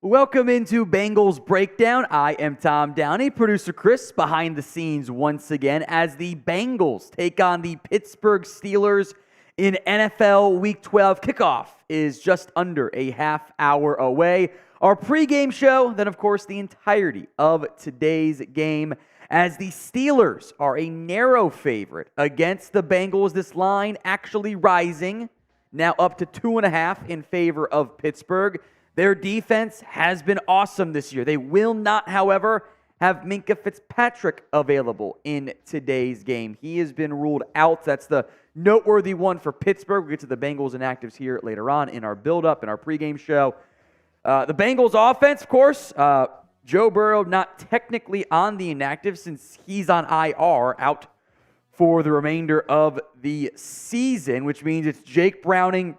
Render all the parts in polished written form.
Welcome into Bengals Breakdown. I am Tom Downey, producer Chris behind the scenes once again as the Bengals take on the Pittsburgh Steelers in NFL Week 12. Kickoff is just under a half hour away. Our pregame show, then of course the entirety of today's game as the Steelers are a narrow favorite against the Bengals. This line actually rising now up to 2.5 in favor of Pittsburgh. Their defense has been awesome this year. They will not, however, have Minkah Fitzpatrick available in today's game. He has been ruled out. That's the noteworthy one for Pittsburgh. We'll get to the Bengals inactives here later on in our build-up, in our pregame show. The Bengals offense, of course, Joe Burrow not technically on the inactive since he's on IR, out for the remainder of the season, which means it's Jake Browning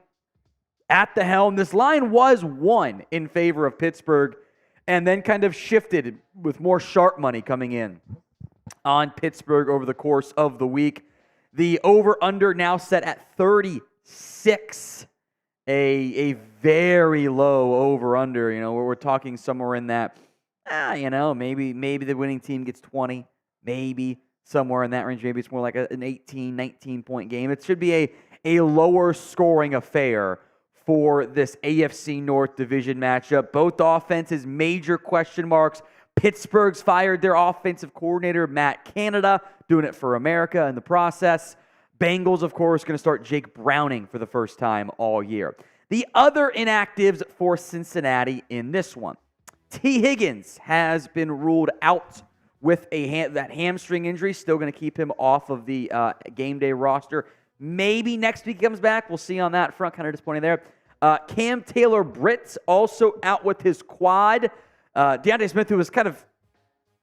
at the helm. This line was 1 in favor of Pittsburgh and then kind of shifted with more sharp money coming in on Pittsburgh over the course of the week. The over-under now set at 36. A very low over-under. You know, we're talking somewhere in that, maybe the winning team gets 20, maybe somewhere in that range. Maybe it's more like an 18, 19-point game. It should be a lower scoring affair for this AFC North division matchup. Both offenses, major question marks. Pittsburgh's fired their offensive coordinator, Matt Canada, doing it for America in the process. Bengals, of course, going to start Jake Browning for the first time all year. The other inactives for Cincinnati in this one. T. Higgins has been ruled out with that hamstring injury, still going to keep him off of the game day roster. Maybe next week he comes back. We'll see on that front. Kind of disappointing there. Cam Taylor-Britt also out with his quad. DeAndre Smith, who was kind of,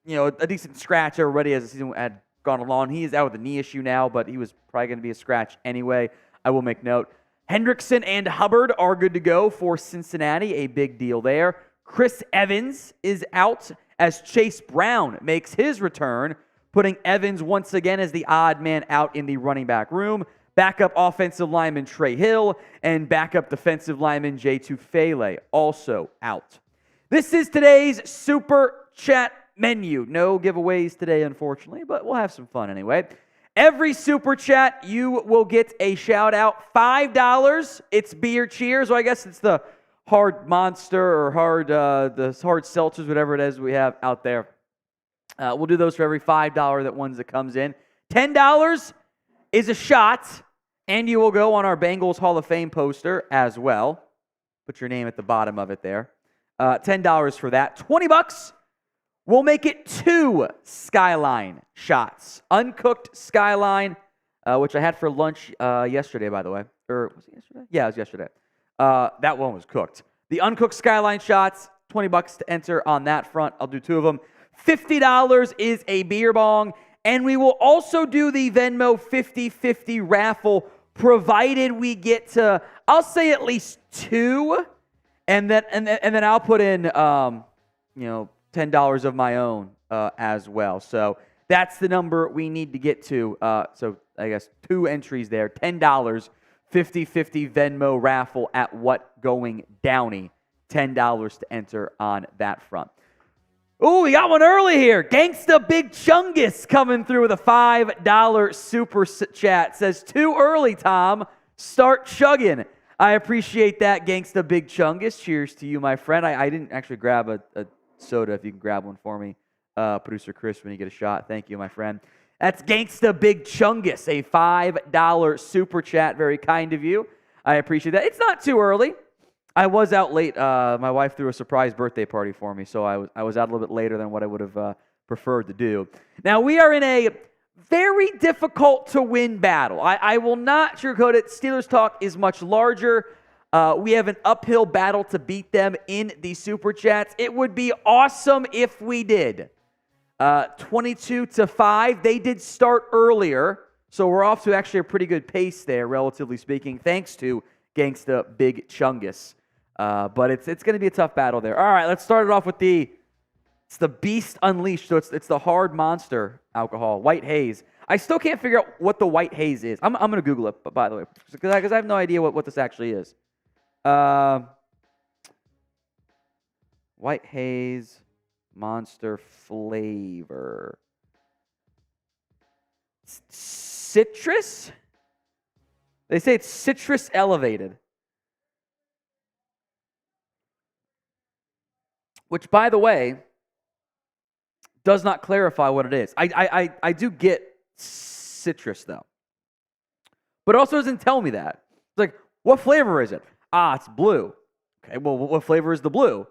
a decent scratch already as the season had gone along. He is out with a knee issue now, but he was probably going to be a scratch anyway. I will make note. Hendrickson and Hubbard are good to go for Cincinnati. A big deal there. Chris Evans is out as Chase Brown makes his return, putting Evans once again as the odd man out in the running back room. Backup offensive lineman Trey Hill and backup defensive lineman Jay Tufele also out. This is today's Super Chat menu. No giveaways today, unfortunately, but we'll have some fun anyway. Every Super Chat, you will get a shout-out. $5, it's beer cheers, or I guess it's the hard Monster or the hard seltzers, whatever it is we have out there. We'll do those for every $5 that comes in. $10 is a shot, and you will go on our Bengals Hall of Fame poster as well. Put your name at the bottom of it there. $10 for that. $20, we'll make it 2 Skyline shots. Uncooked Skyline, which I had for lunch yesterday, by the way. Or was it yesterday? Yeah, it was yesterday. That one was cooked. The uncooked Skyline shots, $20 to enter on that front. I'll do 2 of them. $50 is a beer bong. And we will also do the Venmo 50-50 raffle, provided we get to, I'll say at least 2, and then I'll put in, $10 of my own as well. So that's the number we need to get to. So I guess 2 entries there, $10, 50-50 Venmo raffle at What Going Downey, $10 to enter on that front. Ooh, we got one early here. Gangsta Big Chungus coming through with a $5 super chat. Says, too early, Tom. Start chugging. I appreciate that, Gangsta Big Chungus. Cheers to you, my friend. I didn't actually grab a soda. If you can grab one for me, producer Chris, when you get a shot. Thank you, my friend. That's Gangsta Big Chungus, a $5 super chat. Very kind of you. I appreciate that. It's not too early. I was out late. My wife threw a surprise birthday party for me, so I was out a little bit later than what I would have preferred to do. Now, we are in a very difficult to win battle. I will not sugarcoat it. Steelers talk is much larger. We have an uphill battle to beat them in the Super Chats. It would be awesome if we did. 22-5. They did start earlier, so we're off to actually a pretty good pace there, relatively speaking, thanks to Gangsta Big Chungus. But it's going to be a tough battle there. All right, let's start it off with the Beast Unleashed. So it's the hard Monster alcohol, White Haze. I still can't figure out what the White Haze is. I'm going to Google it, by the way, because I have no idea what this actually is. White haze, monster flavor. Citrus? They say it's citrus elevated. Which, by the way, does not clarify what it is. I do get citrus, though. But it also doesn't tell me that. It's like, what flavor is it? It's blue. Okay, well, what flavor is the blue?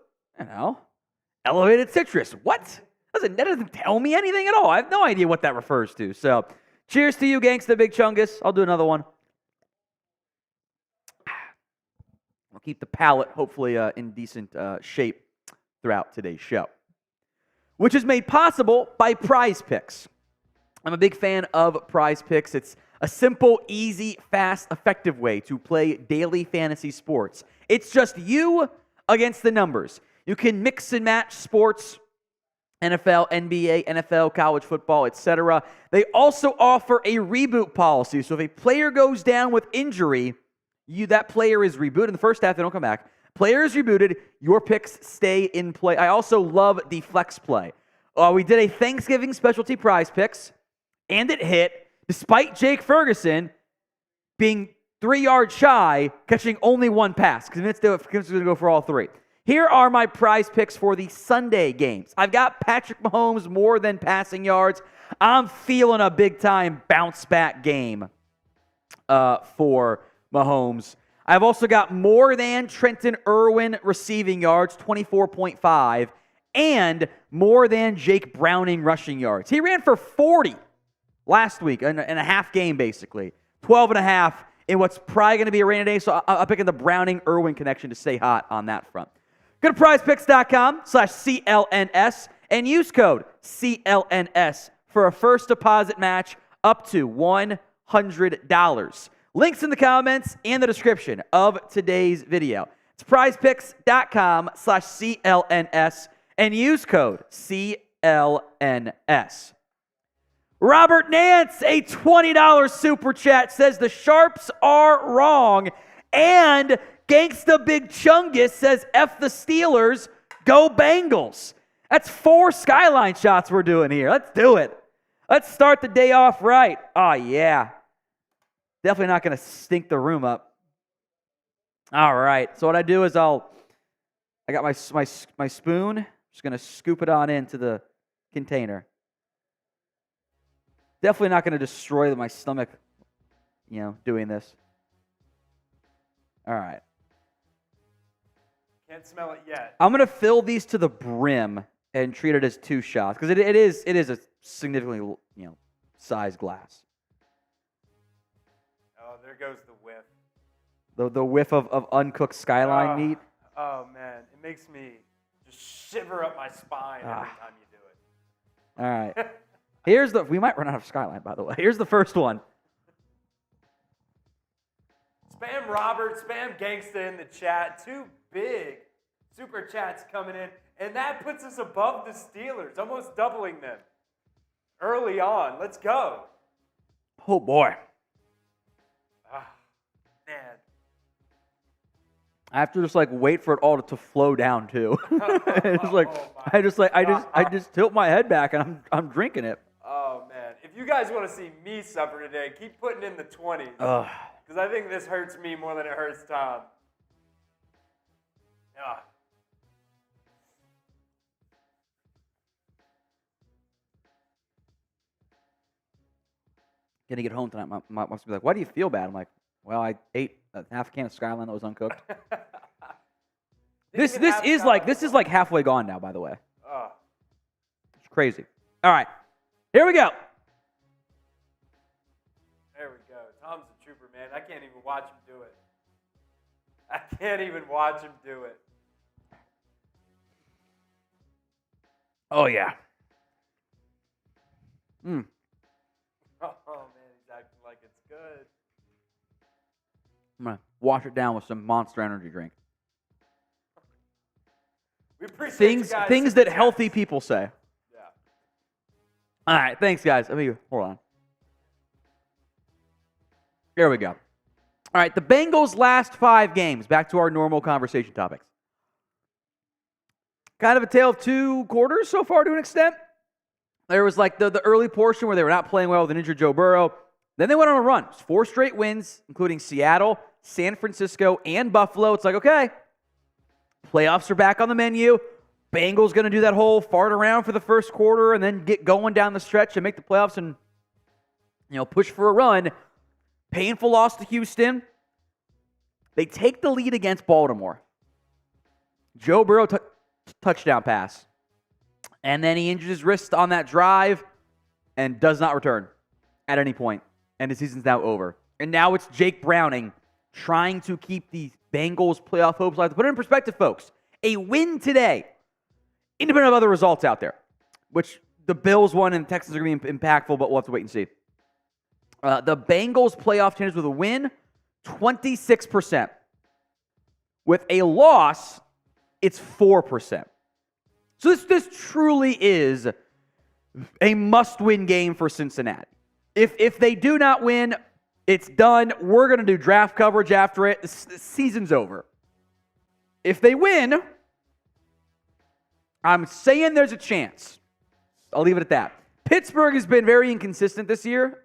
Elevated citrus. What? That doesn't tell me anything at all. I have no idea what that refers to. So, cheers to you, Gangsta Big Chungus. I'll do another one. I'll keep the palate, hopefully, in decent shape throughout today's show, which is made possible by Prize Picks. I'm a big fan of Prize Picks. It's a simple, easy, fast, effective way to play daily fantasy sports. It's just you against the numbers. You can mix and match sports, NFL, NBA, NFL, college football, etc. They also offer a reboot policy. So if a player goes down with injury, that player is rebooted. In the first half, they don't come back. Player is rebooted. Your picks stay in play. I also love the flex play. We did a Thanksgiving specialty Prize Picks, and it hit, despite Jake Ferguson being 3 yards shy, catching only one pass, because Vince was going to go for all three. Here are my Prize Picks for the Sunday games. I've got Patrick Mahomes more than passing yards. I'm feeling a big-time bounce-back game for Mahomes. I've also got more than Trenton Irwin receiving yards, 24.5, and more than Jake Browning rushing yards. He ran for 40 last week in a half game, basically. 12 and a half in what's probably going to be a rainy day, so I'm picking the Browning-Irwin connection to stay hot on that front. Go to prizepicks.com/CLNS and use code CLNS for a first deposit match up to $100. Links in the comments and the description of today's video. It's prizepicks.com/CLNS and use code CLNS. Robert Nance, a $20 super chat, says the Sharps are wrong. And Gangsta Big Chungus says F the Steelers, go Bengals. That's 4 skyline shots we're doing here. Let's do it. Let's start the day off right. Oh, yeah. Definitely not going to stink the room up. All right. So what I do is I got my spoon. Just going to scoop it on into the container. Definitely not going to destroy my stomach, doing this. All right. Can't smell it yet. I'm going to fill these to the brim and treat it as 2 shots because it is a significantly, sized glass. Oh, there goes the whiff. The whiff of uncooked skyline meat. Oh, man. It makes me just shiver up my spine every time you do it. All right. We might run out of skyline, by the way. Here's the first one. Spam Robert, spam Gangsta in the chat. 2 big super chats coming in. And that puts us above the Steelers, almost doubling them early on. Let's go. Oh, boy. Man. I have to just wait for it all to flow down too. It's I just tilt my head back and I'm drinking it. Oh man, if you guys want to see me suffer today, keep putting in the 20s. Because I think this hurts me more than it hurts Tom. Yeah. Gonna get home tonight. My mom must be like, "Why do you feel bad?" I'm like, "Well, I ate a half a can of Skyline that was uncooked." This is like halfway gone now. By the way, it's crazy. All right, here we go. There we go. Tom's a trooper, man. I can't even watch him do it. I can't even watch him do it. Oh yeah. Oh man, he's acting like it's good. I'm gonna wash it down with some Monster Energy drink. We appreciate you guys. Things that healthy people say. Yeah. All right, thanks guys. Hold on. There we go. All right, the Bengals' last 5 games. Back to our normal conversation topics. kind of a tale of two quarters so far to an extent. There was like the early portion where they were not playing well with an injured Joe Burrow. Then they went on a run. 4 straight wins, including Seattle, San Francisco, and Buffalo. It's like, okay, playoffs are back on the menu. Bengals going to do that whole fart around for the first quarter and then get going down the stretch and make the playoffs and, push for a run. Painful loss to Houston. They take the lead against Baltimore. Joe Burrow touchdown pass. And then he injures his wrist on that drive and does not return at any point. And the season's now over. And now it's Jake Browning trying to keep the Bengals playoff hopes alive. To put it in perspective, folks, a win today, independent of other results out there, which the Bills won and the Texans are going to be impactful, but we'll have to wait and see. The Bengals playoff chances with a win, 26%. With a loss, it's 4%. So this truly is a must-win game for Cincinnati. If they do not win, it's done. We're going to do draft coverage after it. The season's over. If they win, I'm saying there's a chance. I'll leave it at that. Pittsburgh has been very inconsistent this year.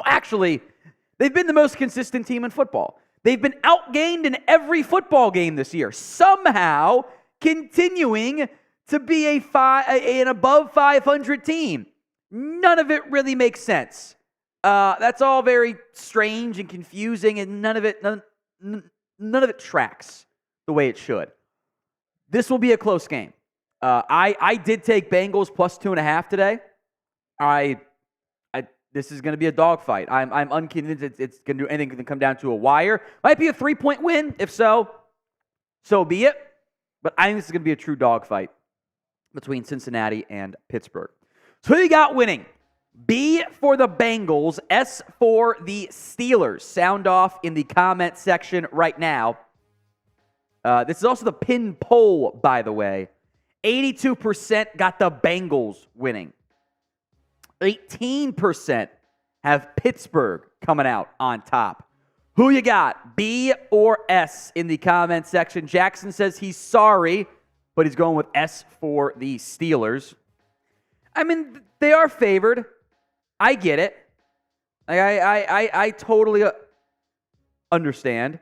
Actually, they've been the most consistent team in football. They've been outgained in every football game this year, somehow continuing to be an above 500 team. None of it really makes sense. That's all very strange and confusing, and none of it tracks the way it should. This will be a close game. I did take Bengals plus 2.5 today. This is going to be a dogfight. I'm unconvinced it's going to do anything to come down to a wire. Might be a 3-point win. If so, so be it. But I think this is going to be a true dogfight between Cincinnati and Pittsburgh. So who you got winning? B for the Bengals, S for the Steelers. Sound off in the comment section right now. This is also the pin poll, by the way. 82% got the Bengals winning. 18% have Pittsburgh coming out on top. Who you got, B or S, in the comment section? Jackson says he's sorry, but he's going with S for the Steelers. I mean, they are favored. I get it. I totally understand.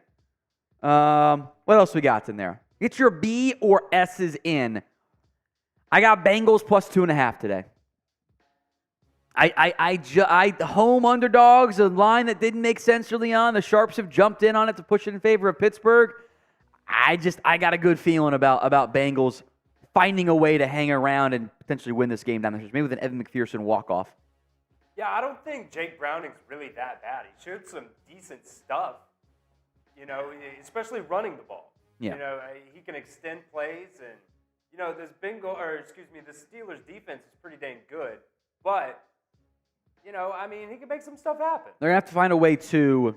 What else we got in there? Get your B or S's in. I got Bengals plus 2.5 today. Home underdogs, a line that didn't make sense early on. The Sharps have jumped in on it to push it in favor of Pittsburgh. I got a good feeling about Bengals finding a way to hang around and potentially win this game down the stretch. Maybe with an Evan McPherson walk-off. Yeah, I don't think Jake Browning's really that bad. He showed some decent stuff, especially running the ball. Yeah. He can extend plays, and the Steelers defense is pretty dang good. But he can make some stuff happen. They're going to have to find a way to...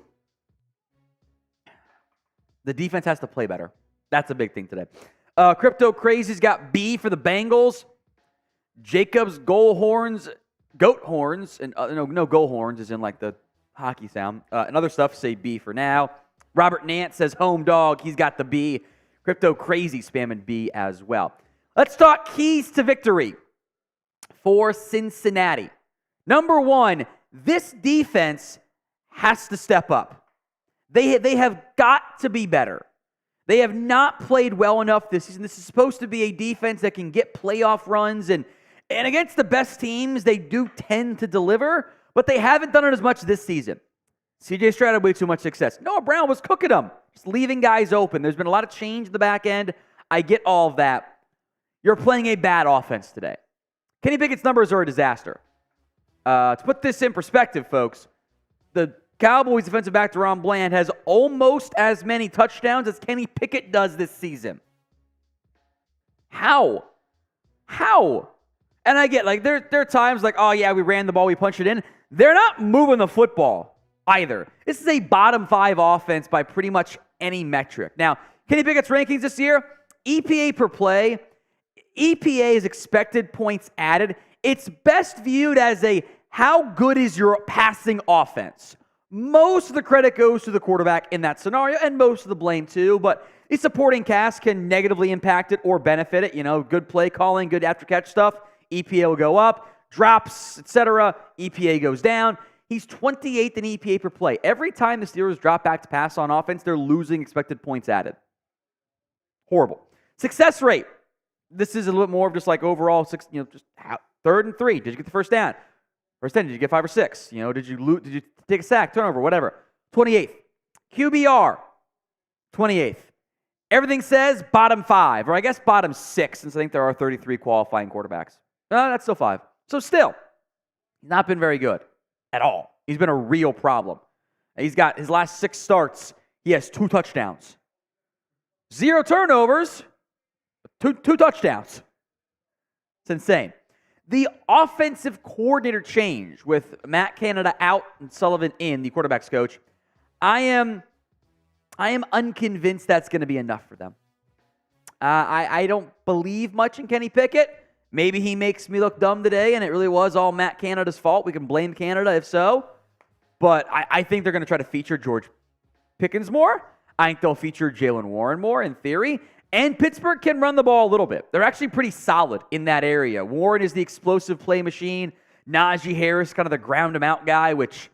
The defense has to play better. That's a big thing today. Crypto Crazy's got B for the Bengals. Jacob's goat horns, and no goal horns is in like the hockey sound. And other stuff say B for now. Robert Nance says home dog. He's got the B. Crypto Crazy spamming B as well. Let's talk keys to victory for Cincinnati. Number one, this defense has to step up. They have got to be better. They have not played well enough this season. This is supposed to be a defense that can get playoff runs, and against the best teams, they do tend to deliver, but they haven't done it as much this season. CJ Stroud had way too much success. Noah Brown was cooking them, just leaving guys open. There's been a lot of change in the back end. I get all of that. You're playing a bad offense today. Kenny Pickett's numbers are a disaster. To put this in perspective, folks, the Cowboys defensive back Deron Bland has almost as many touchdowns as Kenny Pickett does this season. How? And I get, there are times like, oh yeah, we ran the ball, we punched it in. They're not moving the football either. This is a bottom 5 offense by pretty much any metric. Now, Kenny Pickett's rankings this year, EPA per play, EPA is expected points added. It's best viewed as how good is your passing offense? Most of the credit goes to the quarterback in that scenario, and most of the blame too, but the supporting cast can negatively impact it or benefit it. Good play calling, good after-catch stuff, EPA will go up. Drops, etc., EPA goes down. He's 28th in EPA per play. Every time the Steelers drop back to pass on offense, they're losing expected points added. Horrible. Success rate. This is a little bit more of just like overall, just 3rd and 3. Did you get the first down? First down, did you get 5 or 6? Did you take a sack, turnover, whatever? 28th. QBR, 28th. Everything says bottom 5, or I guess bottom 6, since I think there are 33 qualifying quarterbacks. That's still 5. So still, he's not been very good at all. He's been a real problem. He's got his last 6 starts, he has 2 touchdowns. 0 turnovers, 2 touchdowns. It's insane. The offensive coordinator change with Matt Canada out and Sullivan in, the quarterback's coach, I am unconvinced that's going to be enough for them. I don't believe much in Kenny Pickett. Maybe he makes me look dumb today, and it really was all Matt Canada's fault. We can blame Canada if so. But I think they're going to try to feature George Pickens more. I think they'll feature Jalen Warren more, in theory. And Pittsburgh can run the ball a little bit. They're actually pretty solid in that area. Warren is the explosive play machine. Najee Harris, kind of the ground him out guy, which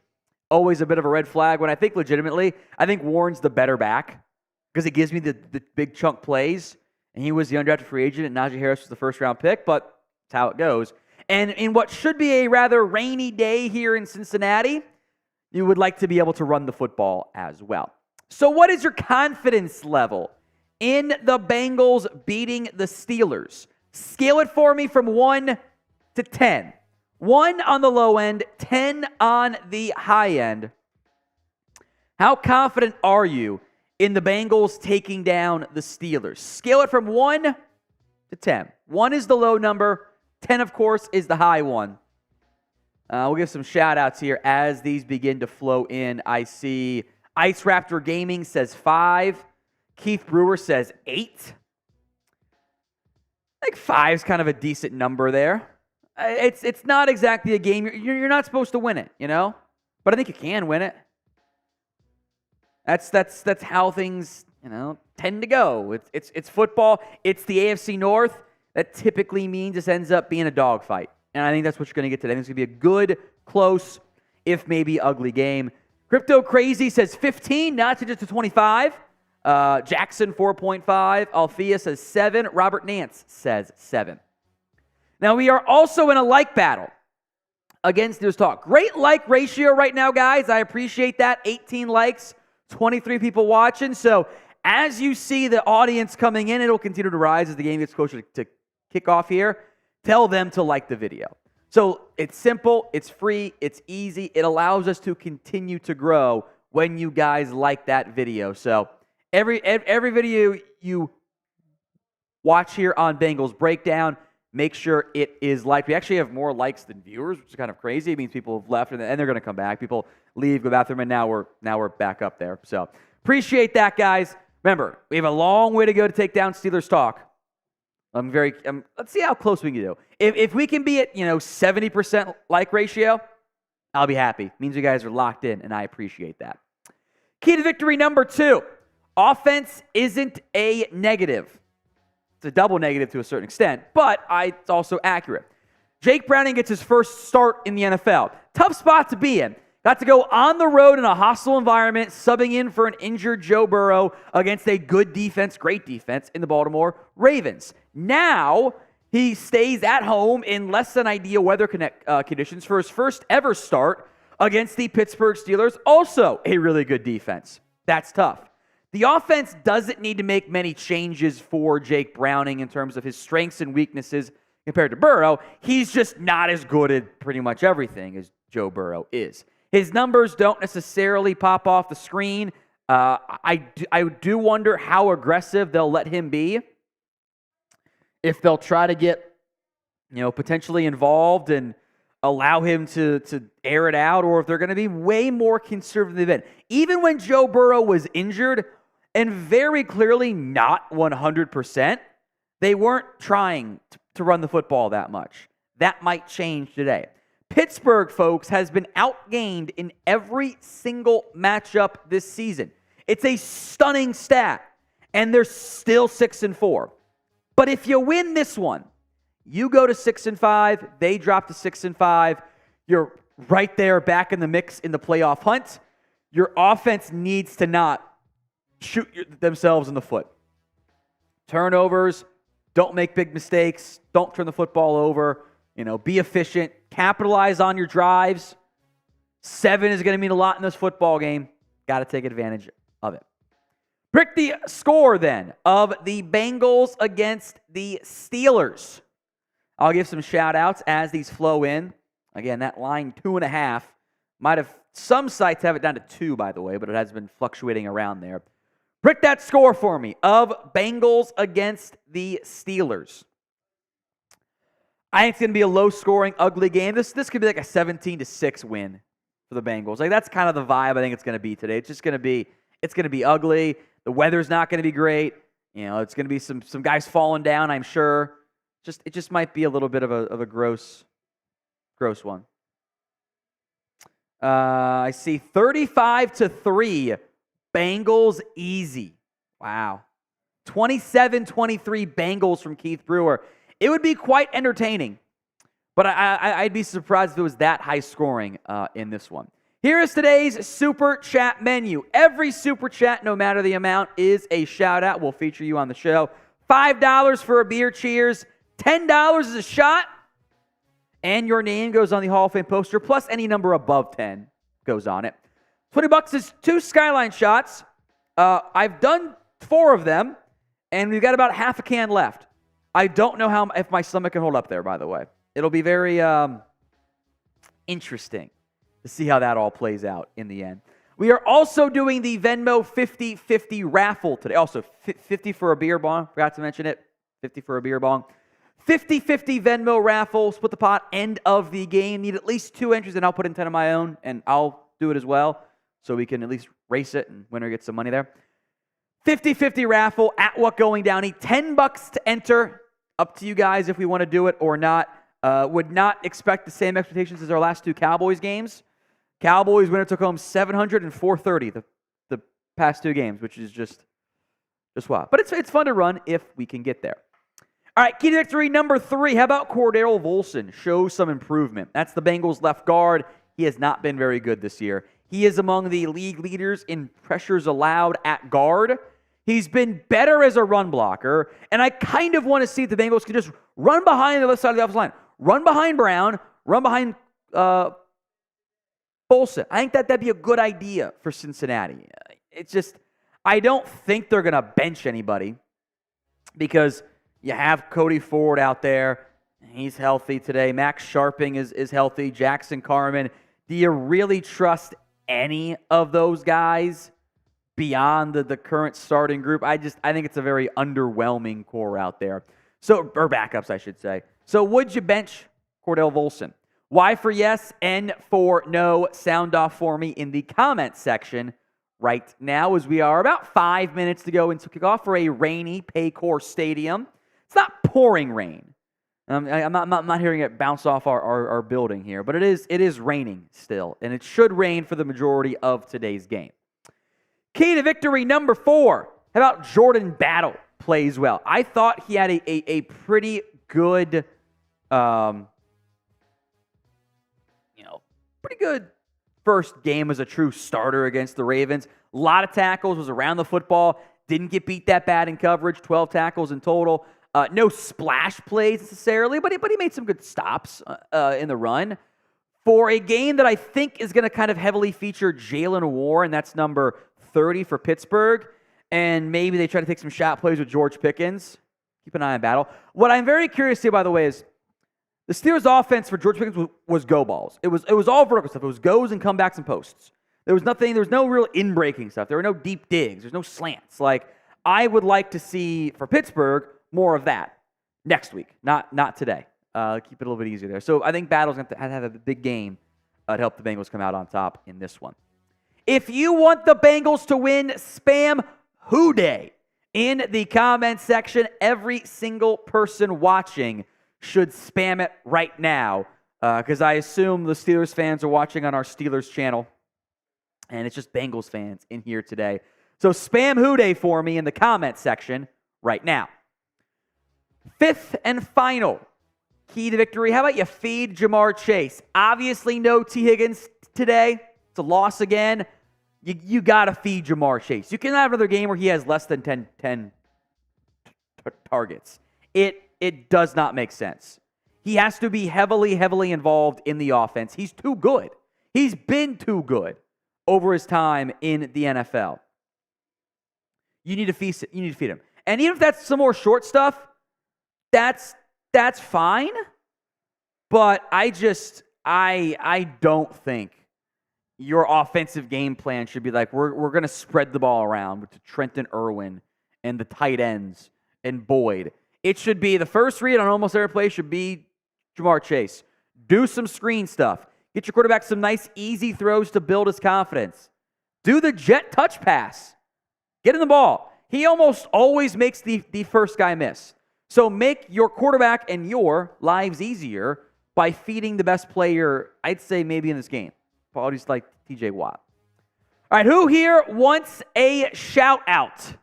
always a bit of a red flag. When I think legitimately, I think Warren's the better back because it gives me the big chunk plays. And he was the undrafted free agent, and Najee Harris was the first-round pick, but that's how it goes. And in what should be a rather rainy day here in Cincinnati, you would like to be able to run the football as well. So what is your confidence level in the Bengals beating the Steelers? Scale it for me from 1 to 10. 1 on the low end, 10 on the high end. How confident are you in the Bengals taking down the Steelers? Scale it from 1 to 10. 1 is the low number. 10, of course, is the high one. We'll give some shout-outs here as these begin to flow in. I see Ice Raptor Gaming says 5. Keith Brewer says 8. I think 5 is kind of a decent number there. It's not exactly a game. You're not supposed to win it, But I think you can win it. That's how things, tend to go. It's football. It's the AFC North. That typically means this ends up being a dogfight. And I think that's what you're going to get today. I think it's going to be a good, close, if maybe ugly game. Crypto Crazy says 15, not to just to 25. Jackson 4.5. Althea says 7. Robert Nance says 7. Now we are also in a like battle against Steelers Talk. Great like ratio right now, guys. I appreciate that. 18 likes, 23 people watching. So as you see the audience coming in, it'll continue to rise as the game gets closer to kick off here. Tell them to like the video. So it's simple, it's free, it's easy. It allows us to continue to grow when you guys like that video. So every video you watch here on Bengals Breakdown, make sure it is liked. We actually have more likes than viewers, which is kind of crazy. It means people have left and they're going to come back. People leave, go to the bathroom, and now we're back up there. So appreciate that, guys. Remember, we have a long way to go to take down Steelers Talk. Let's see how close we can do. If we can be at 70% like ratio, I'll be happy. It means you guys are locked in, and I appreciate that. Key to victory number 2: offense isn't a negative. It's a double negative to a certain extent, but it's also accurate. Jake Browning gets his first start in the NFL. Tough spot to be in. Got to go on the road in a hostile environment, subbing in for an injured Joe Burrow against a good defense, great defense in the Baltimore Ravens. Now he stays at home in less than ideal weather conditions for his first ever start against the Pittsburgh Steelers, also a really good defense. That's tough. The offense doesn't need to make many changes for Jake Browning in terms of his strengths and weaknesses compared to Burrow. He's just not as good at pretty much everything as Joe Burrow is. His numbers don't necessarily pop off the screen. I do wonder how aggressive they'll let him be. If they'll try to get, potentially involved and allow him to air it out, or if they're going to be way more conservative. Even when Joe Burrow was injured and very clearly not 100%, they weren't trying to run the football that much. That might change today. Pittsburgh, folks, has been outgained in every single matchup this season. It's a stunning stat. and they're still 6-4. But if you win this one, you go to 6-5, they drop to 6-5, you're right there back in the mix in the playoff hunt. Your offense needs to not shoot themselves in the foot. Turnovers, don't make big mistakes, don't turn the football over, be efficient, capitalize on your drives. 7 is going to mean a lot in this football game. Got to take advantage of it. Pick the score then of the Bengals against the Steelers. I'll give some shout outs as these flow in. Again, that line 2.5 might have, some sites have it down to 2, by the way, but it has been fluctuating around there. Pick that score for me of Bengals against the Steelers. I think it's going to be a low-scoring, ugly game. This could be like a 17-6 win for the Bengals. Like, that's kind of the vibe I think it's going to be today. It's going to be ugly. The weather's not going to be great. It's going to be some guys falling down, I'm sure. It just might be a little bit of a gross one. I see 35-3, Bengals easy. Wow. 27-23 Bengals from Keith Brewer. It would be quite entertaining, but I'd be surprised if it was that high scoring in this one. Here is today's Super Chat menu. Every Super Chat, no matter the amount, is a shout-out. We'll feature you on the show. $5 for a beer cheers. $10 is a shot. And your name goes on the Hall of Fame poster, plus any number above 10 goes on it. $20 is 2 Skyline shots. I've done 4 of them, and we've got about half a can left. I don't know if my stomach can hold up there, by the way. It'll be very interesting to see how that all plays out in the end. We are also doing the Venmo 50-50 raffle today. Also, 50 for a beer bong. Forgot to mention it. 50 for a beer bong. 50-50 Venmo raffle. Split the pot. End of the game. Need at least 2 entries, and I'll put in 10 of my own, and I'll do it as well, so we can at least race it, and winner gets some money there. 50-50 raffle at What Going Downey. $10 to enter. Up to you guys if we want to do it or not. Would not expect the same expectations as our last 2 Cowboys games. Cowboys winner took home 700 and 430 the past 2 games, which is just wild. But it's fun to run if we can get there. All right, key to victory number 3. How about Cordero Volson? Shows some improvement. That's the Bengals left guard. He has not been very good this year. He is among the league leaders in pressures allowed at guard. He's been better as a run blocker, and I kind of want to see if the Bengals can just run behind the left side of the offensive line. Run behind Brown, run behind Bolson. I think that'd be a good idea for Cincinnati. It's just, I don't think they're going to bench anybody because you have Cody Ford out there. He's healthy today. Max Sharping is healthy. Jackson Carman. Do you really trust any of those guys beyond the current starting group? I think it's a very underwhelming core out there. Or backups, I should say. So would you bench Cordell Volson? Y for yes, N for no. Sound off for me in the comment section right now, as we are about 5 minutes to go into kickoff for a rainy Paycor Stadium. It's not pouring rain. I'm not hearing it bounce off our building here, but it is raining still, and it should rain for the majority of today's game. Key to victory number 4. How about Jordan Battle plays well? I thought he had a pretty good, pretty good first game as a true starter against the Ravens. A lot of tackles, was around the football, didn't get beat that bad in coverage, 12 tackles in total. No splash plays necessarily, but he made some good stops in the run. For a game that I think is going to kind of heavily feature Jalen Warren, that's number 30 for Pittsburgh, and maybe they try to take some shot plays with George Pickens. Keep an eye on Battle. What I'm very curious to see, by the way, is the Steelers' offense for George Pickens was go balls. It was all vertical stuff. It was goes and comebacks and posts. There was no real in-breaking stuff. There were no deep digs. There's no slants. Like, I would like to see, for Pittsburgh, more of that next week, not today. Keep it a little bit easier there. So I think Battle's going to have a big game to help the Bengals come out on top in this one. If you want the Bengals to win, spam Who Day in the comment section. Every single person watching should spam it right now, because I assume the Steelers fans are watching on our Steelers channel, and it's just Bengals fans in here today. So spam Who Dey for me in the comment section right now. Fifth and final key to victory. How about you feed Jamar Chase? Obviously, no T. Higgins today. It's a loss again. You got to feed Jamar Chase. You can have another game where he has less than 10 targets. It does not make sense. He has to be heavily involved in the offense. He's too good. He's been too good over his time in the NFL. You need to feed him. And even if that's some more short stuff, that's fine. But I don't think your offensive game plan should be like, we're going to spread the ball around to Trenton Irwin and the tight ends and Boyd. It should be the first read on almost every play should be Jamar Chase. Do some screen stuff. Get your quarterback some nice, easy throws to build his confidence. Do the jet touch pass. Get in the ball. He almost always makes the first guy miss. So make your quarterback and your lives easier by feeding the best player, I'd say maybe in this game. Apologies like TJ Watt. All right, who here wants a shout out?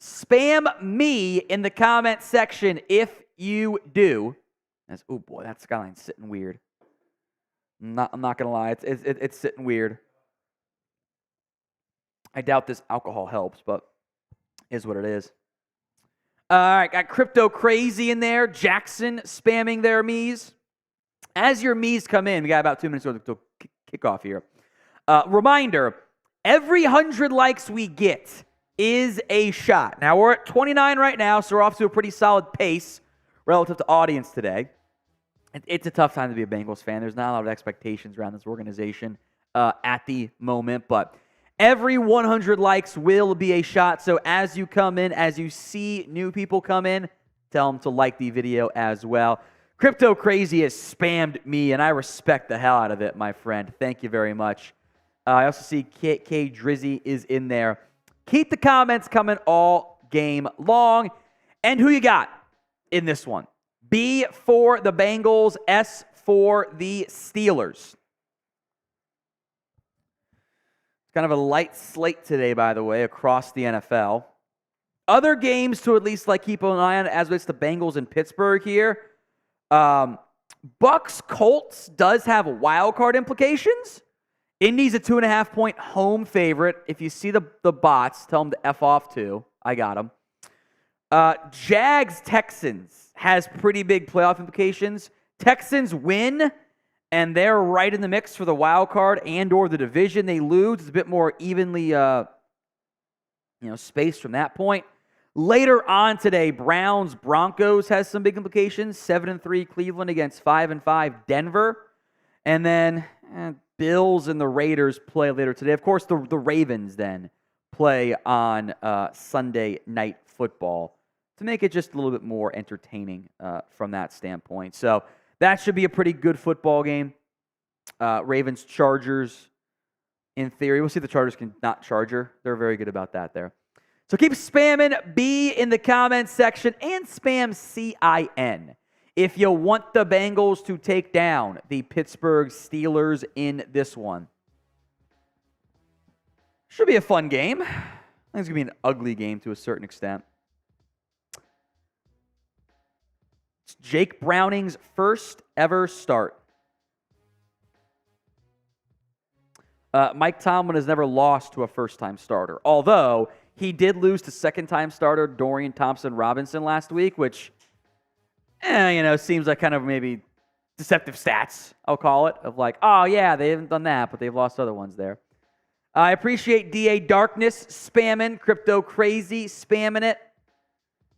Spam me in the comment section if you do. Oh boy, that skyline's sitting weird. I'm not gonna lie, it's sitting weird. I doubt this alcohol helps, but is what it is. All right, got Crypto Crazy in there. Jackson spamming their me's. As your me's come in, we got about 2 minutes to kick off here. Reminder, every 100 likes we get is a shot. Now, we're at 29 right now, so we're off to a pretty solid pace relative to audience today. It's a tough time to be a Bengals fan. There's not a lot of expectations around this organization at the moment, but every 100 likes will be a shot. So as you come in, as you see new people come in, tell them to like the video as well. Crypto Crazy has spammed me, and I respect the hell out of it, my friend. Thank you very much. I also see K Drizzy is in there. Keep the comments coming all game long. And who you got in this one? B for the Bengals, S for the Steelers. Kind of a light slate today, by the way, across the NFL. Other games to at least keep an eye on as it's the Bengals in Pittsburgh here. Bucks Colts does have wild card implications. Indy's a 2.5-point home favorite. If you see the bots, tell them to F off too. I got them. Jags Texans has pretty big playoff implications. Texans win, and they're right in the mix for the wild card and or the division. They lose. It's a bit more evenly spaced from that point. Later on today, Browns-Broncos has some big implications. 7-3 Cleveland against 5-5 Denver. And then Bills and the Raiders play later today. Of course, the Ravens then play on Sunday Night Football to make it just a little bit more entertaining from that standpoint. So that should be a pretty good football game. Ravens-Chargers, in theory. We'll see if the Chargers can not Charger. They're very good about that there. So keep spamming B in the comments section and spam CIN if you want the Bengals to take down the Pittsburgh Steelers in this one. Should be a fun game. I think it's going to be an ugly game to a certain extent. It's Jake Browning's first ever start. Mike Tomlin has never lost to a first-time starter, although he did lose to second-time starter Dorian Thompson-Robinson last week, which, seems like kind of maybe deceptive stats, I'll call it, of oh, yeah, they haven't done that, but they've lost other ones there. I appreciate DA Darkness spamming, Crypto Crazy spamming it,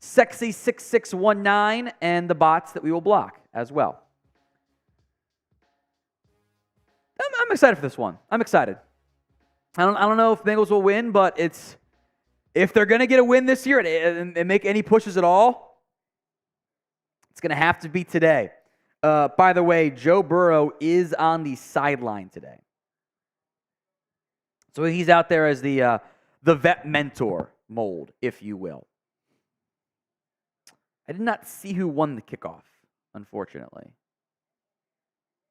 Sexy6619, and the bots that we will block as well. I'm excited for this one. I'm excited. I don't know if Bengals will win, but if they're going to get a win this year and make any pushes at all, it's going to have to be today. By the way, Joe Burrow is on the sideline today. So he's out there as the vet mentor mold, if you will. I did not see who won the kickoff, unfortunately.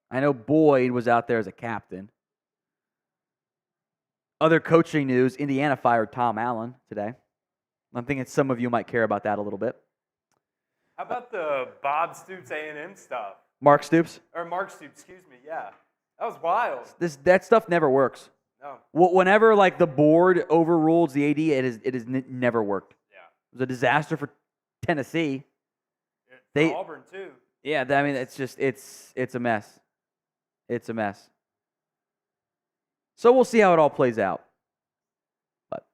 I know Boyd was out there as a captain. Other coaching news, Indiana fired Tom Allen today. I'm thinking some of you might care about that a little bit. How about the Bob Stoops A&M stuff? Mark Stoops? Or Mark Stoops, excuse me, yeah. That was wild. That stuff never works. No. Whenever like the board overrules the AD, it has never worked. Yeah. It was a disaster for Tennessee. For Auburn too. Yeah, I mean it's a mess. It's a mess. So we'll see how it all plays out. But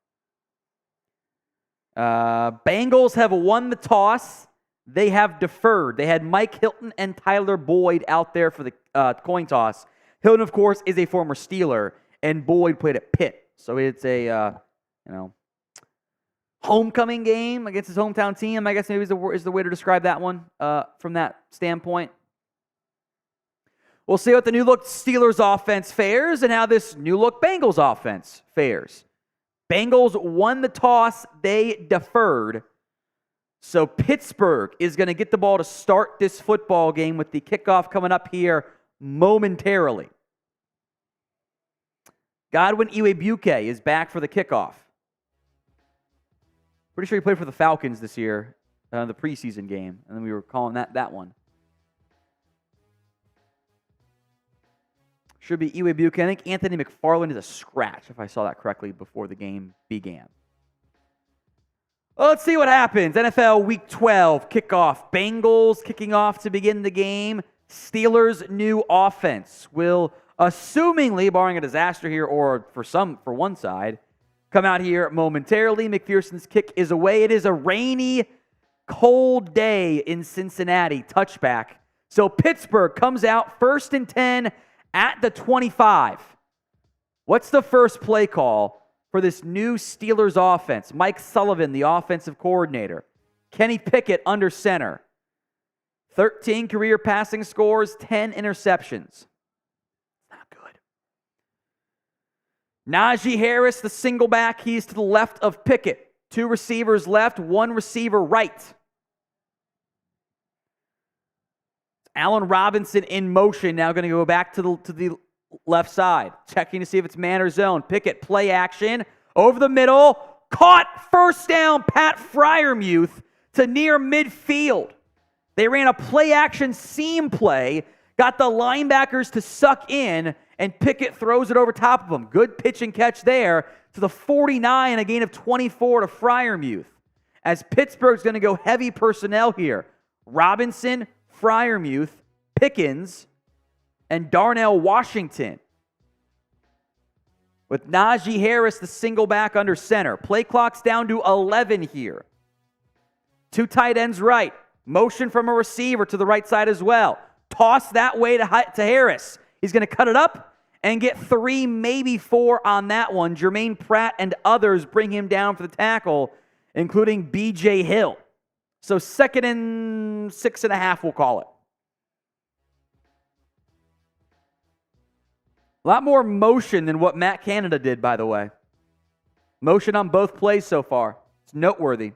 Bengals have won the toss. They have deferred. They had Mike Hilton and Tyler Boyd out there for the coin toss. Hilton, of course, is a former Steeler, and Boyd played at Pitt. So it's a homecoming game against his hometown team, I guess maybe is the way to describe that one from that standpoint. We'll see what the new-look Steelers offense fares and how this new-look Bengals offense fares. Bengals won the toss. They deferred. So Pittsburgh is going to get the ball to start this football game with the kickoff coming up here momentarily. Godwin Iwebuike is back for the kickoff. Pretty sure he played for the Falcons this year, the preseason game, and then we were calling that one. Should be Iwebuike. I think Anthony McPherson is a scratch, if I saw that correctly before the game began. Well, let's see what happens. NFL Week 12 kickoff. Bengals kicking off to begin the game. Steelers' new offense will, assumingly, barring a disaster here or for one side, come out here momentarily. McPherson's kick is away. It is a rainy, cold day in Cincinnati. Touchback. So Pittsburgh comes out 1st and 10 at the 25. What's the first play call for this new Steelers offense? Mike Sullivan, the offensive coordinator. Kenny Pickett under center. 13 career passing scores, 10 interceptions. Not good. Najee Harris, the single back. He's to the left of Pickett. 2 receivers left, 1 receiver right. Allen Robinson in motion, now going to go back to the left side. Checking to see if it's man or zone. Pickett, play action. Over the middle. Caught. First down. Pat Freiermuth to near midfield. They ran a play action seam play. Got the linebackers to suck in. And Pickett throws it over top of them. Good pitch and catch there to the 49. A gain of 24 to Freiermuth. As Pittsburgh's going to go heavy personnel here. Robinson, Freiermuth, Pickens, and Darnell Washington. With Najee Harris, the single back under center. Play clock's down to 11 here. 2 tight ends right. Motion from a receiver to the right side as well. Toss that way to Harris. He's going to cut it up and get 3, maybe 4 on that one. Germaine, Pratt, and others bring him down for the tackle, including B.J. Hill. So 2nd and 6.5, we'll call it. A lot more motion than what Matt Canada did, by the way. Motion on both plays so far. It's noteworthy.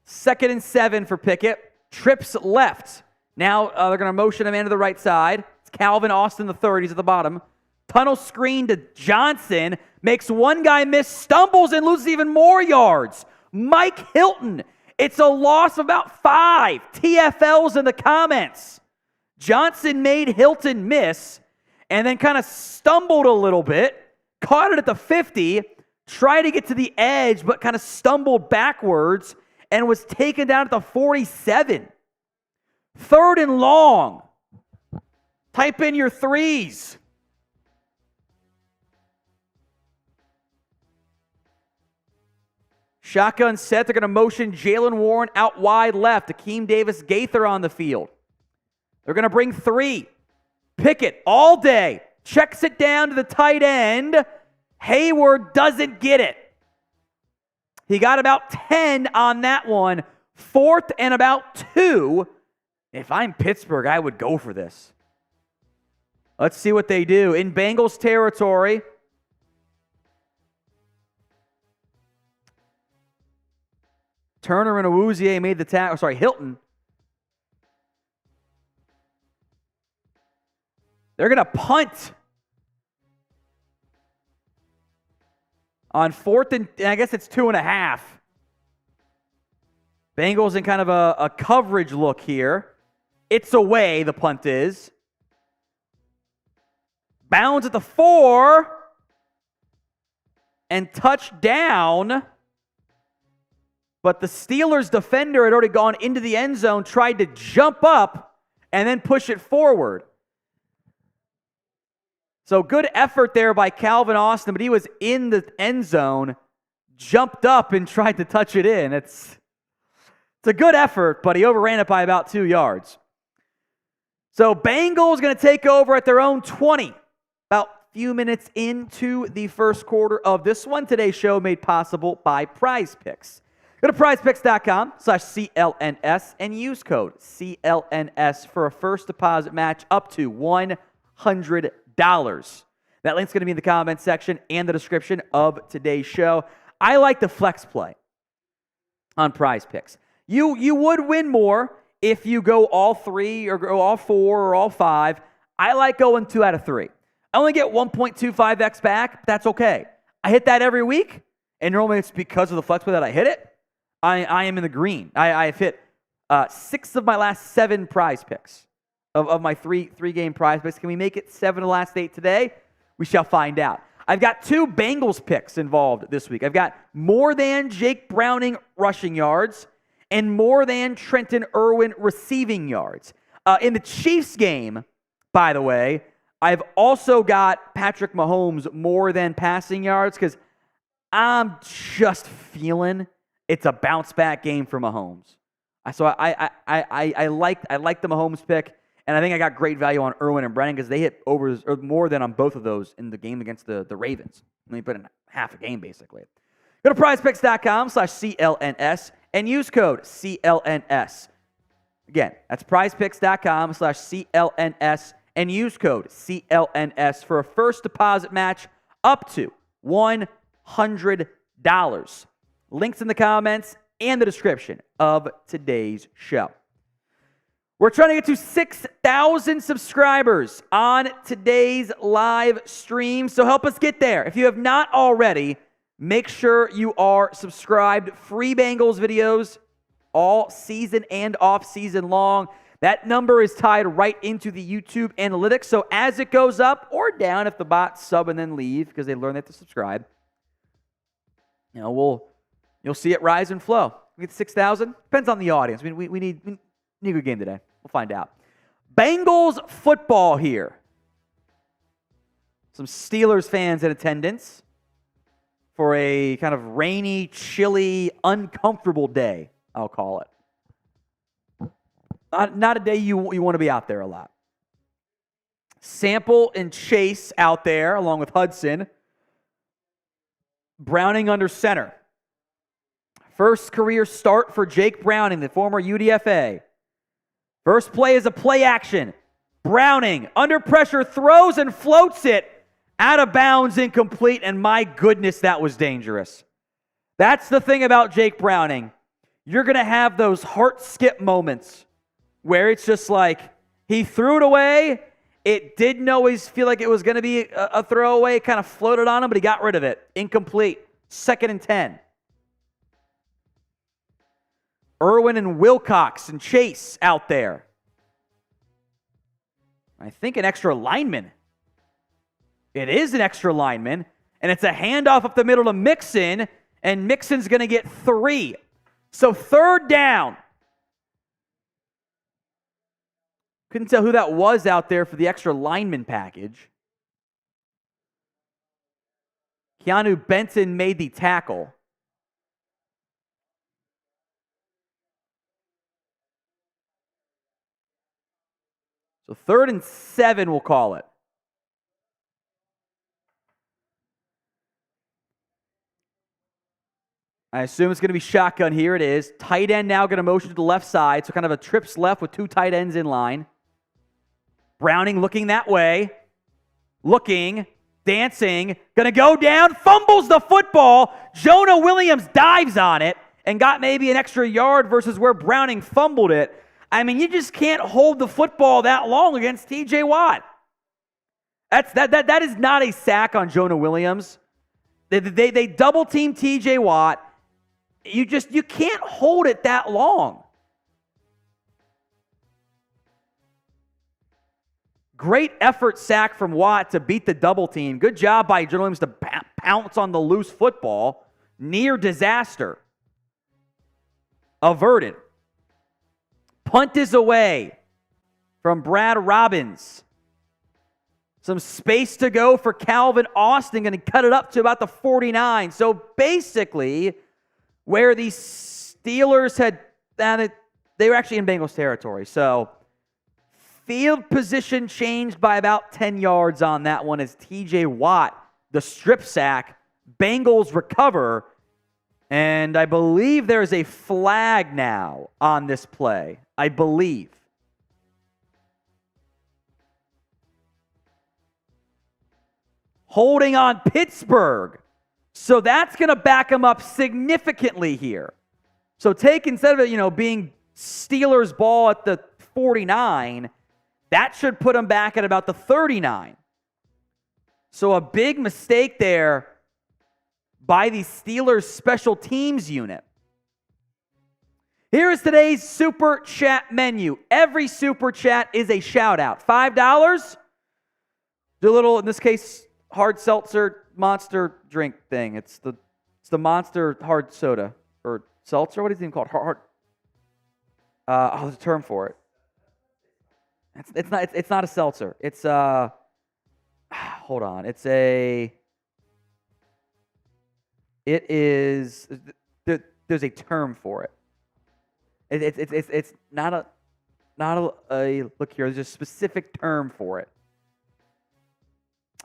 Second and 7 for Pickett. Trips left. Now they're going to motion him into the right side. It's Calvin Austin III. He's at the bottom. Tunnel screen to Johnson. Makes one guy miss. Stumbles and loses even more yards. Mike Hilton. It's a loss of about 5. TFLs in the comments. Johnson made Hilton miss and then kind of stumbled a little bit. Caught it at the 50. Tried to get to the edge but kind of stumbled backwards and was taken down at the 47. 3rd and long. Type in your 3s. Shotgun set. They're going to motion Jalen Warren out wide left. Akeem Davis-Gaither on the field. They're going to bring 3. Pickett all day. Checks it down to the tight end. Hayward doesn't get it. He got about 10 on that one. 4th and about 2. If I'm Pittsburgh, I would go for this. Let's see what they do. In Bengals territory, Turner and Awuzie made the tackle. Hilton. They're going to punt on 4th and I guess it's 2.5. Bengals in kind of a coverage look here. It's away, the punt is. Bounds at the 4. And touchdown. But the Steelers defender had already gone into the end zone, tried to jump up, and then push it forward. So good effort there by Calvin Austin, but he was in the end zone, jumped up, and tried to touch it in. It's a good effort, but he overran it by about 2 yards. So Bengals going to take over at their own 20. About a few minutes into the first quarter of this one. Today's show made possible by Prize Picks. Go to prizepicks.com/CLNS and use code CLNS for a first deposit match up to $100. That link's going to be in the comment section and the description of today's show. I like the flex play on Prize Picks. You would win more if you go all 3 or go all 4 or all 5. I like going 2 out of 3. I only get 1.25x back. That's okay. I hit that every week, and normally it's because of the flex play that I hit it. I am in the green. I've hit 6 of my last 7 prize picks of my three-game prize picks. Can we make it 7 of the last 8 today? We shall find out. I've got 2 Bengals picks involved this week. I've got more than Jake Browning rushing yards and more than Trenton Irwin receiving yards. In the Chiefs game, by the way, I've also got Patrick Mahomes more than passing yards because I'm just feeling it's a bounce-back game for Mahomes. So I like the Mahomes pick, and I think I got great value on Irwin and Brennan because they hit over or more than on both of those in the game against the Ravens. They put in half a game, basically. Go to prizepicks.com/CLNS and use code CLNS. Again, that's prizepicks.com/CLNS and use code CLNS for a first deposit match up to $100. Links in the comments and the description of today's show. We're trying to get to 6,000 subscribers on today's live stream, so help us get there. If you have not already, make sure you are subscribed. Free Bengals videos all season and off season long. That number is tied right into the YouTube analytics, so as it goes up or down, if the bots sub and then leave because they learn that to subscribe, you'll see it rise and flow. We get 6,000. Depends on the audience. We need a good game today. We'll find out. Bengals football here. Some Steelers fans in attendance for a kind of rainy, chilly, uncomfortable day, I'll call it. Not a day you want to be out there a lot. Sample and Chase out there along with Hudson. Browning under center. First career start for Jake Browning, the former UDFA. First play is a play action. Browning, under pressure, throws and floats it out of bounds, incomplete, and my goodness, that was dangerous. That's the thing about Jake Browning. You're going to have those heart skip moments where it's just like he threw it away. It didn't always feel like it was going to be a throwaway. It kind of floated on him, but he got rid of it. Incomplete. 2nd and 10. Irwin and Wilcox and Chase out there. I think an extra lineman. It is an extra lineman, and it's a handoff up the middle to Mixon, and Mixon's going to get 3. So 3rd down. Couldn't tell who that was out there for the extra lineman package. Keanu Benton made the tackle. So 3rd and 7, we'll call it. I assume it's going to be shotgun. Here it is. Tight end now going to motion to the left side. So kind of a trips left with 2 tight ends in line. Browning looking that way. Looking. Dancing. Going to go down. Fumbles the football. Jonah Williams dives on it and got maybe an extra yard versus where Browning fumbled it. I mean, you just can't hold the football that long against TJ Watt. That is not a sack on Jonah Williams. They double team TJ Watt. You can't hold it that long. Great effort sack from Watt to beat the double team. Good job by Jonah Williams to pounce on the loose football. Near disaster. Averted. Punt is away from Brad Robbins. Some space to go for Calvin Austin. Going to cut it up to about the 49. So basically, where the Steelers they were actually in Bengals territory. So field position changed by about 10 yards on that one as TJ Watt, the strip sack, Bengals recover. And I believe there is a flag now on this play. I believe. Holding on Pittsburgh. So that's going to back them up significantly here. So instead of it, being Steelers ball at the 49, that should put them back at about the 39. So a big mistake there by the Steelers special teams unit. Here is today's Super Chat menu. Every Super Chat is a shout out. $5. Do a little, in this case, hard seltzer monster drink thing. It's the monster hard soda or seltzer. What is it even called? There's a term for it. It's not a seltzer. It's hold on. There's a term for it. It's not a look here. There's a specific term for it.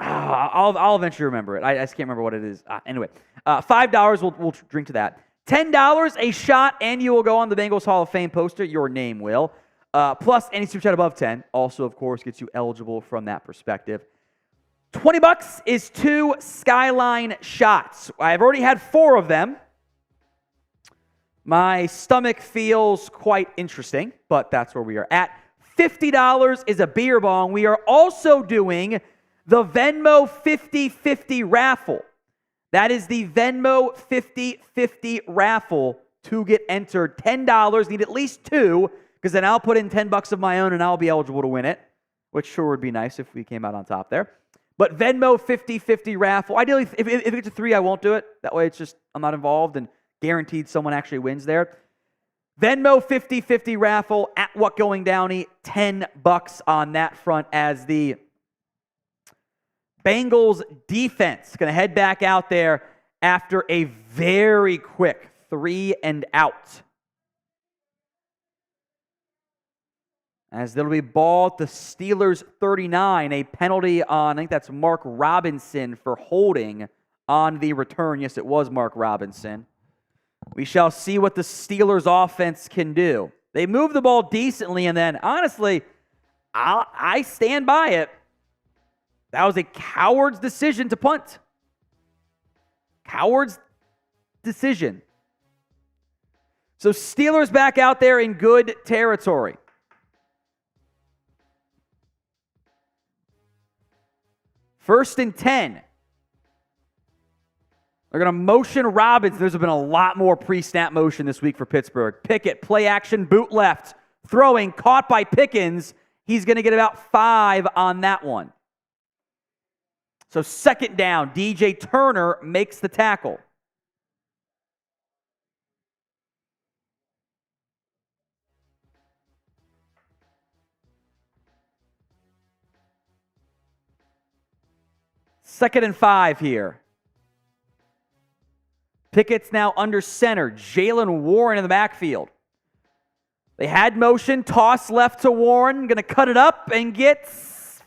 I'll eventually remember it. I just can't remember what it is. Anyway, $5 we'll drink to that. $10 a shot, and you will go on the Bengals Hall of Fame poster. Your name will. Plus any super chat above 10 also, of course, gets you eligible from that perspective. $20 is 2 Skyline shots. I've already had 4 of them. My stomach feels quite interesting, but that's where we are at. $50 is a beer bong. We are also doing the Venmo 50-50 raffle. That is the Venmo 50-50 raffle to get entered. $10. Need at least 2, because then I'll put in $10 of my own and I'll be eligible to win it, which sure would be nice if we came out on top there. But Venmo 50-50 raffle. Ideally, if it's a 3, I won't do it. That way I'm not involved and guaranteed someone actually wins there. Venmo 50-50 raffle at What Going Downey. $10 on that front as the Bengals defense going to head back out there after a very quick 3 and out. As there'll be ball at the Steelers 39, a penalty on, I think that's Mark Robinson for holding on the return. Yes, it was Mark Robinson. We shall see what the Steelers offense can do. They move the ball decently, and then, honestly, I stand by it. That was a coward's decision to punt. Coward's decision. So Steelers back out there in good territory. First and 10. They're going to motion Robinson. There's been a lot more pre-snap motion this week for Pittsburgh. Pickett, play action, boot left. Throwing, caught by Pickens. He's going to get about 5 on that one. So second down, DJ Turner makes the tackle. Second and 5 here. Pickett's now under center. Jalen Warren in the backfield. They had motion, toss left to Warren. Going to cut it up and gets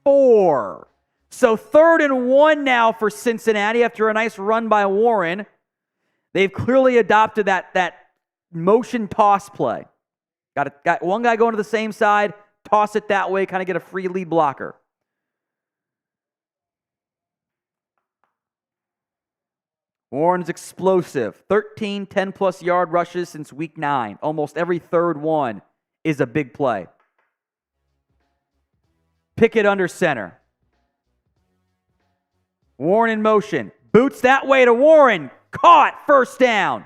4. So 3rd and 1 now for Cincinnati after a nice run by Warren. They've clearly adopted that motion toss play. Got one guy going to the same side, toss it that way, kind of get a free lead blocker. Warren's explosive. 13 10-plus yard rushes since week 9. Almost every third one is a big play. Pickett under center. Warren in motion. Boots that way to Warren. Caught. First down.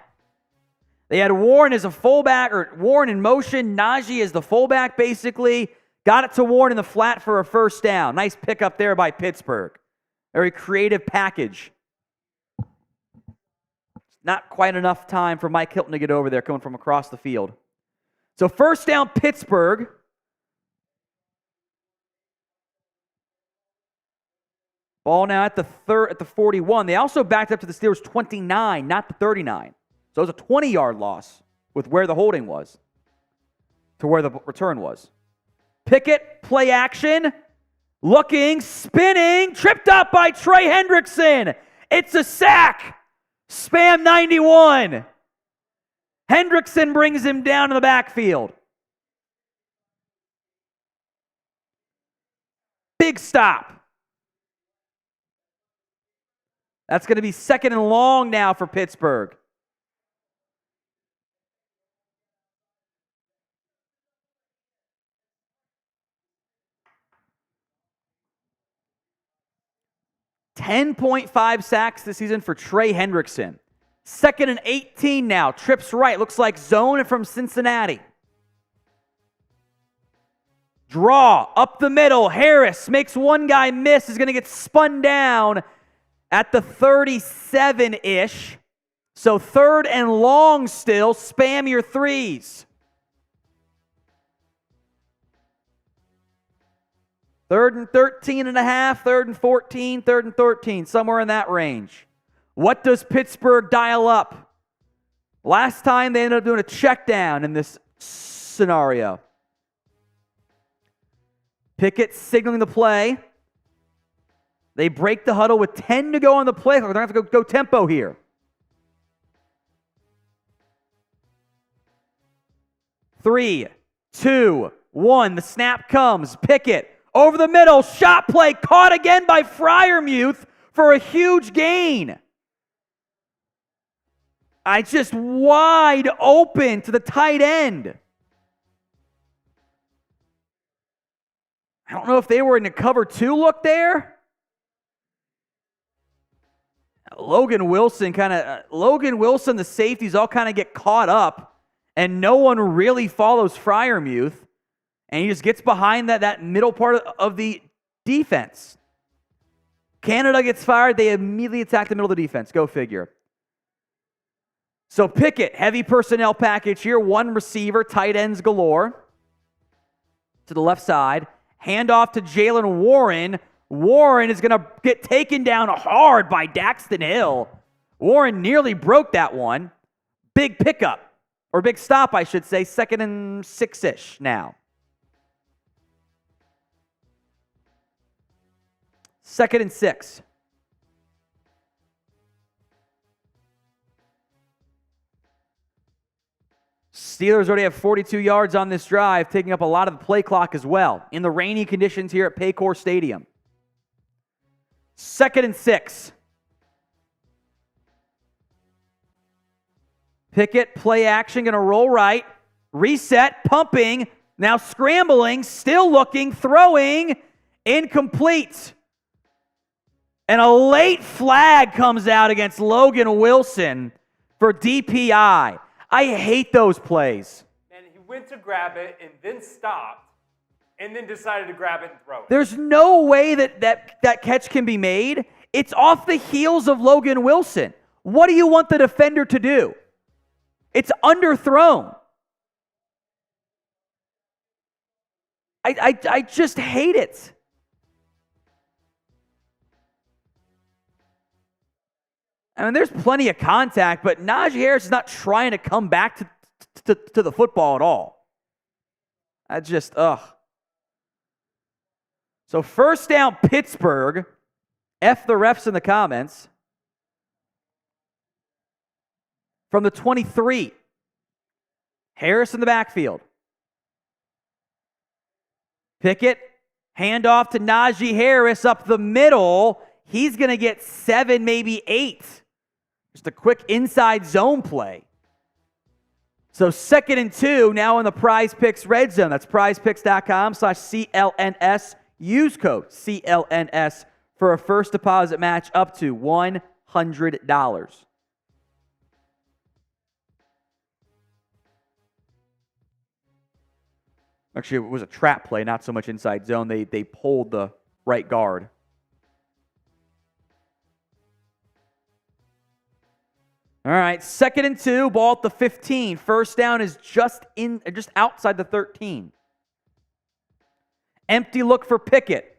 They had Warren as a fullback, or Warren in motion. Najee as the fullback, basically. Got it to Warren in the flat for a first down. Nice pickup there by Pittsburgh. Very creative package. Not quite enough time for Mike Hilton to get over there coming from across the field. So first down, Pittsburgh. Ball now at the 41. They also backed up to the Steelers' 29, not the 39. So it was a 20-yard loss with where the holding was to where the return was. Pickett, play action, looking, spinning, tripped up by Trey Hendrickson. It's a sack. Spam 91. Hendrickson brings him down to the backfield. Big stop. That's going to be second and long now for Pittsburgh. .5 sacks this season for Trey Hendrickson. Second and 18 now. Trips right. Looks like zone from Cincinnati. Draw up the middle. Harris makes one guy miss. Is going to get spun down at the 37-ish. So third and long still. Spam your threes. Third and 13 and a half, third and 14, third and 13, somewhere in that range. What does Pittsburgh dial up? Last time they ended up doing a check down in this scenario. Pickett signaling the play. They break the huddle with 10 to go on the play. They're going to have to go tempo here. Three, two, one. The snap comes. Pickett. Over the middle, shot play, caught again by Freiermuth for a huge gain. Just wide open to the tight end. I don't know if they were in the cover 2 look there. Logan Wilson, the safeties all kind of get caught up, and no one really follows Freiermuth. And he just gets behind that middle part of the defense. Canada gets fired. They immediately attack the middle of the defense. Go figure. So Pickett, heavy personnel package here. One receiver, tight ends galore. To the left side. Handoff to Jalen Warren. Warren is going to get taken down hard by Daxton Hill. Warren nearly broke that one. Big pickup. Or big stop, I should say. Second and 6-ish now. Second and 6. Steelers already have 42 yards on this drive, taking up a lot of the play clock as well, in the rainy conditions here at Paycor Stadium. Second and 6. Pickett, play action, going to roll right. Reset, pumping, now scrambling, still looking, throwing, incomplete. And a late flag comes out against Logan Wilson for DPI. I hate those plays. And he went to grab it and then stopped and then decided to grab it and throw it. There's no way that catch can be made. It's off the heels of Logan Wilson. What do you want the defender to do? It's underthrown. I just hate it. I mean, there's plenty of contact, but Najee Harris is not trying to come back to the football at all. So first down, Pittsburgh. F the refs in the comments. From the 23. Harris in the backfield. Pickett, handoff to Najee Harris up the middle. He's going to get 7, maybe 8. Just a quick inside zone play. So second and 2 now in the Prize Picks red zone. That's prizepicks.com/CLNS. Use code CLNS for a first deposit match up to $100. Actually, it was a trap play, not so much inside zone. They pulled the right guard. All right, 2nd and 2, ball at the 15. First down is just outside the 13. Empty look for Pickett.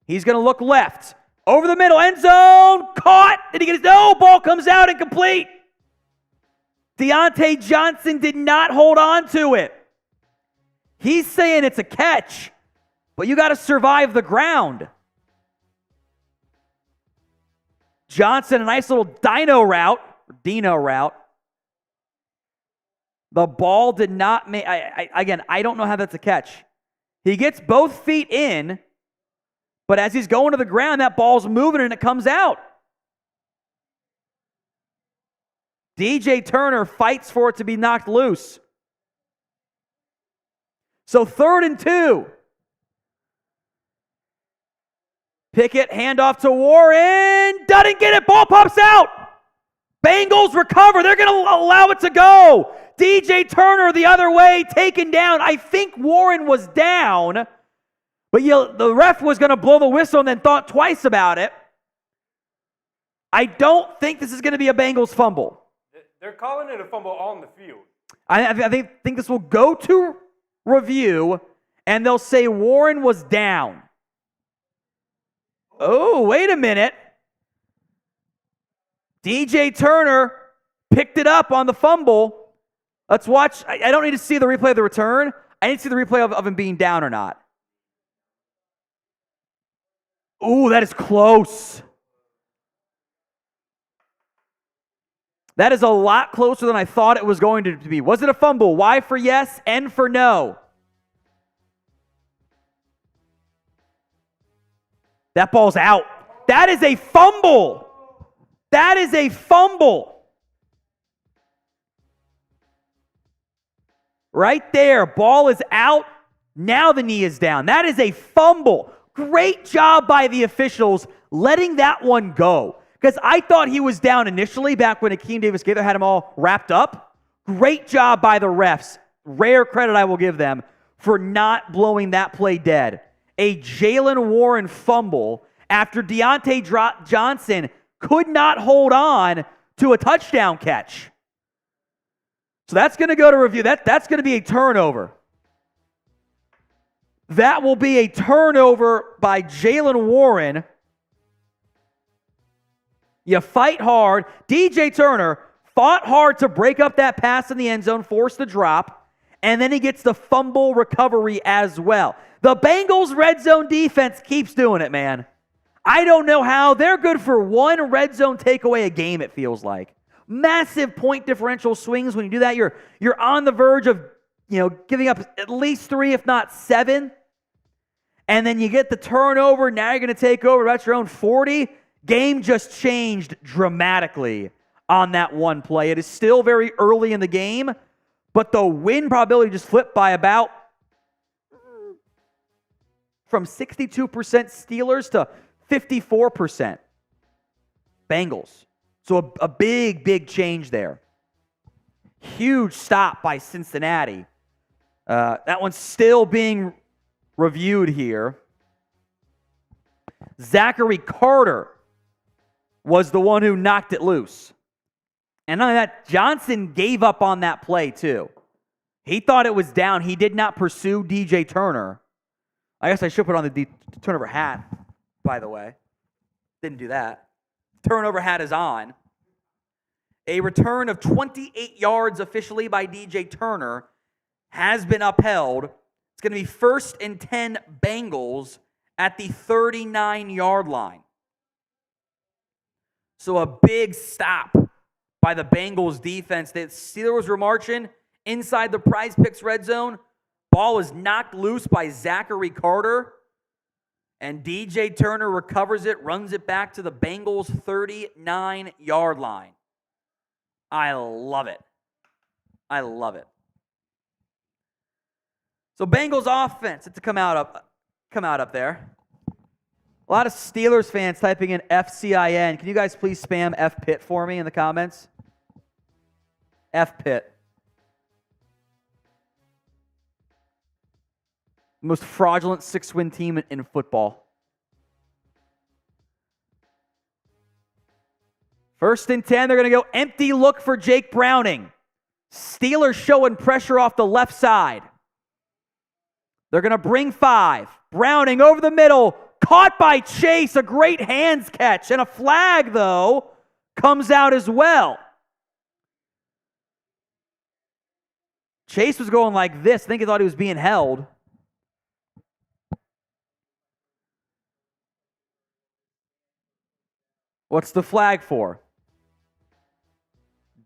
He's going to look left. Over the middle, end zone, caught. Did he get his? No, ball comes out incomplete. Deontay Johnson did not hold on to it. He's saying it's a catch, but you got to survive the ground. Johnson, a nice little Dino route. The ball did not make, again, I don't know how that's a catch. He gets both feet in, but as he's going to the ground, that ball's moving and it comes out. DJ Turner fights for it to be knocked loose. So 3rd and 2. Pickett, handoff to Warren. Doesn't get it. Ball pops out. Bengals recover. They're going to allow it to go. DJ Turner the other way, taken down. I think Warren was down, but the ref was going to blow the whistle and then thought twice about it. I don't think this is going to be a Bengals fumble. They're calling it a fumble on the field. I think this will go to review, and they'll say Warren was down. Oh, wait a minute. DJ Turner picked it up on the fumble. Let's watch. I don't need to see the replay of the return. I need to see the replay of him being down or not. Ooh, that is close. That is a lot closer than I thought it was going to be. Was it a fumble? Y for yes, N for no. That ball's out. That is a fumble. That is a fumble. Right there. Ball is out. Now the knee is down. That is a fumble. Great job by the officials letting that one go. Because I thought he was down initially back when Akeem Davis-Gaither had him all wrapped up. Great job by the refs. Rare credit I will give them for not blowing that play dead. A Jalen Warren fumble after Deontay Johnson could not hold on to a touchdown catch. So that's going to go to review. That's going to be a turnover. That will be a turnover by Jalen Warren. You fight hard. DJ Turner fought hard to break up that pass in the end zone, forced the drop, and then he gets the fumble recovery as well. The Bengals red zone defense keeps doing it, man. I don't know how. They're good for one red zone takeaway a game, it feels like. Massive point differential swings. When you do that, you're on the verge of, giving up at least 3, if not 7. And then you get the turnover. Now you're going to take over about your own 40. Game just changed dramatically on that one play. It is still very early in the game, but the win probability just flipped by about from 62% Steelers to 54% Bengals. So a big, big change there. Huge stop by Cincinnati. That one's still being reviewed here. Zachary Carter was the one who knocked it loose. And not only that, Johnson gave up on that play too. He thought it was down. He did not pursue DJ Turner. I guess I should put on the turnover hat, by the way. Didn't do that. Turnover hat is on. A return of 28 yards officially by DJ Turner has been upheld. It's going to be 1st and 10 Bengals at the 39-yard line. So a big stop by the Bengals defense. The Steelers were marching inside the Prize Picks red zone. Ball is knocked loose by Zachary Carter. And DJ Turner recovers it, runs it back to the Bengals' 39-yard line. I love it. I love it. So Bengals offense to come out up there. A lot of Steelers fans typing in FCIN. Can you guys please spam F Pitt for me in the comments? F Pitt. Most fraudulent 6-win team in football. First and 10, they're going to go empty look for Jake Browning. Steelers showing pressure off the left side. They're going to bring 5. Browning over the middle. Caught by Chase. A great hands catch. And a flag, though, comes out as well. Chase was going like this. I think he thought he was being held. What's the flag for?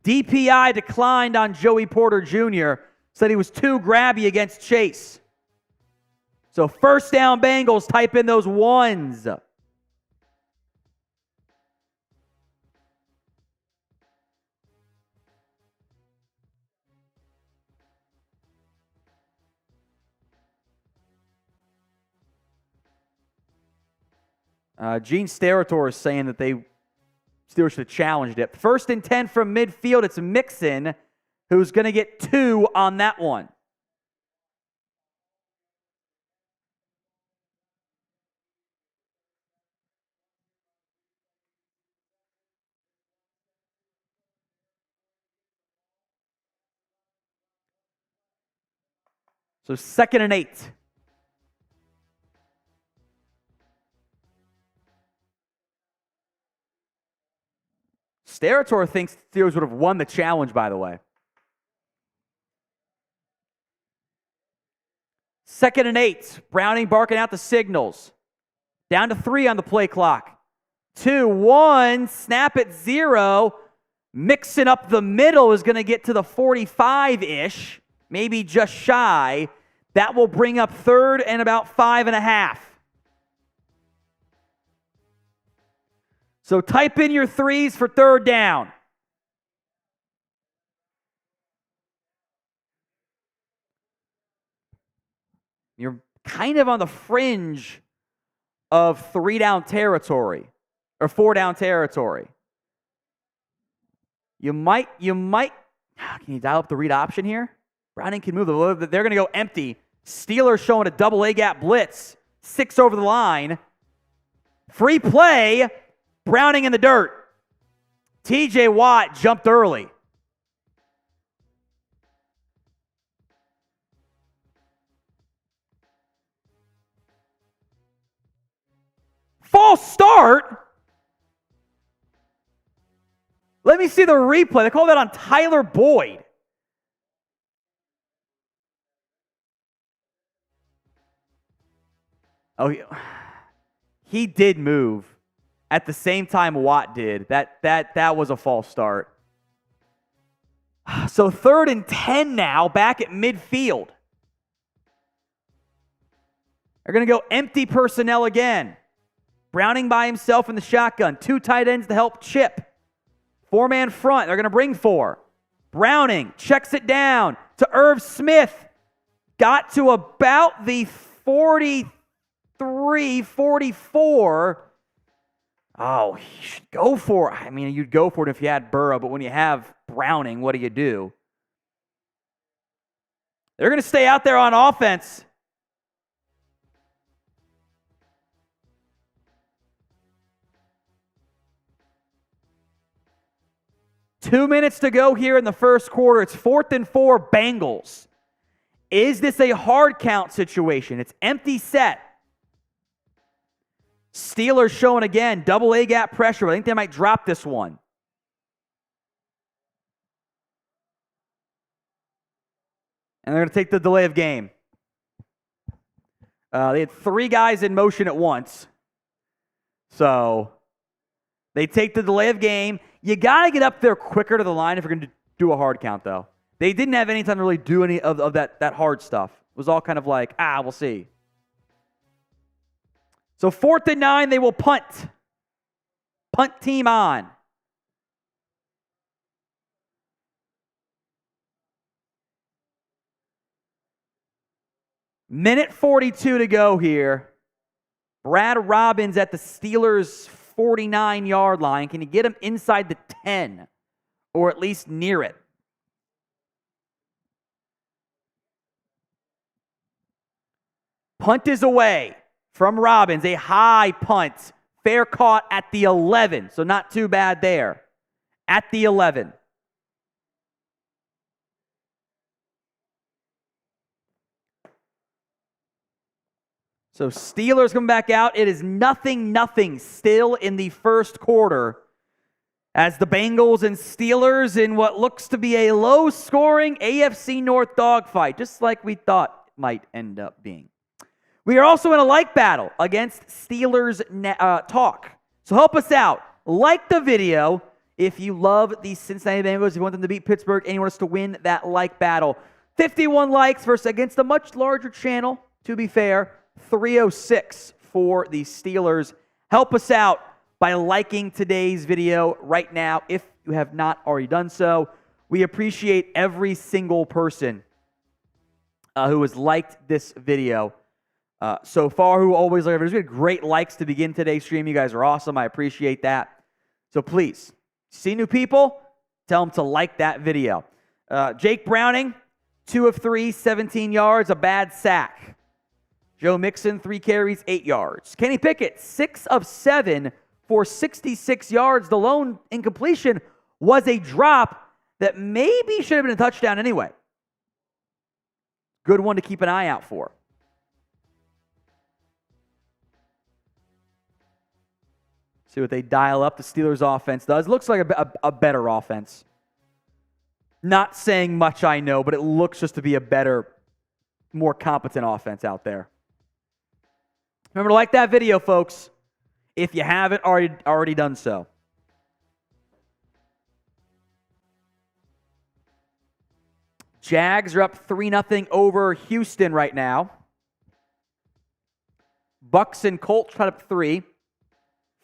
DPI declined on Joey Porter Jr. Said he was too grabby against Chase. So first down Bengals, type in those ones. Gene Steratore is saying that Steelers should have challenged it. First and 10 from midfield. It's Mixon who's going to get 2 on that one. So 2nd and 8. Steratore thinks Steelers would have won the challenge, by the way. 2nd and 8. Browning barking out the signals. Down to 3 on the play clock. 2, 1, snap at 0. Mixon up the middle is going to get to the 45-ish, maybe just shy. That will bring up 3rd and about 5.5. So type in your 3s for 3rd down. You're kind of on the fringe of 3-down territory or 4-down territory. You might, can you dial up the read option here? Browning can move. They're going to go empty. Steelers showing a double A-gap blitz. 6 over the line. Free play. Browning in the dirt. TJ Watt jumped early. False start. Let me see the replay. They call that on Tyler Boyd. Oh, he did move at the same time Watt did. That was a false start. So 3rd and 10 now, back at midfield. They're going to go empty personnel again. Browning by himself in the shotgun. 2 tight ends to help chip. 4-man front. They're going to bring 4. Browning checks it down to Irv Smith. Got to about the 43, 44. Oh, you should go for it. I mean, you'd go for it if you had Burrow, but when you have Browning, what do? They're going to stay out there on offense. Two minutes to go here in the first quarter. It's 4th and 4, Bengals. Is this a hard count situation? It's empty set. Steelers showing again, double A-gap pressure. I think they might drop this one. And they're going to take the delay of game. They had 3 guys in motion at once. So they take the delay of game. You got to get up there quicker to the line if you're going to do a hard count, though. They didn't have any time to really do any of that hard stuff. It was all kind of like, we'll see. So 4th and 9, they will punt. Punt team on. Minute 42 to go here. Brad Robbins at the Steelers' 49-yard line. Can you get him inside the 10 or at least near it? Punt is away from Robbins. A high punt. Fair caught at the 11, so not too bad there. At the 11. So Steelers come back out. It is 0-0 still in the first quarter as the Bengals and Steelers in what looks to be a low-scoring AFC North dogfight, just like we thought it might end up being. We are also in a like battle against Steelers Talk. So help us out. Like the video if you love the Cincinnati Bengals, if you want them to beat Pittsburgh, and you want us to win that like battle. 51 likes versus against a much larger channel, to be fair. 306 for the Steelers. Help us out by liking today's video right now if you have not already done so. We appreciate every single person who has liked this video so far, who always like. There's been great likes to begin today's stream. You guys are awesome. I appreciate that. So please, see new people, tell them to like that video. Jake Browning, 2 of 3, 17 yards, a bad sack. Joe Mixon, 3 carries, 8 yards. Kenny Pickett, 6 of 7 for 66 yards. The lone incompletion was a drop that maybe should have been a touchdown anyway. Good one to keep an eye out for. See what they dial up the Steelers offense does. Looks like a better offense. Not saying much, I know, but it looks just to be a better, more competent offense out there. Remember to like that video, folks, if you haven't already done so. Jags are up 3-0 over Houston right now. Bucks and Colts tied up 3.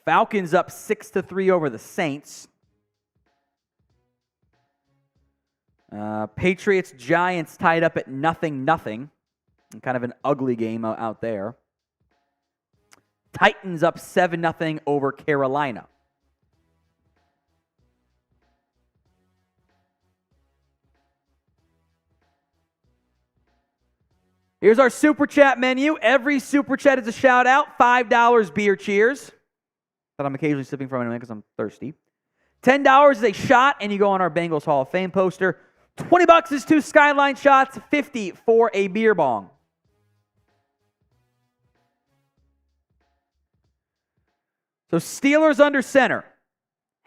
Falcons up 6-3 over the Saints. Patriots, Giants tied up at 0-0. Kind of an ugly game out there. Titans up 7-0 over Carolina. Here's our Super Chat menu. Every Super Chat is a shout out. $5 beer cheers that I'm occasionally sipping from anyway because I'm thirsty. $10 is a shot, and you go on our Bengals Hall of Fame poster. $20 is 2 Skyline shots. $50 for a beer bong. So Steelers under center.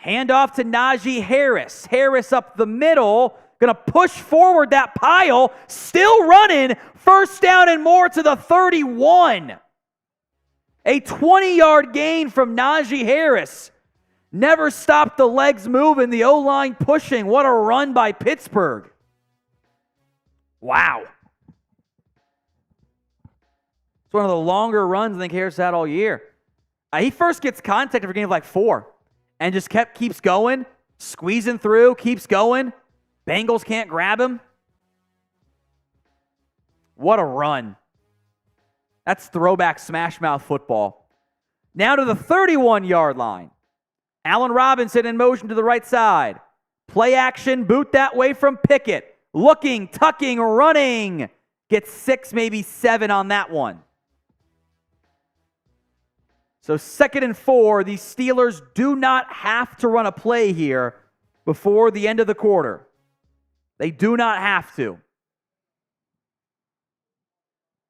Handoff to Najee Harris. Harris up the middle. Going to push forward that pile. Still running. First down and more to the 31. A 20-yard gain from Najee Harris. Never stopped the legs moving. The O-line pushing. What a run by Pittsburgh. Wow. It's one of the longer runs I think Harris had all year. He first gets contact for a game of like 4 and just keeps going, squeezing through, keeps going. Bengals can't grab him. What a run. That's throwback smash mouth football. Now to the 31-yard line. Allen Robinson in motion to the right side. Play action, boot that way from Pickett. Looking, tucking, running. Gets 6, maybe 7 on that one. So 2nd and 4, the Steelers do not have to run a play here before the end of the quarter. They do not have to.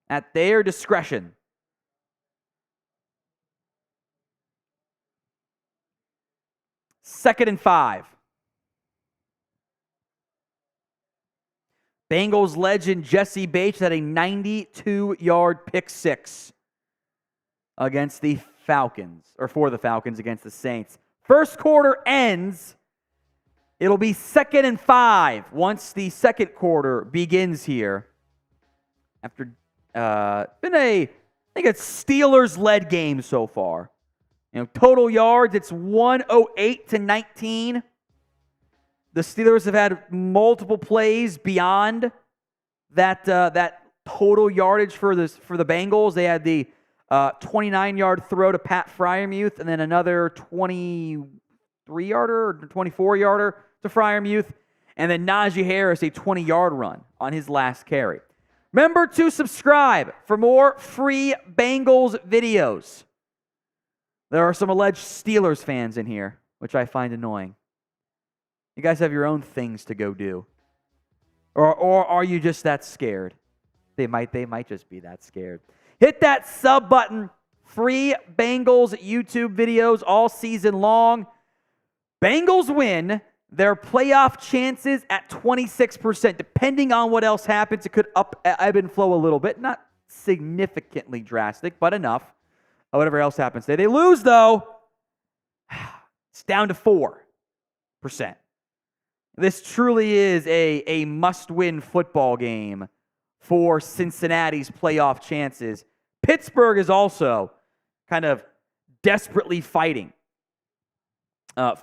At their discretion. Second and 5. Bengals legend Jesse Bates had a 92-yard pick 6 against the Falcons, or for the Falcons against the Saints. First quarter ends. It'll be 2nd and 5 once the second quarter begins here. After been I think a Steelers-led game so far. Total yards, it's 108-19. The Steelers have had multiple plays beyond that total yardage for the Bengals. They had the 29-yard throw to Pat Freiermuth, and then another 23-yarder or 24-yarder to Freiermuth, and then Najee Harris, a 20-yard run on his last carry. Remember to subscribe for more free Bengals videos. There are some alleged Steelers fans in here, which I find annoying. You guys have your own things to go do. Or are you just that scared? They might just be that scared. Hit that sub button. Free Bengals YouTube videos all season long. Bengals win. Their playoff chances at 26%. Depending on what else happens, it could ebb and flow a little bit. Not significantly drastic, but enough. Whatever else happens today. They lose, though. It's down to 4%. This truly is a must-win football game for Cincinnati's playoff chances. Pittsburgh is also kind of desperately fighting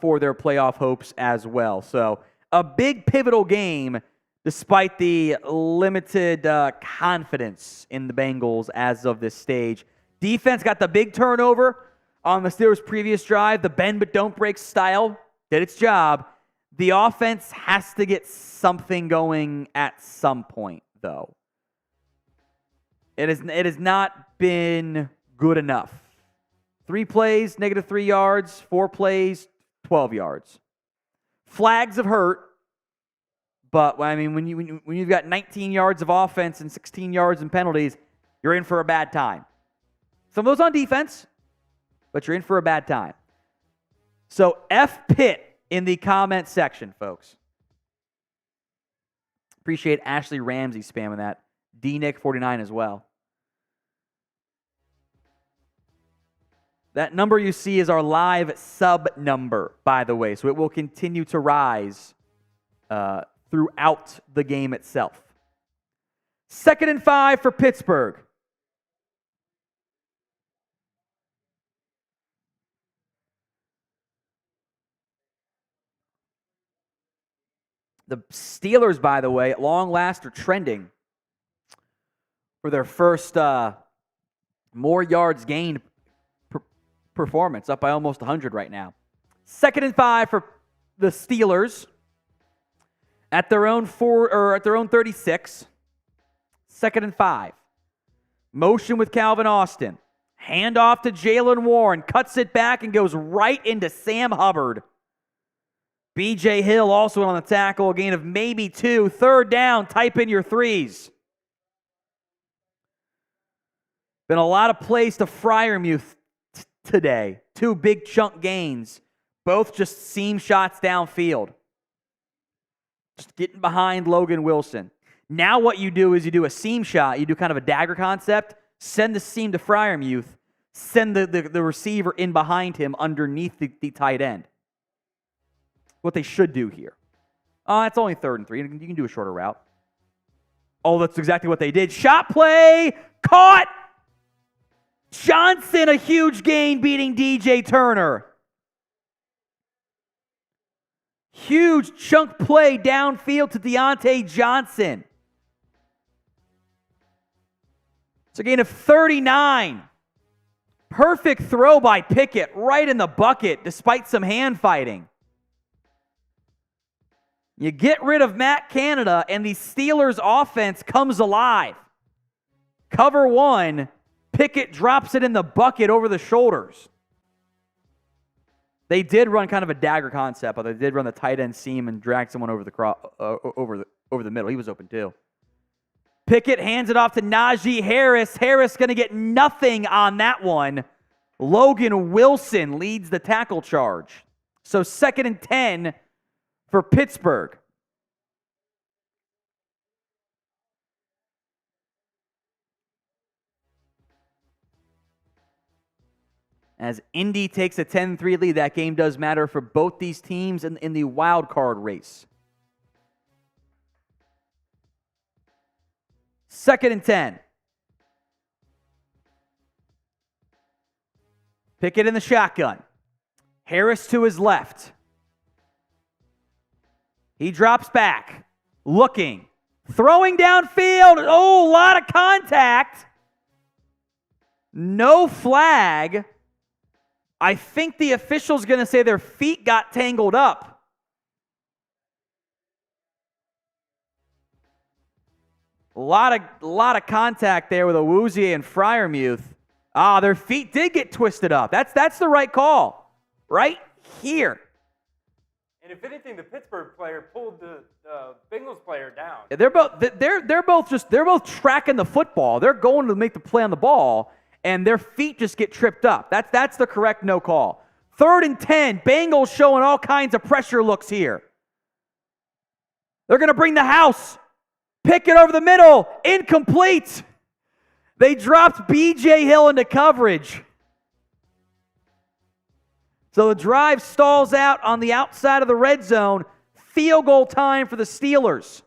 for their playoff hopes as well. So a big pivotal game despite the limited confidence in the Bengals as of this stage. Defense got the big turnover on the Steelers' previous drive. The bend but don't break style did its job. The offense has to get something going at some point, though. It has not been good enough. 3 plays, -3 yards. 4 plays, 12 yards. Flags have hurt, but I mean, when you've got 19 yards of offense and 16 yards in penalties, you're in for a bad time. Some of those on defense, but you're in for a bad time. So F Pitt in the comment section, folks. Appreciate Ashley Ramsey spamming that. DNick49 as well. That number you see is our live sub number, by the way, so it will continue to rise throughout the game itself. 2nd and 5 for Pittsburgh. The Steelers, by the way, at long last are trending for their first more yards gained performance, up by almost 100 right now. 2nd and 5 for the Steelers at their own 36. 2nd and 5. Motion with Calvin Austin. Hand off to Jalen Warren. Cuts it back and goes right into Sam Hubbard. B.J. Hill also on the tackle. A gain of maybe 2. 3rd down. Type in your 3s. Been a lot of plays to Freiermuth today. 2 big chunk gains. Both just seam shots downfield. Just getting behind Logan Wilson. Now what you do is you do a seam shot. You do kind of a dagger concept. Send the seam to Freiermuth. Send the receiver in behind him underneath the tight end. What they should do here. It's only 3rd and 3. You can do a shorter route. Oh, that's exactly what they did. Shot play. Caught. Johnson, a huge gain, beating DJ Turner. Huge chunk play downfield to Deontay Johnson. It's a gain of 39. Perfect throw by Pickett, right in the bucket, despite some hand fighting. You get rid of Matt Canada, and the Steelers' offense comes alive. Cover 1. Pickett drops it in the bucket over the shoulders. They did run kind of a dagger concept, but they did run the tight end seam and drag someone over the middle. He was open too. Pickett hands it off to Najee Harris. Harris going to get nothing on that one. Logan Wilson leads the tackle charge. So 2nd and 10 for Pittsburgh. As Indy takes a 10-3 lead, that game does matter for both these teams in the wild card race. 2nd and 10. Pickett in the shotgun. Harris to his left. He drops back. Looking. Throwing downfield. Oh, a lot of contact. No flag. I think the official's going to say their feet got tangled up. A lot of contact there with Awuzie and Freiermuth. Their feet did get twisted up. That's the right call. Right here. And if anything, the Pittsburgh player pulled the Bengals player down. They're both tracking the football. They're going to make the play on the ball, and their feet just get tripped up. That's the correct no call. 3rd and 10. Bengals showing all kinds of pressure looks here. They're going to bring the house. Pick it over the middle. Incomplete. They dropped B.J. Hill into coverage. So the drive stalls out on the outside of the red zone. Field goal time for the Steelers.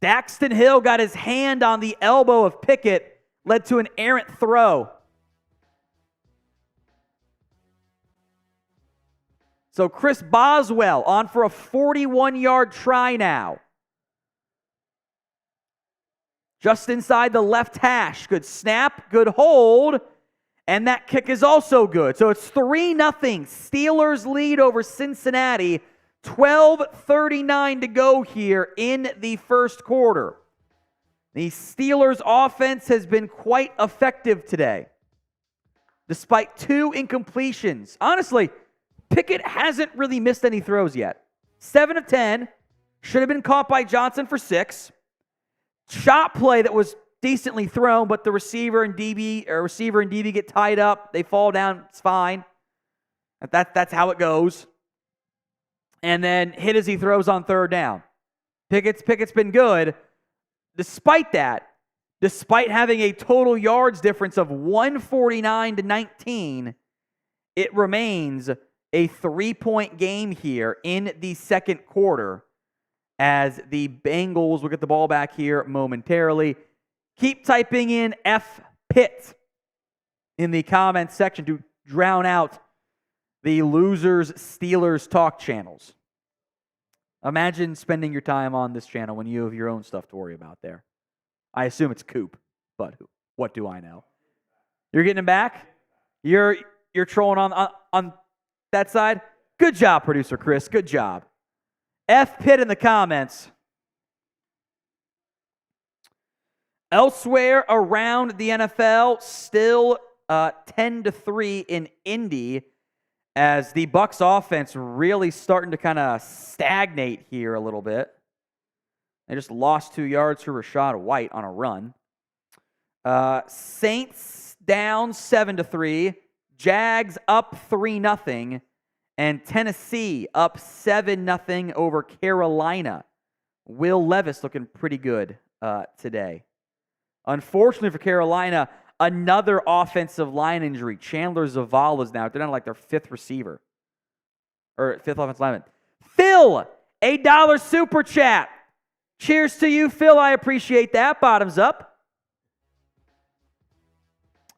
Daxton Hill got his hand on the elbow of Pickett, led to an errant throw. So Chris Boswell on for a 41-yard try now. Just inside the left hash. Good snap, good hold, and that kick is also good. So it's 3-0. Steelers lead over Cincinnati. 12:39 to go here in the first quarter. The Steelers' offense has been quite effective today. Despite 2 incompletions. Honestly, Pickett hasn't really missed any throws yet. 7 of 10. Should have been caught by Johnson for 6. Shot play that was decently thrown, but the receiver and DB get tied up. They fall down. It's fine. That's how it goes. And then hit as he throws on 3rd down. Pickett's been good. Despite that, despite having a total yards difference of 149 to 19, it remains a 3-point game here in the second quarter. As the Bengals will get the ball back here momentarily. Keep typing in F Pitt in the comments section to drown out the losers Steelers talk channels. Imagine spending your time on this channel when you have your own stuff to worry about there. I assume it's Coop, but what do I know? You're getting him back? You're trolling on that side? Good job, producer Chris. Good job. F Pitt in the comments. Elsewhere around the NFL, still 10-3 in Indy, as the Bucs offense really starting to kind of stagnate here a little bit. They just lost 2 yards to Rachaad White on a run. Saints down 7-3. Jags up 3-0. And Tennessee up 7-0 over Carolina. Will Levis looking pretty good today. Unfortunately for Carolina, another offensive line injury. Chandler Zavala's now. They're not like their 5th receiver. Or 5th offensive lineman. Phil, $8 super chat. Cheers to you, Phil. I appreciate that. Bottoms up.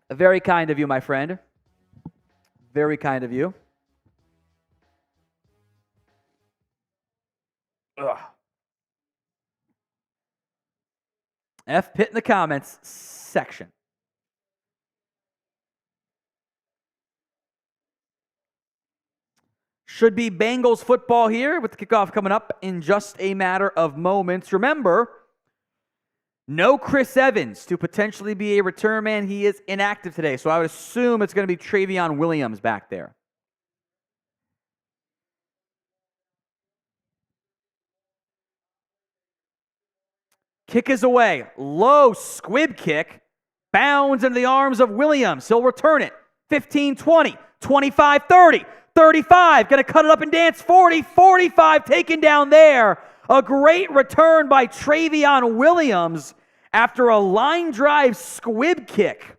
Very kind of you, my friend. Very kind of you. Ugh. F Pitt in the comments section. Should be Bengals football here with the kickoff coming up in just a matter of moments. Remember, no Chris Evans to potentially be a return man. He is inactive today, so I would assume it's going to be Travion Williams back there. Kick is away. Low squib kick. Bounds into the arms of Williams. He'll return it. 15, 20, 25, 30, 35. Going to cut it up and dance. 40, 45 taken down there. A great return by Travion Williams after a line drive squib kick.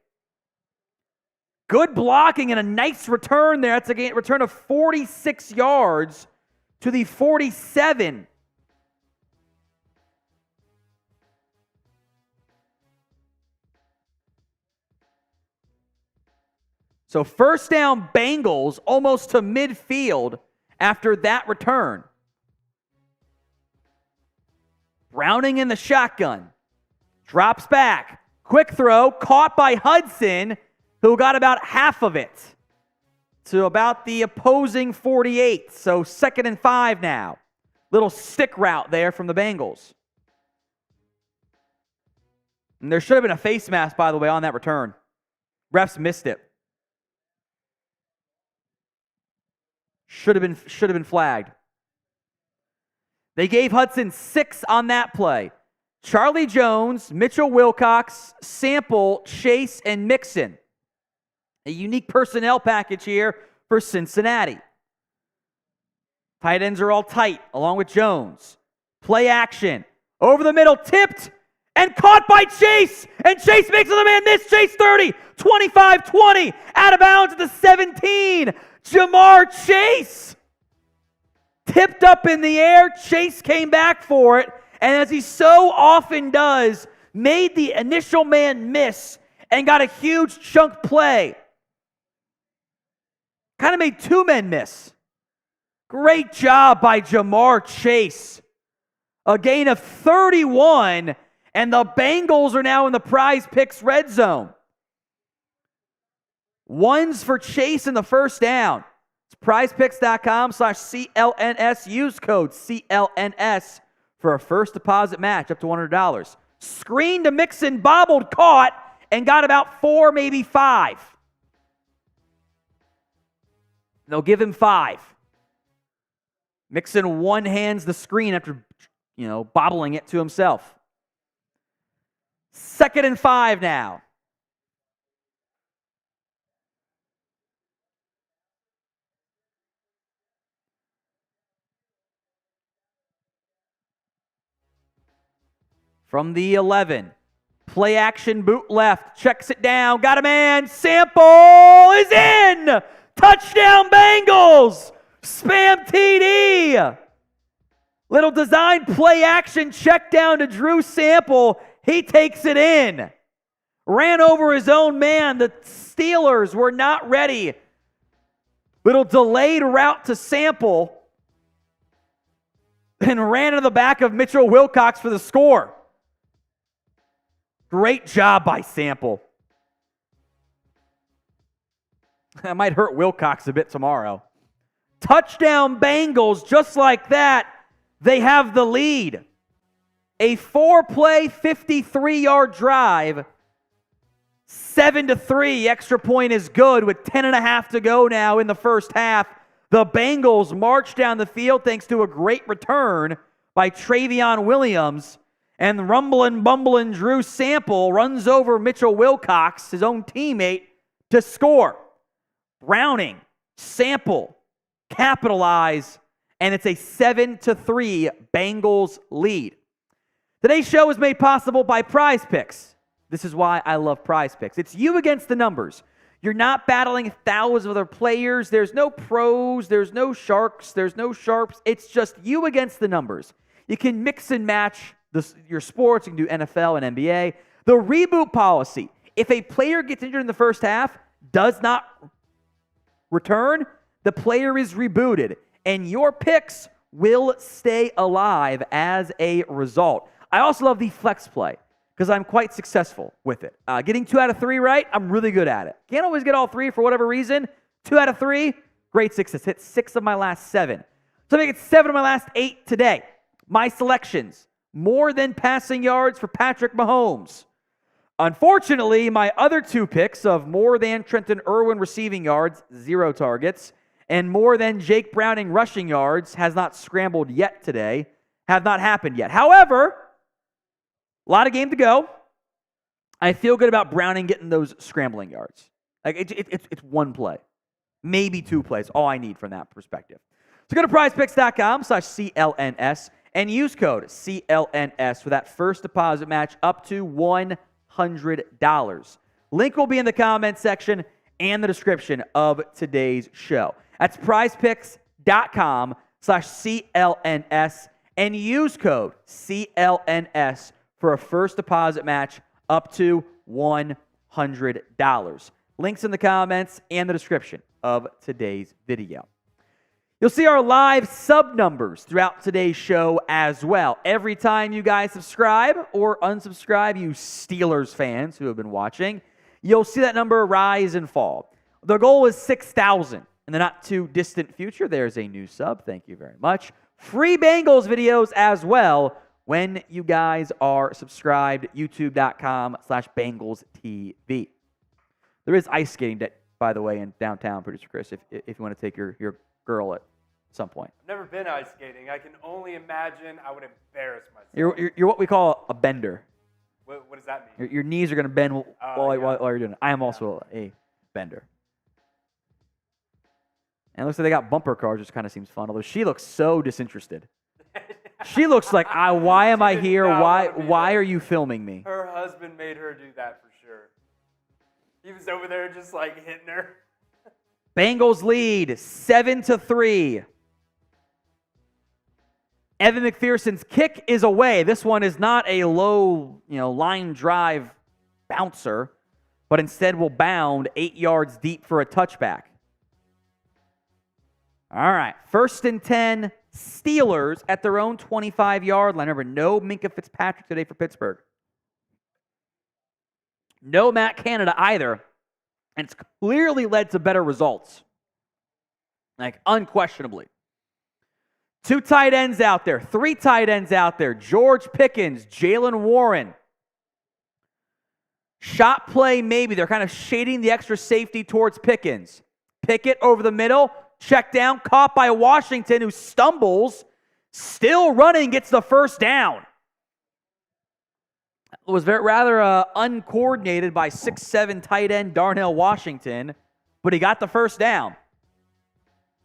Good blocking and a nice return there. That's a return of 46 yards to the 47. So first down Bengals almost to midfield after that return. Browning in the shotgun. Drops back. Quick throw, caught by Hudson, who got about half of it to about the opposing 48. So 2nd and 5 now. Little stick route there from the Bengals. And there should have been a face mask, by the way, on that return. Refs missed it. Should have been flagged. They gave Hudson 6 on that play. Charlie Jones, Mitchell Wilcox, Sample, Chase, and Mixon. A unique personnel package here for Cincinnati. Tight ends are all tight, along with Jones. Play action. Over the middle, tipped, and caught by Chase. And Chase makes the man miss. Chase 30, 25-20, out of bounds at the 17. Jamar Chase. Tipped up in the air. Chase came back for it. And as he so often does, made the initial man miss and got a huge chunk play. Kind of made 2 men miss. Great job by Jamar Chase. A gain of 31, and the Bengals are now in the Prize Picks red zone. 1s for Chase in the first down. It's prizepicks.com/CLNS. Use code CLNS for a first deposit match up to $100. Screen to Mixon, bobbled, caught, and got about 4, maybe 5. They'll give him 5. Mixon one-hands the screen after, bobbling it to himself. 2nd and 5 now. From the 11, play action, boot left, checks it down, got a man, Sample is in! Touchdown Bengals! Spam TD! Little design play action, check down to Drew Sample, he takes it in. Ran over his own man, the Steelers were not ready. Little delayed route to Sample, and ran into the back of Mitchell Wilcox for the score. Great job by Sample. That might hurt Wilcox a bit tomorrow. Touchdown Bengals, just like that, they have the lead. A 4-play, 53-yard drive. 7-3, extra point is good with 10.5 to go now in the first half. The Bengals march down the field thanks to a great return by Travion Williams. And rumbling, bumbling Drew Sample runs over Mitchell Wilcox, his own teammate, to score. Browning, Sample, capitalize, and it's a 7-3 Bengals lead. Today's show is made possible by Prize Picks. This is why I love Prize Picks. It's you against the numbers. You're not battling thousands of other players. There's no pros. There's no sharks. There's no sharps. It's just you against the numbers. You can mix and match your sports. You can do NFL and NBA. The reboot policy. If a player gets injured in the first half, does not return, the player is rebooted. And your picks will stay alive as a result. I also love the flex play because I'm quite successful with it. Getting 2 out of 3 right, I'm really good at it. Can't always get all 3 for whatever reason. 2 out of 3, great success. Hit 6 of my last 7. So I make it 7 of my last 8 today. My selections. More than passing yards for Patrick Mahomes. Unfortunately, my other 2 picks of more than Trenton Irwin receiving yards, 0 targets, and more than Jake Browning rushing yards has not scrambled yet today, have not happened yet. However, a lot of game to go. I feel good about Browning getting those scrambling yards. Like it's 1 play, maybe 2 plays, all I need from that perspective. So go to prizepicks.com/CLNS and use code CLNS for that first deposit match up to $100. Link will be in the comment section and the description of today's show. That's prizepicks.com/CLNS and use code CLNS for a first deposit match up to $100. Links in the comments and the description of today's video. You'll see our live sub numbers throughout today's show as well. Every time you guys subscribe or unsubscribe, you Steelers fans who have been watching, you'll see that number rise and fall. The goal is 6,000. In the not too distant future, there's a new sub. Thank you very much. Free Bengals videos as well when you guys are subscribed, youtube.com/BengalsTV. There is ice skating, by the way, in downtown, Producer Chris, if you want to take your girl at some point. I've never been ice skating. I can only imagine I would embarrass myself. You're what we call a bender. What does that mean? Your knees are going to bend while you're doing it. I am also a bender. And it looks like they got bumper cars, which kind of seems fun. Although she looks so disinterested. She looks like, why am I here? Why are you filming me? Her husband made her do that for sure. He was over there just like hitting her. Bengals lead 7-3. Evan McPherson's kick is away. This one is not a low, line drive bouncer, but instead will bound 8 yards deep for a touchback. All right, 1st and 10, Steelers at their own 25-yard line. Remember, no Minkah Fitzpatrick today for Pittsburgh. No Matt Canada either. And it's clearly led to better results. Unquestionably. 2 tight ends out there. 3 tight ends out there. George Pickens, Jalen Warren. Shot play maybe. They're kind of shading the extra safety towards Pickens. Pickett over the middle. Check down. Caught by Washington, who stumbles. Still running. Gets the first down. It was rather uncoordinated by 6'7" tight end Darnell Washington, but he got the first down.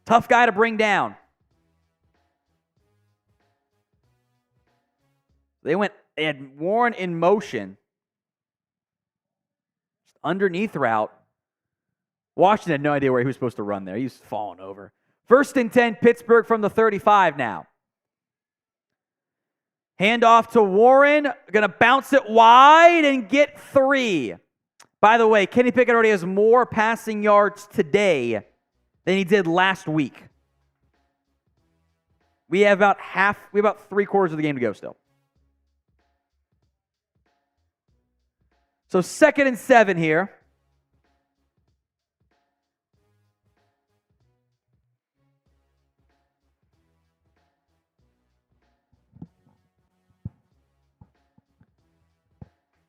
Tough guy to bring down. They had Warren in motion. Just underneath route. Washington had no idea where he was supposed to run there. He was falling over. 1st and 10, Pittsburgh from the 35 now. Handoff to Warren. Going to bounce it wide and get 3. By the way, Kenny Pickett already has more passing yards today than he did last week. We have about 3/4 of the game to go still. So 2nd and 7 here.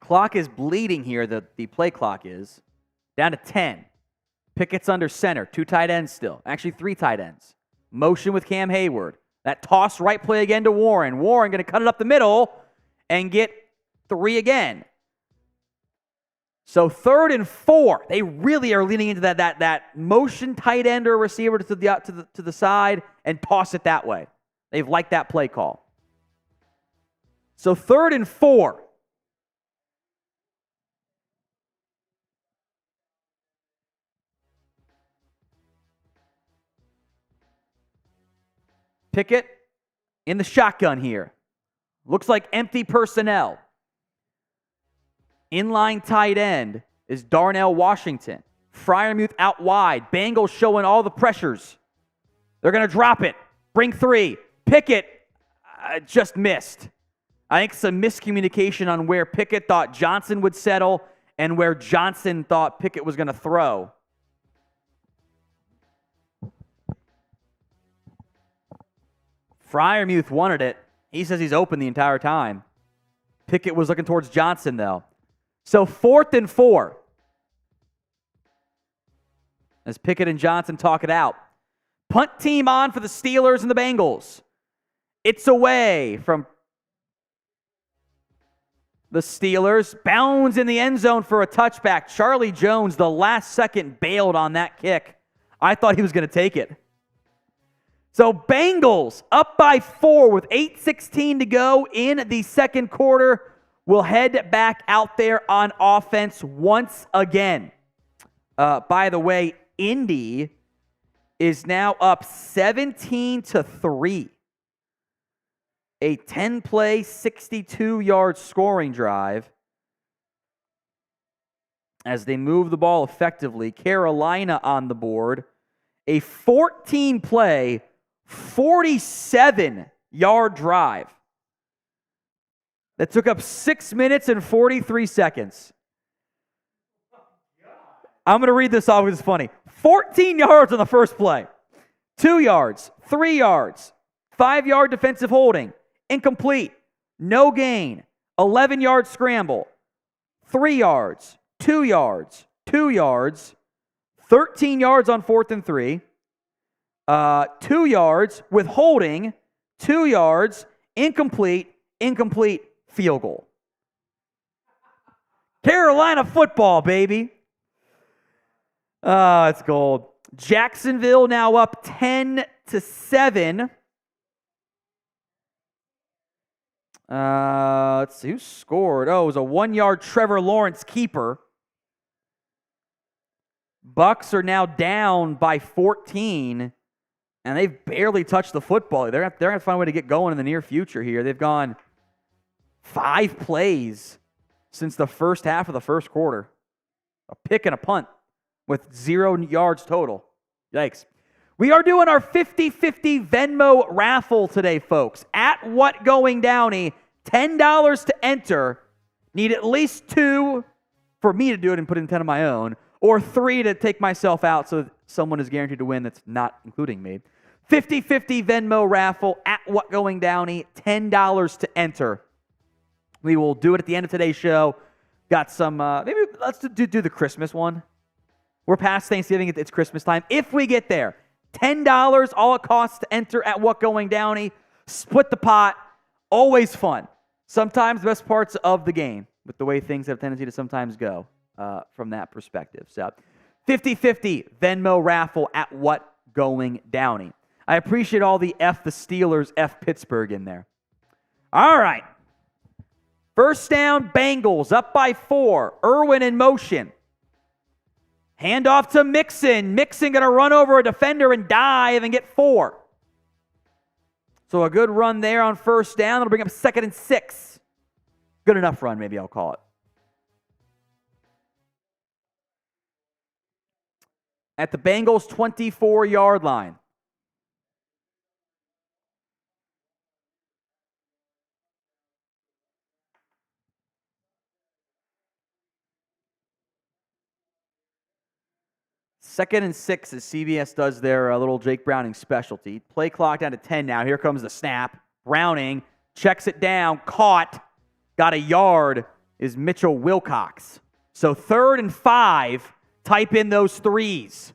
Clock is bleeding here, the play clock is. Down to 10. Pickett's under center. 2 tight ends still. Actually, 3 tight ends. Motion with Cam Hayward. That toss right play again to Warren. Warren going to cut it up the middle and get 3 again. So 3rd and 4. They really are leaning into that motion tight end or receiver to the side and toss it that way. They've liked that play call. So 3rd and 4. Pickett in the shotgun here. Looks like empty personnel. Inline tight end is Darnell Washington. Freiermuth out wide. Bengals showing all the pressures. They're going to drop it. Bring 3. Pickett just missed. I think some miscommunication on where Pickett thought Johnson would settle and where Johnson thought Pickett was going to throw. Freiermuth wanted it. He says he's open the entire time. Pickett was looking towards Johnson, though. So 4th and 4. As Pickett and Johnson talk it out. Punt team on for the Steelers and the Bengals. It's away from the Steelers. Bounds in the end zone for a touchback. Charlie Jones, the last second, bailed on that kick. I thought he was going to take it. So Bengals up by 4 with 8:16 to go in the second quarter. We'll head back out there on offense once again. By the way, Indy is now up 17-3. A 10-play, 62-yard scoring drive as they move the ball effectively. Carolina on the board. A 14-play, 47-yard drive that took up 6 minutes and 43 seconds. I'm going to read this off because it's funny. 14 yards on the first play. 2 yards, 3 yards, 5-yard defensive holding, incomplete, no gain, 11-yard scramble, 3 yards, 2 yards, 2 yards, 13 yards on 4th and 3, 2 yards with holding, 2 yards, incomplete, field goal. Carolina football, baby. It's gold. Jacksonville now up 10-7. Let's see who scored. Oh, it was a 1-yard Trevor Lawrence keeper. Bucks are now down by 14, and they've barely touched the football. They're going to find a way to get going in the near future here. They've gone 5 plays since the first half of the first quarter. A pick and a punt with 0 yards total. Yikes. We are doing our 50-50 Venmo raffle today, folks. At What Going Downey, $10 to enter. Need at least 2 for me to do it and put in 10 of my own, or 3 to take myself out so that someone is guaranteed to win that's not including me. 50-50 Venmo raffle at What Going Downey, $10 to enter. We will do it at the end of today's show. Got some, maybe let's do the Christmas one. We're past Thanksgiving. It's Christmas time. If we get there, $10, all it costs to enter at What Going Downey. Split the pot. Always fun. Sometimes the best parts of the game with the way things have a tendency to sometimes go from that perspective. So 50-50 Venmo raffle at What Going Downey. I appreciate all the F the Steelers, F Pittsburgh in there. All right. First down, Bengals up by 4. Irwin in motion. Hand off to Mixon. Mixon going to run over a defender and dive and get 4. So a good run there on first down. That'll bring up 2nd and 6. Good enough run, maybe I'll call it. At the Bengals' 24-yard line. Second and 6 as CBS does their little Jake Browning specialty. Play clock down to 10 now. Here comes the snap. Browning checks it down. Caught. Got a yard is Mitchell Wilcox. So 3rd and 5. Type in those 3s.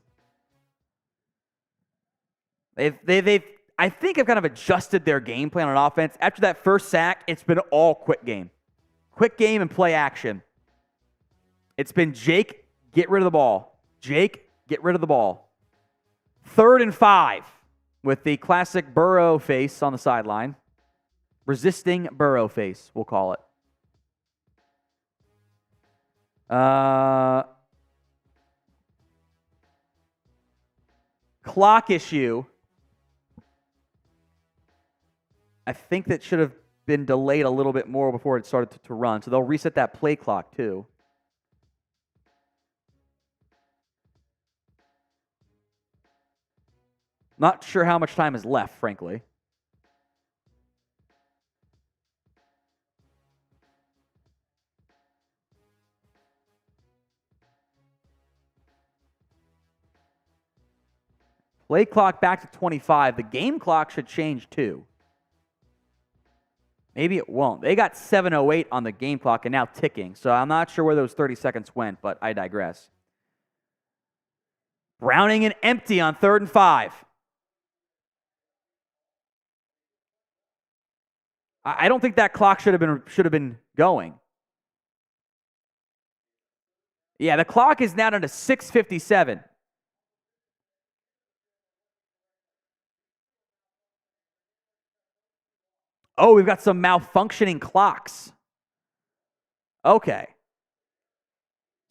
They've I think have kind of adjusted their game plan on offense. After that first sack, it's been all quick game. Quick game and play action. It's been Jake, get rid of the ball. Jake, get rid of the ball. 3rd and 5 with the classic Burrow face on the sideline. Resisting Burrow face, we'll call it. Clock issue. I think that should have been delayed a little bit more before it started to run. So they'll reset that play clock too. Not sure how much time is left, frankly. Play clock back to 25. The game clock should change too. Maybe it won't. They got 7:08 on the game clock and now ticking. So I'm not sure where those 30 seconds went, but I digress. Browning and empty on 3rd and 5. I don't think that clock should have been going. Yeah, the clock is now down to 6:57. Oh, we've got some malfunctioning clocks. Okay.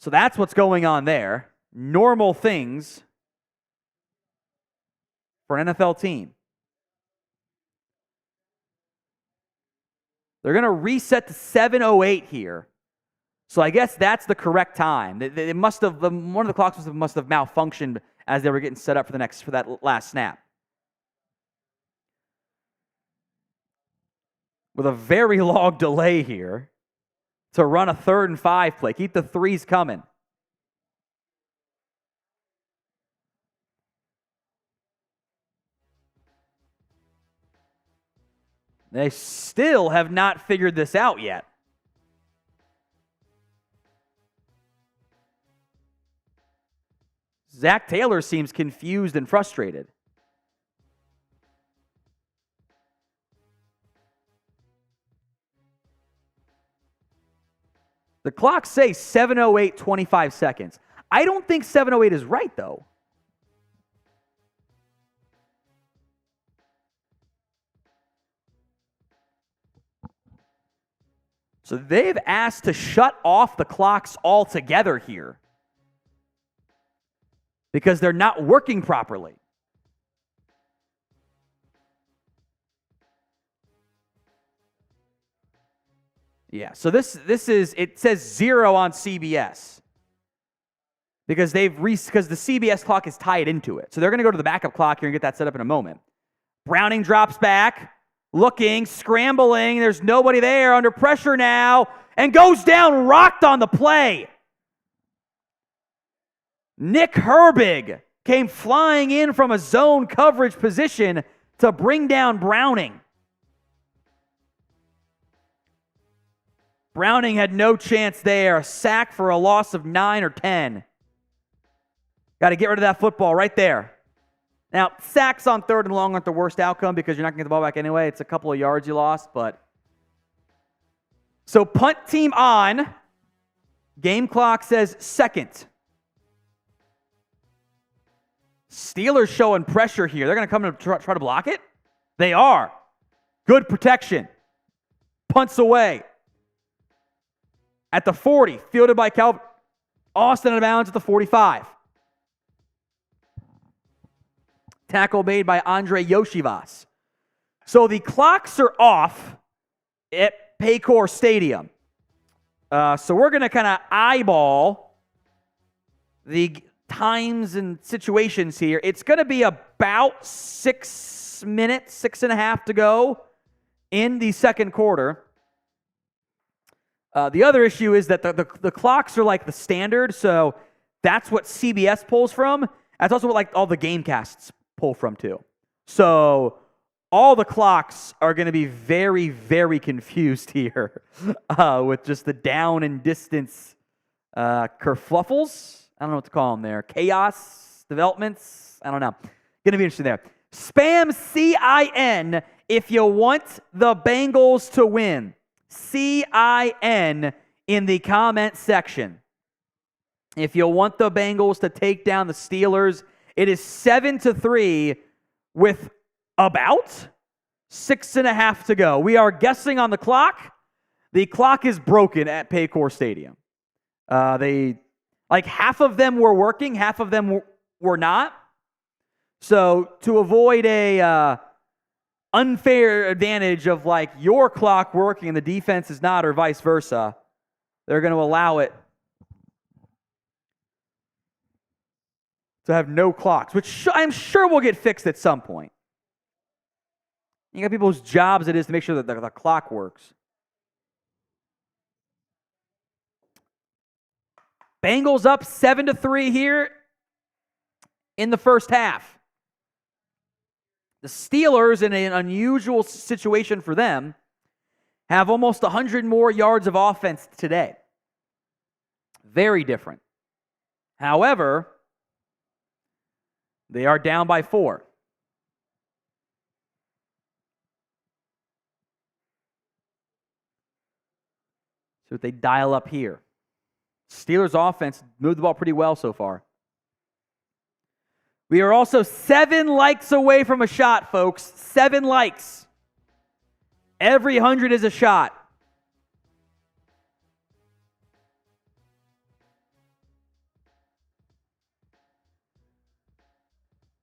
So that's what's going on there. Normal things for an NFL team. They're going to reset to 7:08 here. So I guess that's the correct time. It must have, one of the clocks must have malfunctioned as they were getting set up for that last snap. with a very long delay here to run a 3rd and 5 play. Keep the threes coming. They still have not figured this out yet. Zach Taylor seems confused and frustrated. The clock says 7:08, 25 seconds. I don't think 7:08 is right, though. So they've asked to shut off the clocks altogether here because they're not working properly. Yeah, so this is, it says 0 on CBS because because the CBS clock is tied into it. So they're going to go to the backup clock here and get that set up in a moment. Browning drops back, looking, scrambling. There's nobody there, under pressure now, and goes down, rocked on the play. Nick Herbig came flying in from a zone coverage position to bring down Browning. Browning had no chance there. A sack for a loss of 9 or 10. Got to get rid of that football right there. Now, sacks on 3rd and long aren't the worst outcome because you're not going to get the ball back anyway. It's a couple of yards you lost, but. So punt team on. Game clock says 2nd. Steelers showing pressure here. They're going to come and try to block it. They are. Good protection. Punts away. At the 40, fielded by Calvin Austin out of bounds at the 45. Tackle made by Andre Yoshivas. So the clocks are off at Paycor Stadium. So we're going to kind of eyeball the times and situations here. It's going to be about 6 minutes, 6.5 to go in the second quarter. The other issue is that the clocks are like the standard, so that's what CBS pulls from. That's also what like all the game casts pull from too. So all the clocks are going to be very, very confused here with just the down and distance kerfluffles. I don't know what to call them there. Chaos developments. I don't know. Going to be interesting there. Spam CIN if you want the Bengals to win. CIN in the comment section. If you want the Bengals to take down the Steelers, it is 7-3 with about 6.5 to go. We are guessing on the clock. The clock is broken at Paycor Stadium. Half of them were working, half of them were not. So to avoid a unfair advantage of like your clock working and the defense is not, or vice versa, they're going to allow it to have no clocks, which I'm sure will get fixed at some point. You got people whose jobs it is to make sure that the clock works. Bengals up 7-3 here in the first half. The Steelers, in an unusual situation for them, have almost 100 more yards of offense today. Very different. However, they are down by 4. So if they dial up here. Steelers offense moved the ball pretty well so far. We are also 7 likes away from a shot, folks. 7 likes. Every 100 is a shot.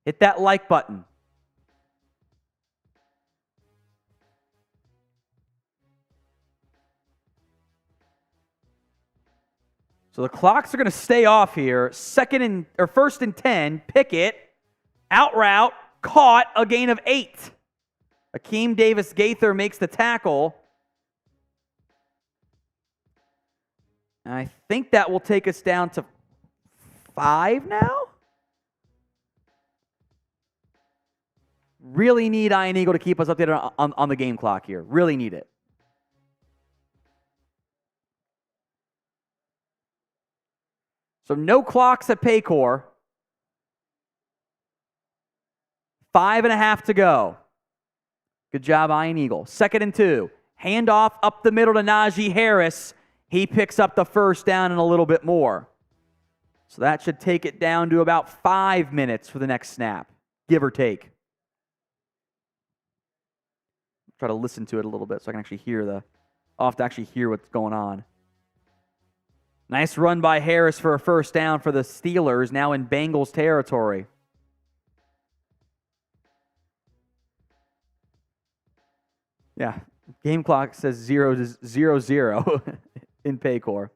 Hit that like button. So the clocks are going to stay off here. First and 10. Pickett, out route, caught, a gain of 8. Akeem Davis-Gaither makes the tackle. And I think that will take us down to 5 now. Really need Iron Eagle to keep us updated on the game clock here. Really need it. So no clocks at Paycor. 5.5 to go. Good job, Iron Eagle. 2nd and 2. Handoff up the middle to Najee Harris. He picks up the first down and a little bit more. So that should take it down to about 5 minutes for the next snap, give or take. Try to listen to it a little bit so I can actually hear I'll have to actually hear what's going on. Nice run by Harris for a first down for the Steelers, now in Bengals territory. Yeah, game clock says 0-0 in Paycor.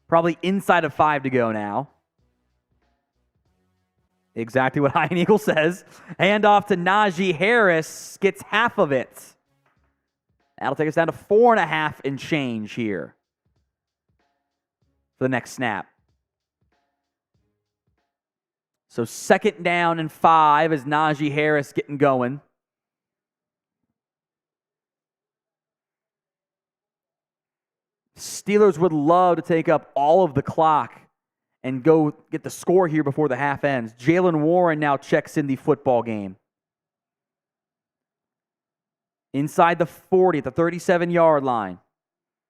Probably inside of 5 to go now. Exactly what Iron Eagle says. Handoff to Najee Harris, gets half of it. That'll take us down to 4.5 and change here for the next snap. So 2nd down and 5 as Najee Harris getting going. Steelers would love to take up all of the clock and go get the score here before the half ends. Jaylen Warren now checks in the football game. Inside the 40 at the 37-yard line.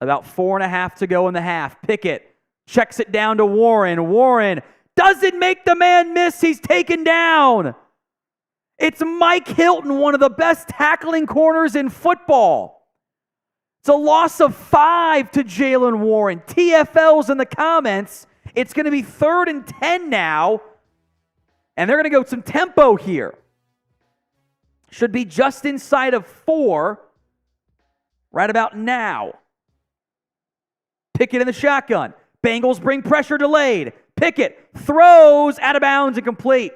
About 4.5 to go in the half. Pickett checks it down to Warren. Warren doesn't make the man miss. He's taken down. It's Mike Hilton, one of the best tackling corners in football. It's a loss of 5 to Jaylen Warren. TFL's in the comments. It's going to be 3rd and 10 now. And they're going to go some tempo here. Should be just inside of 4 right about now. Pickett in the shotgun. Bengals bring pressure delayed. Pickett throws out of bounds and complete.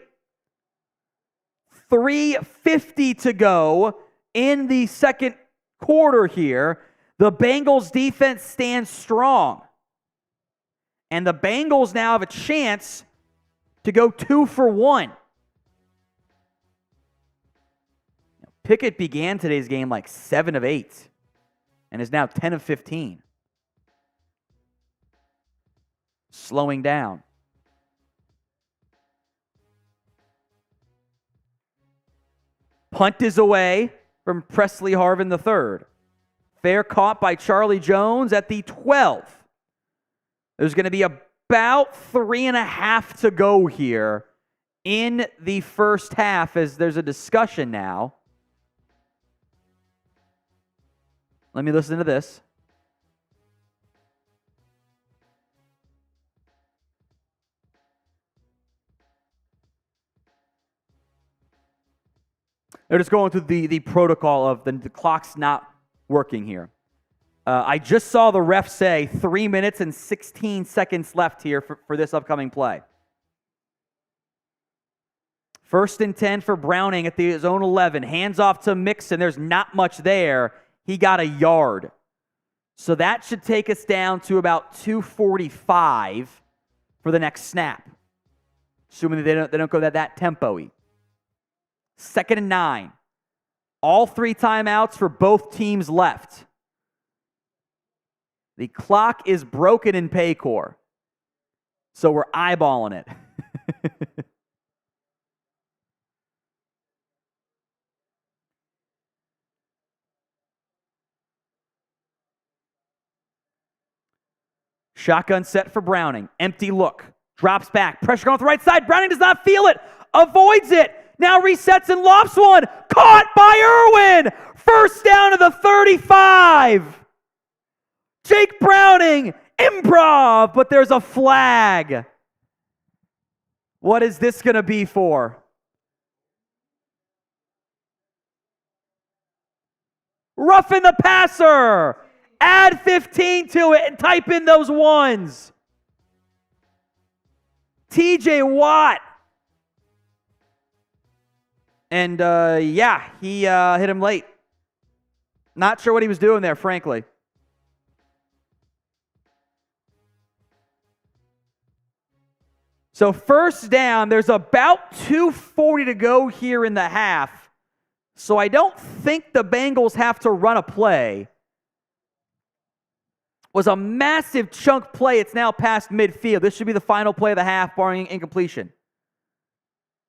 3:50 to go in the second quarter here. The Bengals defense stands strong. And the Bengals now have a chance to go 2 for 1. Pickett began today's game like 7 of 8 and is now 10 of 15. Slowing down. Punt is away from Presley Harvin III. Fair caught by Charlie Jones at the 12. There's going to be about 3.5 to go here in the first half as there's a discussion now. Let me listen to this. They're just going through the protocol of the clock's not working here. I just saw the ref say 3 minutes and 16 seconds left here for this upcoming play. 1st and 10 for Browning at the zone 11. Hands off to Mixon. There's not much there. He got a yard. So that should take us down to about 2:45 for the next snap. Assuming that they don't go that tempo-y. 2nd and 9. All 3 timeouts for both teams left. The clock is broken in Paycor. So we're eyeballing it. Shotgun set for Browning. Empty look. Drops back. Pressure going off the right side. Browning does not feel it. Avoids it. Now resets and lofts one. Caught by Irwin. First down to the 35. Jake Browning. Improv. But there's a flag. What is this going to be for? Roughing the passer. Add 15 to it and type in those ones. TJ Watt. And yeah, he hit him late. Not sure what he was doing there, frankly. So first down, there's about 2:40 to go here in the half. So I don't think the Bengals have to run a play. Was a massive chunk play. It's now past midfield. This should be the final play of the half, barring incompletion.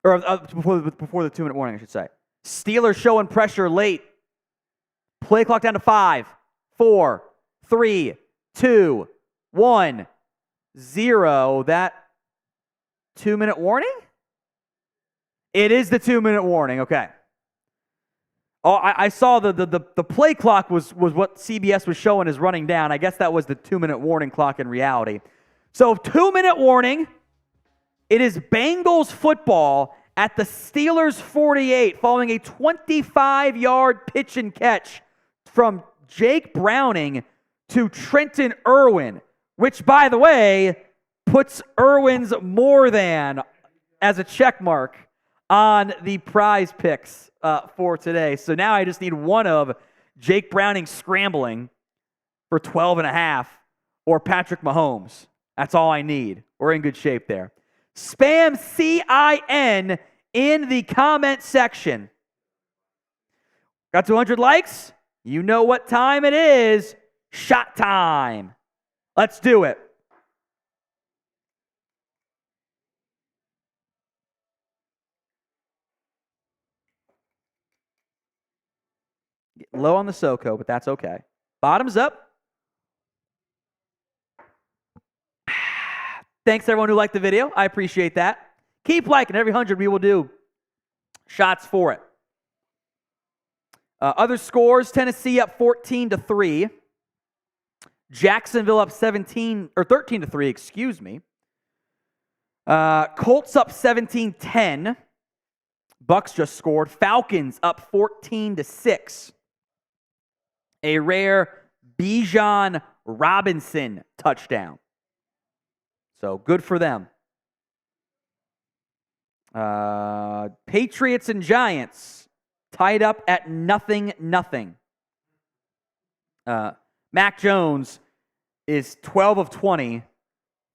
Or before the 2-minute warning, I should say. Steelers showing pressure late. Play clock down to 5, 4, 3, 2, 1, 0. That 2-minute warning? It is the 2-minute warning. Okay. Oh, I saw the play clock was what CBS was showing as running down. I guess that was the 2-minute warning clock in reality. So 2-minute warning. It is Bengals football at the Steelers 48 following a 25-yard pitch and catch from Jake Browning to Trenton Irwin, which, by the way, puts Irwin's more than as a check mark on the prize picks for today. So now I just need one of Jake Browning scrambling for 12.5 or Patrick Mahomes. That's all I need. We're in good shape there. Spam CIN in the comment section. Got 200 likes? You know what time it is. Shot time. Let's do it. Get low on the SoCo, but that's okay. Bottoms up. Thanks everyone who liked the video. I appreciate that. Keep liking. Every 100 we will do shots for it. Other scores: Tennessee up 14-3. Jacksonville up 13-3. Excuse me. Colts up 17-10. Bucks just scored. Falcons up 14-6. A rare Bijan Robinson touchdown. So good for them. Patriots and Giants tied up at 0-0. Mac Jones is 12 of 20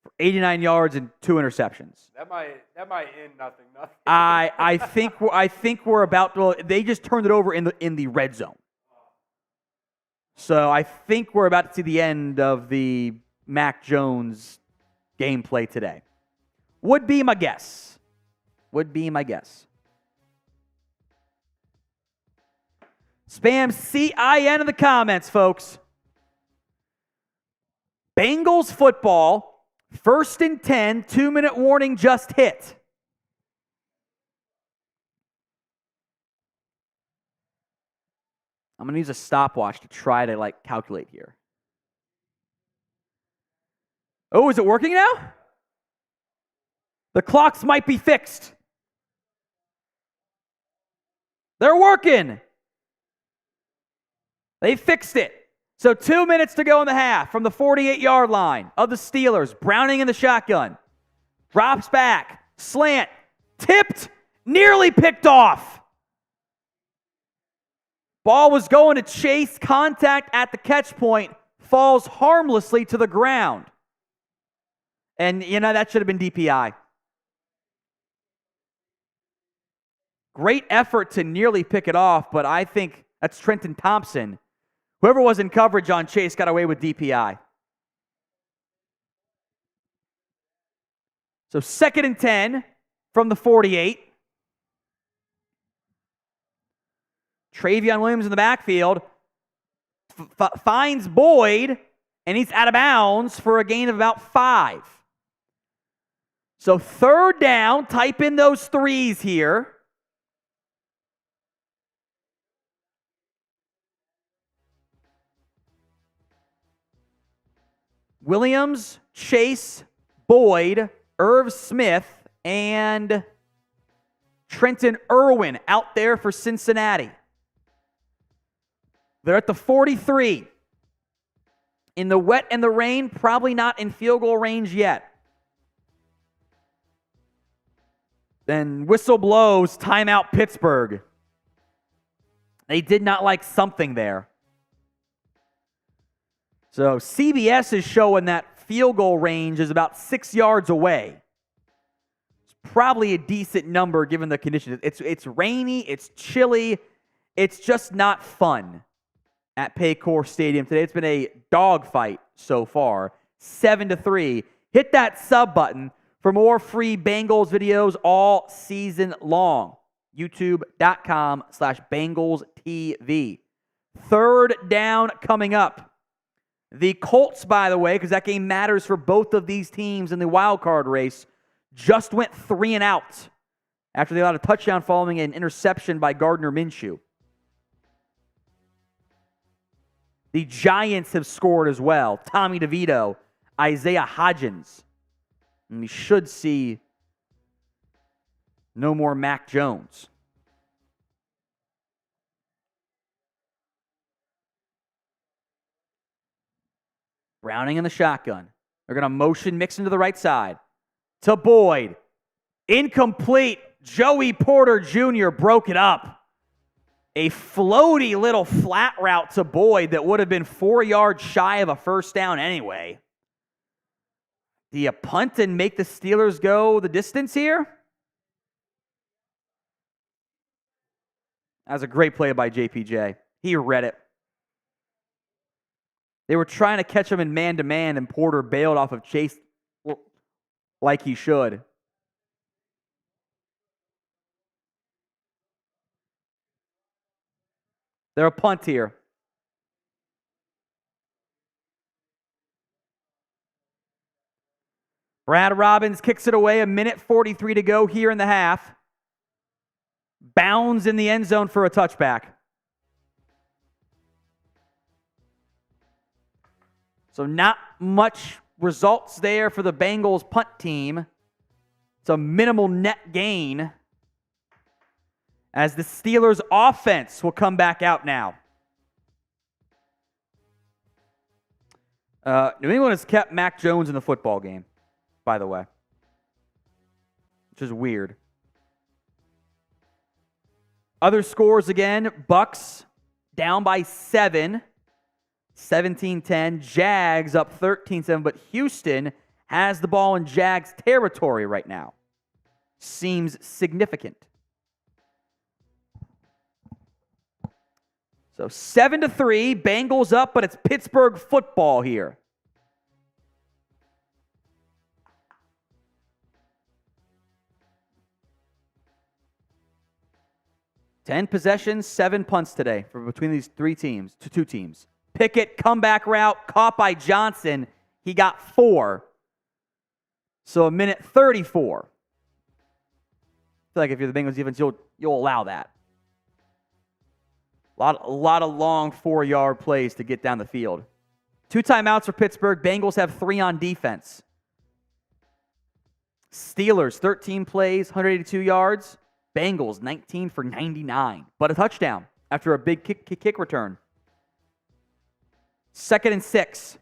for 89 yards and 2 interceptions. That might end 0-0. I think we're about to. Well, they just turned it over in the red zone. So I think we're about to see the end of the Mac Jones gameplay today. Would be my guess. Spam CIN in the comments, folks. Bengals football, 1st and 10, 2-minute warning just hit. I'm going to use a stopwatch to try to calculate here. Oh, is it working now? The clocks might be fixed. They're working. They fixed it. So 2 minutes to go in the half from the 48-yard line of the Steelers. Browning in the shotgun. Drops back. Slant. Tipped. Nearly picked off. Ball was going to Chase. Contact at the catch point. Falls harmlessly to the ground. And, that should have been DPI. Great effort to nearly pick it off, but I think that's Trenton Thompson. Whoever was in coverage on Chase got away with DPI. So 2nd and 10 from the 48. Travion Williams in the backfield finds Boyd, and he's out of bounds for a gain of about 5. So 3rd down, type in those 3s here. Williams, Chase, Boyd, Irv Smith, and Trenton Irwin out there for Cincinnati. They're at the 43. In the wet and the rain, probably not in field goal range yet. Then whistle blows, timeout Pittsburgh. They did not like something there. So CBS is showing that field goal range is about 6 yards away. probably a decent number given the conditions. It's rainy, it's chilly, it's just not fun at Paycor Stadium today. It's been a dogfight so far, 7-3. Hit that sub button for more free Bengals videos all season long. YouTube.com/BengalsTV. Third down coming up. The Colts, by the way, because that game matters for both of these teams in the wild card race, just went 3 and out after they allowed a touchdown following an interception by Gardner Minshew. The Giants have scored as well. Tommy DeVito, Isaiah Hodgins. And we should see no more Mac Jones. Browning in the shotgun. They're going to motion Mixon to the right side. To Boyd. Incomplete. Joey Porter Jr. broke it up. A floaty little flat route to Boyd that would have been 4 yards shy of a first down anyway. Do you punt and make the Steelers go the distance here? That was a great play by JPJ. He read it. They were trying to catch him in man-to-man, and Porter bailed off of Chase like he should. They're a punt here. Brad Robbins kicks it away. 1:43 to go here in the half. Bounds in the end zone for a touchback. So not much results there for the Bengals punt team. It's a minimal net gain as the Steelers offense will come back out now. New England has kept Mac Jones in the football game, by the way, which is weird. Other scores again, Bucks down by 7. 17-10. Jags up 13-7, but Houston has the ball in Jags territory right now. Seems significant. So 7-3, Bengals up, but it's Pittsburgh football here. Ten possessions, 7 punts today for between these two teams. Pickett, comeback route, caught by Johnson. He got 4. So 1:34. I feel like if you're the Bengals defense, you'll allow that. A lot of long 4-yard plays to get down the field. 2 timeouts for Pittsburgh. Bengals have 3 on defense. Steelers, 13 plays, 182 yards. Bengals, 19 for 99. But a touchdown after a big kick return. 2nd and 6.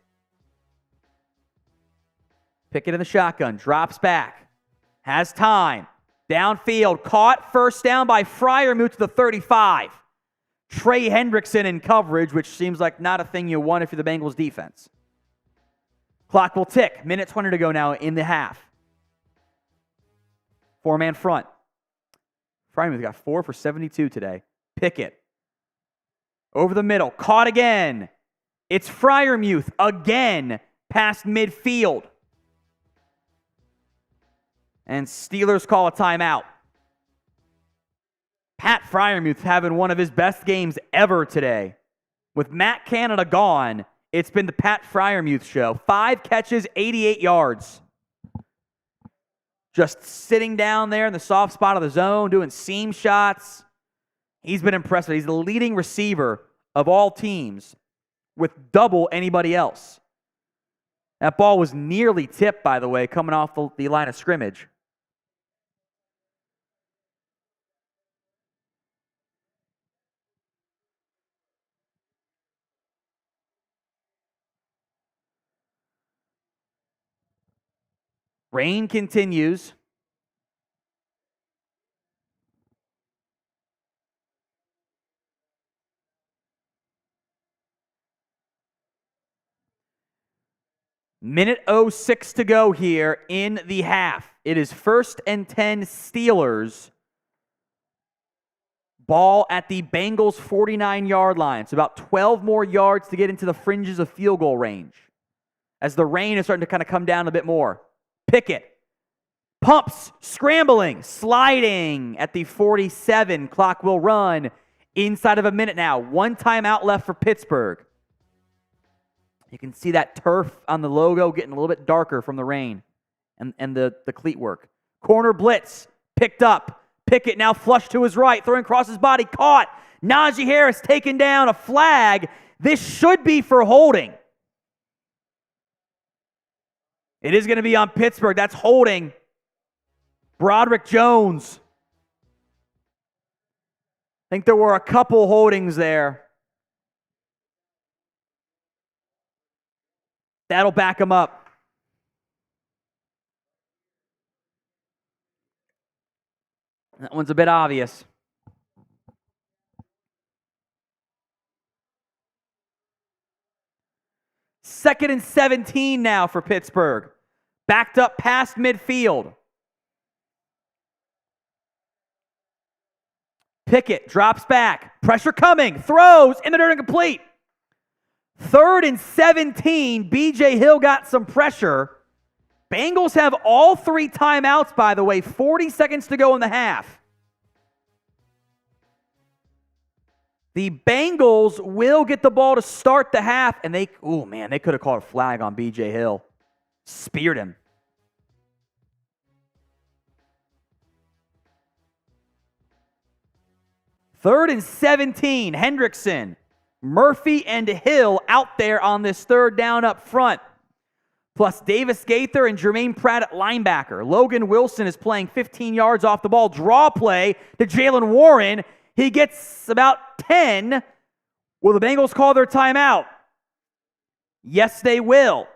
Pickett in the shotgun. Drops back. Has time. Downfield. Caught. First down by Freiermuth to the 35. Trey Hendrickson in coverage, which seems like not a thing you want if you're the Bengals defense. Clock will tick. 1:20 to go now in the half. 4-man front. Freiermuth got 4 for 72 today. Pickett. Over the middle. Caught again. It's Freiermuth again past midfield. And Steelers call a timeout. Pat Freiermuth having one of his best games ever today. With Matt Canada gone, it's been the Pat Freiermuth show. 5 catches, 88 yards. Just sitting down there in the soft spot of the zone, doing seam shots. He's been impressive. He's the leading receiver of all teams with double anybody else. That ball was nearly tipped, by the way, coming off the line of scrimmage. Rain continues. Minute 06 to go here in the half. It is 1st and 10 Steelers. Ball at the Bengals 49-yard line. It's about 12 more yards to get into the fringes of field goal range, as the rain is starting to kind of come down a bit more. Pickett pumps, scrambling, sliding at the 47. Clock will run inside of a minute now. 1 timeout left for Pittsburgh. You can see that turf on the logo getting a little bit darker from the rain and the cleat work. Corner blitz picked up. Pickett now flushed to his right, throwing across his body, caught. Najee Harris taken down, a flag. This should be for holding. It is going to be on Pittsburgh. That's holding. Broderick Jones. I think there were a couple holdings there. That'll back him up. That one's a bit obvious. Second and 17 now for Pittsburgh. Backed up past midfield. Pickett drops back. Pressure coming. Throws in the dirt, incomplete. 3rd and 17. B.J. Hill got some pressure. Bengals have all 3 timeouts, by the way. 40 seconds to go in the half. The Bengals will get the ball to start the half, and they could have called a flag on B.J. Hill. Speared him. Third and 17. Hendrickson, Murphy, and Hill out there on this 3rd down up front. Plus Davis Gaither and Germaine Pratt at linebacker. Logan Wilson is playing 15 yards off the ball. Draw play to Jalen Warren. He gets about 10. Will the Bengals call their timeout? Yes, they will.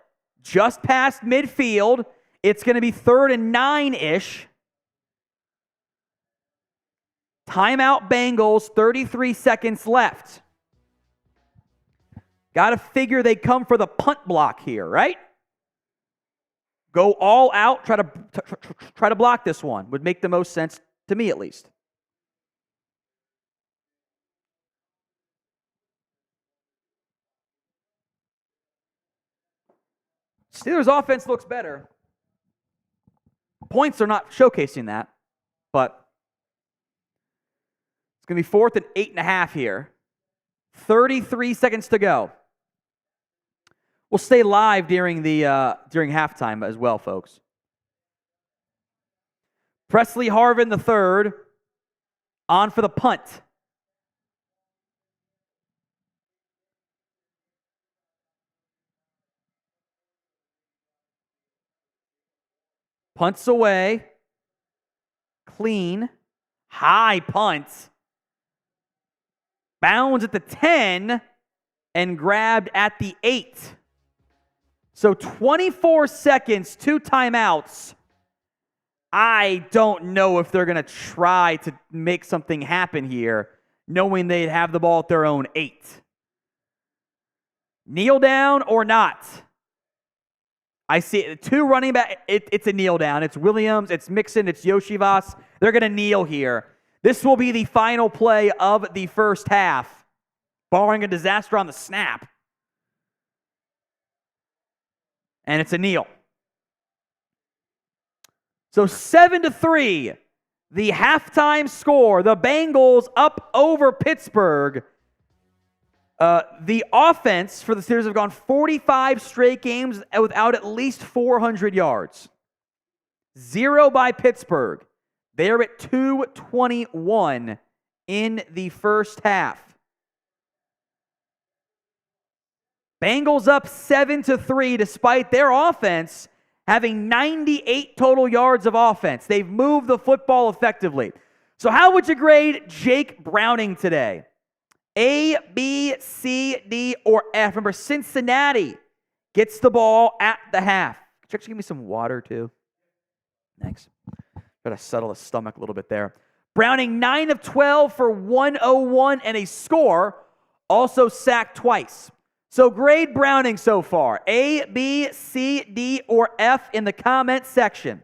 Just past midfield. It's going to be 3rd and 9-ish. Timeout Bengals, 33 seconds left. Got to figure they come for the punt block here, right? Go all out, try to block this one. Would make the most sense to me, at least. Steelers' offense looks better. Points are not showcasing that, but it's going to be 4th and 8.5 here. 33 seconds to go. We'll stay live during halftime as well, folks. Presley Harvin III on for the punt. Punts away. Clean. High punt. Bounds at the 10 and grabbed at the 8. So 24 seconds, 2 timeouts. I don't know if they're going to try to make something happen here, knowing they'd have the ball at their own 8. Kneel down or not? I see 2 running back. It's a kneel down. It's Williams, it's Mixon, it's Yoshivas. They're going to kneel here. This will be the final play of the first half, barring a disaster on the snap. And it's a kneel. So 7-3, the halftime score. The Bengals up over Pittsburgh. The offense for the Steelers have gone 45 straight games without at least 400 yards. 0 by Pittsburgh. They're at 221 in the first half. Bengals up 7-3 despite their offense having 98 total yards of offense. They've moved the football effectively. So how would you grade Jake Browning today? A, B, C, D, or F? Remember, Cincinnati gets the ball at the half. Could you actually give me some water, too? Thanks. Got to settle the stomach a little bit there. Browning, 9 of 12 for 101 and a score. Also sacked twice. So grade Browning so far. A, B, C, D, or F in the comment section.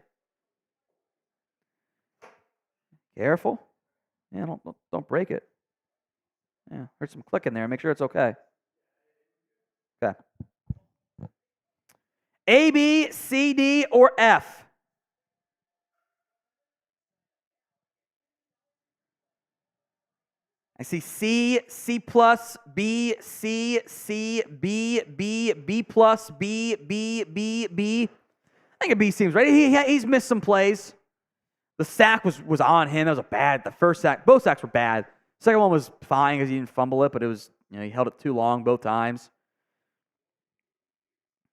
Careful. Yeah, don't break it. Yeah, heard some clicking there. Make sure it's okay. Okay. A, B, C, D, or F? I see C, C plus, B, C, C, B, B, B plus, B, B, B, B. I think a B seems right. He's missed some plays. The sack was on him. That was the first sack. Both sacks were bad. The second one was fine because he didn't fumble it, but it was, he held it too long both times.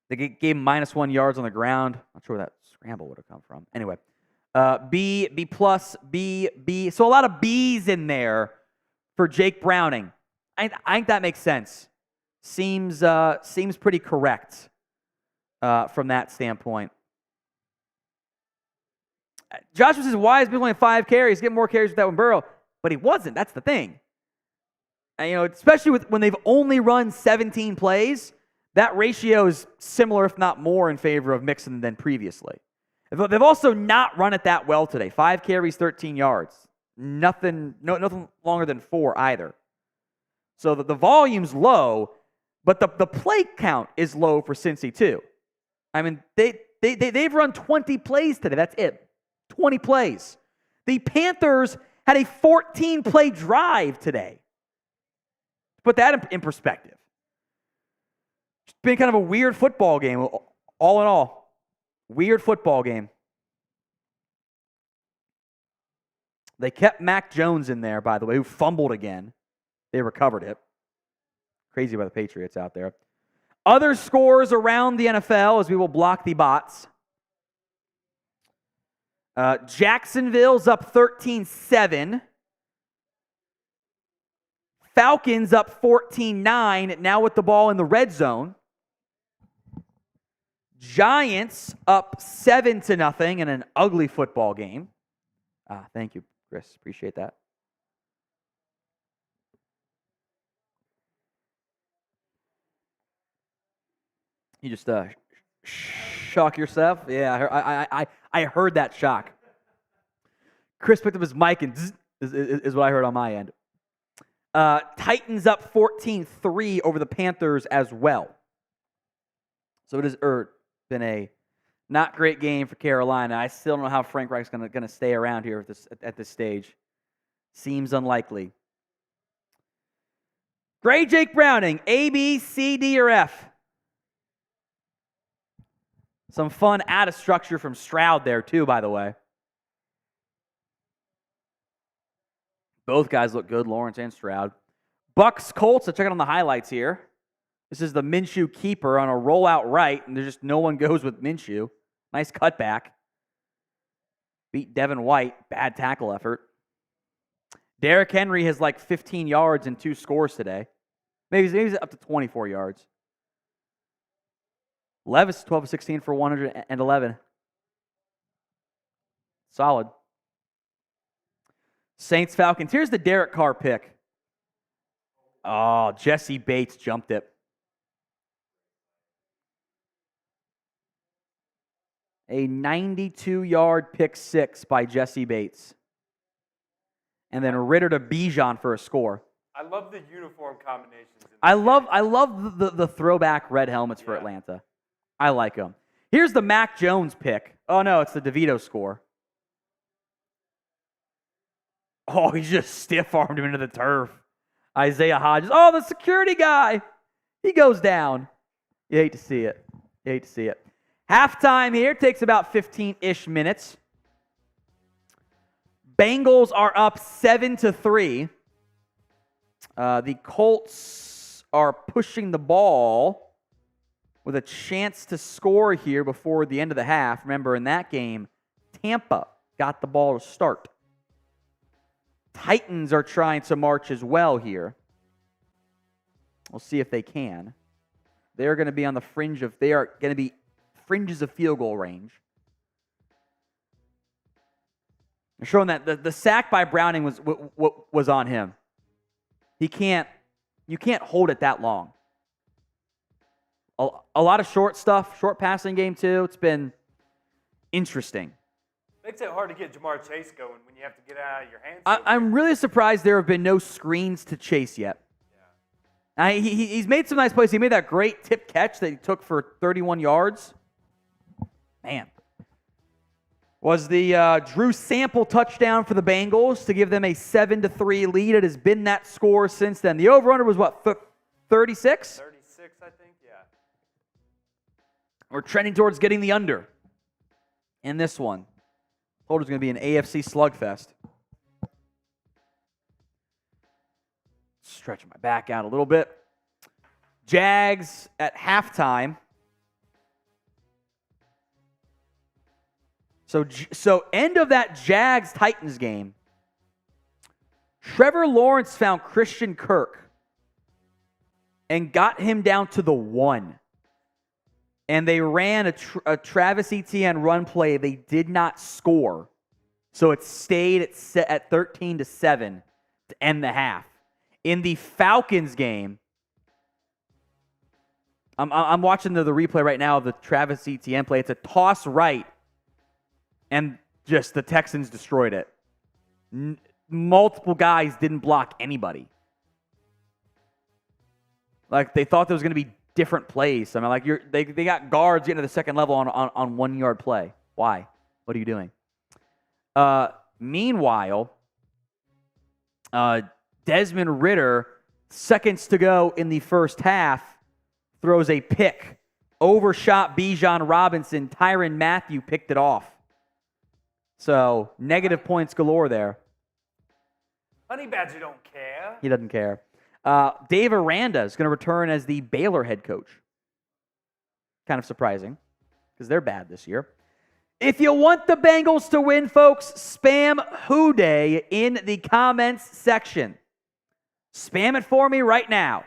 They gave him -1 yards on the ground. Not sure where that scramble would have come from. Anyway, B, B plus, B, B. So a lot of B's in there for Jake Browning. I think that makes sense. Seems pretty correct from that standpoint. Joshua says, why is Bill only 5 carries? Get more carries with that one Burrow. But he wasn't. That's the thing. And, especially when they've only run 17 plays, that ratio is similar, if not more, in favor of Mixon than previously. They've also not run it that well today. 5 carries, 13 yards. Nothing longer than 4 either. So the volume's low, but the play count is low for Cincy too. I mean, they've run 20 plays today. That's it. 20 plays. The Panthers had a 14-play drive today. Put that in perspective. It's been kind of a weird football game, all in all. Weird football game. They kept Mac Jones in there, by the way, who fumbled again. They recovered it. Crazy by the Patriots out there. Other scores around the NFL as we will block the bots. Jacksonville's up 13-7. Falcons up 14-9, now with the ball in the red zone. Giants up 7-0 in an ugly football game. Thank you, Chris. Appreciate that. You just shock yourself? Yeah, I heard that shock. Chris picked up his mic and zzz, is what I heard on my end. Titans up 14-3 over the Panthers as well. So it has been a not great game for Carolina. I still don't know how Frank Reich's going to stay around here at this stage. Seems unlikely. Grade Jake Browning, A, B, C, D, or F? Some fun out of structure from Stroud there too, by the way. Both guys look good, Lawrence and Stroud. Bucks Colts, let's check it on the highlights here. This is the Minshew keeper on a rollout right, and there's just no one goes with Minshew. Nice cutback. Beat Devin White. Bad tackle effort. Derrick Henry has like 15 yards and 2 scores today. Maybe he's up to 24 yards. Levis, 12-16 for 111. Solid. Saints Falcons. Here's the Derek Carr pick. Oh, Jesse Bates jumped it. A 92-yard pick 6 by Jesse Bates. And then Ritter to Bijan for a score. I love the uniform combinations. I love the throwback red helmets for Atlanta. I like them. Here's the Mac Jones pick. Oh, no, it's the DeVito score. Oh, he just stiff-armed him into the turf. Isaiah Hodges. Oh, the security guy. He goes down. You hate to see it. You hate to see it. Halftime here takes about 15-ish minutes. Bengals are up 7-3. The Colts are pushing the ball with a chance to score here before the end of the half. Remember, in that game, Tampa got the ball to start. Titans are trying to march as well here. We'll see if they can. They're going to be on the fringes of field goal range. They're showing that the sack by Browning was on him. You can't hold it that long. A lot of short stuff, short passing game too. It's been interesting. They Makes it hard to get Jamar Chase going when you have to get out of your hands. I'm really surprised there have been no screens to Chase yet. Yeah. He's made some nice plays. He made that great tip catch that he took for 31 yards. Man. Was the Drew Sample touchdown for the Bengals to give them a 7-3 lead. It has been that score since then. The over-under was what, 36? 36, I think, yeah. We're trending towards getting the under in this one. Told it was going to be an AFC slugfest. Stretching my back out a little bit. Jags at halftime. So end of that Jags-Titans game, Trevor Lawrence found Christian Kirk and got him down to the 1. And they ran a Travis Etienne run play. They did not score. So it stayed at 13-7 to end the half. In the Falcons game, I'm watching the replay right now of the Travis Etienne play. It's a toss right. And just the Texans destroyed it. Multiple guys didn't block anybody. Like, they thought there was going to be different plays. I mean, like, they got guards getting to the second level on 1 yard play. Why? What are you doing? Meanwhile, Desmond Ridder, seconds to go in the first half, throws a pick. Overshot Bijan Robinson. Tyrann Mathieu picked it off. So, negative points galore there. Honey Badger don't care. He doesn't care. Dave Aranda is going to return as the Baylor head coach. Kind of surprising, because they're bad this year. If you want the Bengals to win, folks, spam Who Day in the comments section. Spam it for me right now.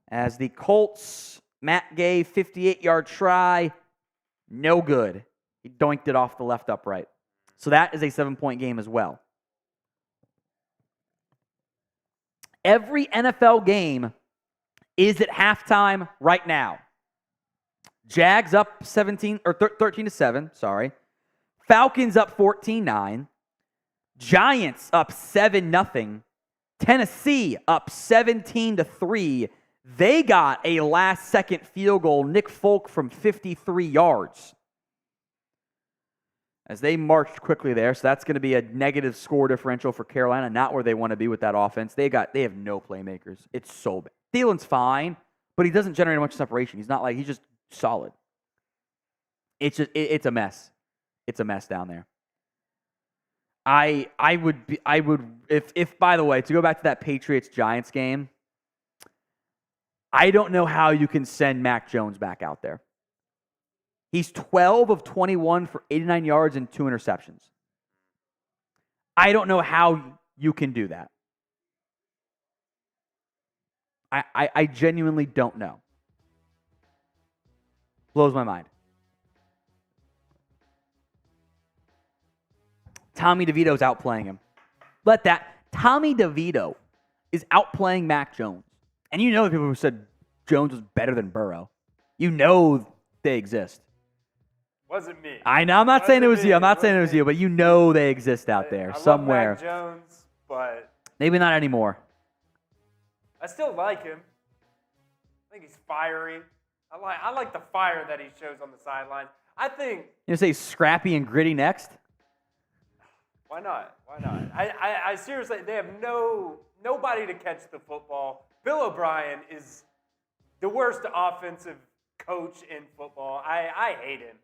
As the Colts, Matt Gay, 58-yard try, no good. He doinked it off the left upright. So that is a 7-point game as well. Every NFL game is at halftime right now. Jags up 13-7, sorry. Falcons up 14-9. Giants up 7-0. Tennessee up 17-3. They got a last-second field goal, Nick Folk from 53 yards. As they marched quickly there, so that's going to be a negative score differential for Carolina, not where they want to be with that offense. They have no playmakers. It's so bad. Thielen's fine, but he doesn't generate much separation. He's just solid. It's a mess. It's a mess down there. I would if by the way, to go back to that Patriots-Giants game, I don't know how you can send Mac Jones back out there. He's 12 of 21 for 89 yards and 2 interceptions. I don't know how you can do that. I genuinely don't know. Blows my mind. Tommy DeVito's outplaying him. Tommy DeVito is outplaying Mac Jones. And you know the people who said Jones was better than Burrow. You know they exist. Wasn't me. I know. I'm not saying it was you. I'm not saying it was you, but you know they exist out there I somewhere. Love Mac Jones, but maybe not anymore. I still like him. I think he's fiery. I like the fire that he shows on the sidelines. I think. You say scrappy and gritty next? Why not? Why not? I seriously, they have nobody to catch the football. Bill O'Brien is the worst offensive coach in football. I hate him.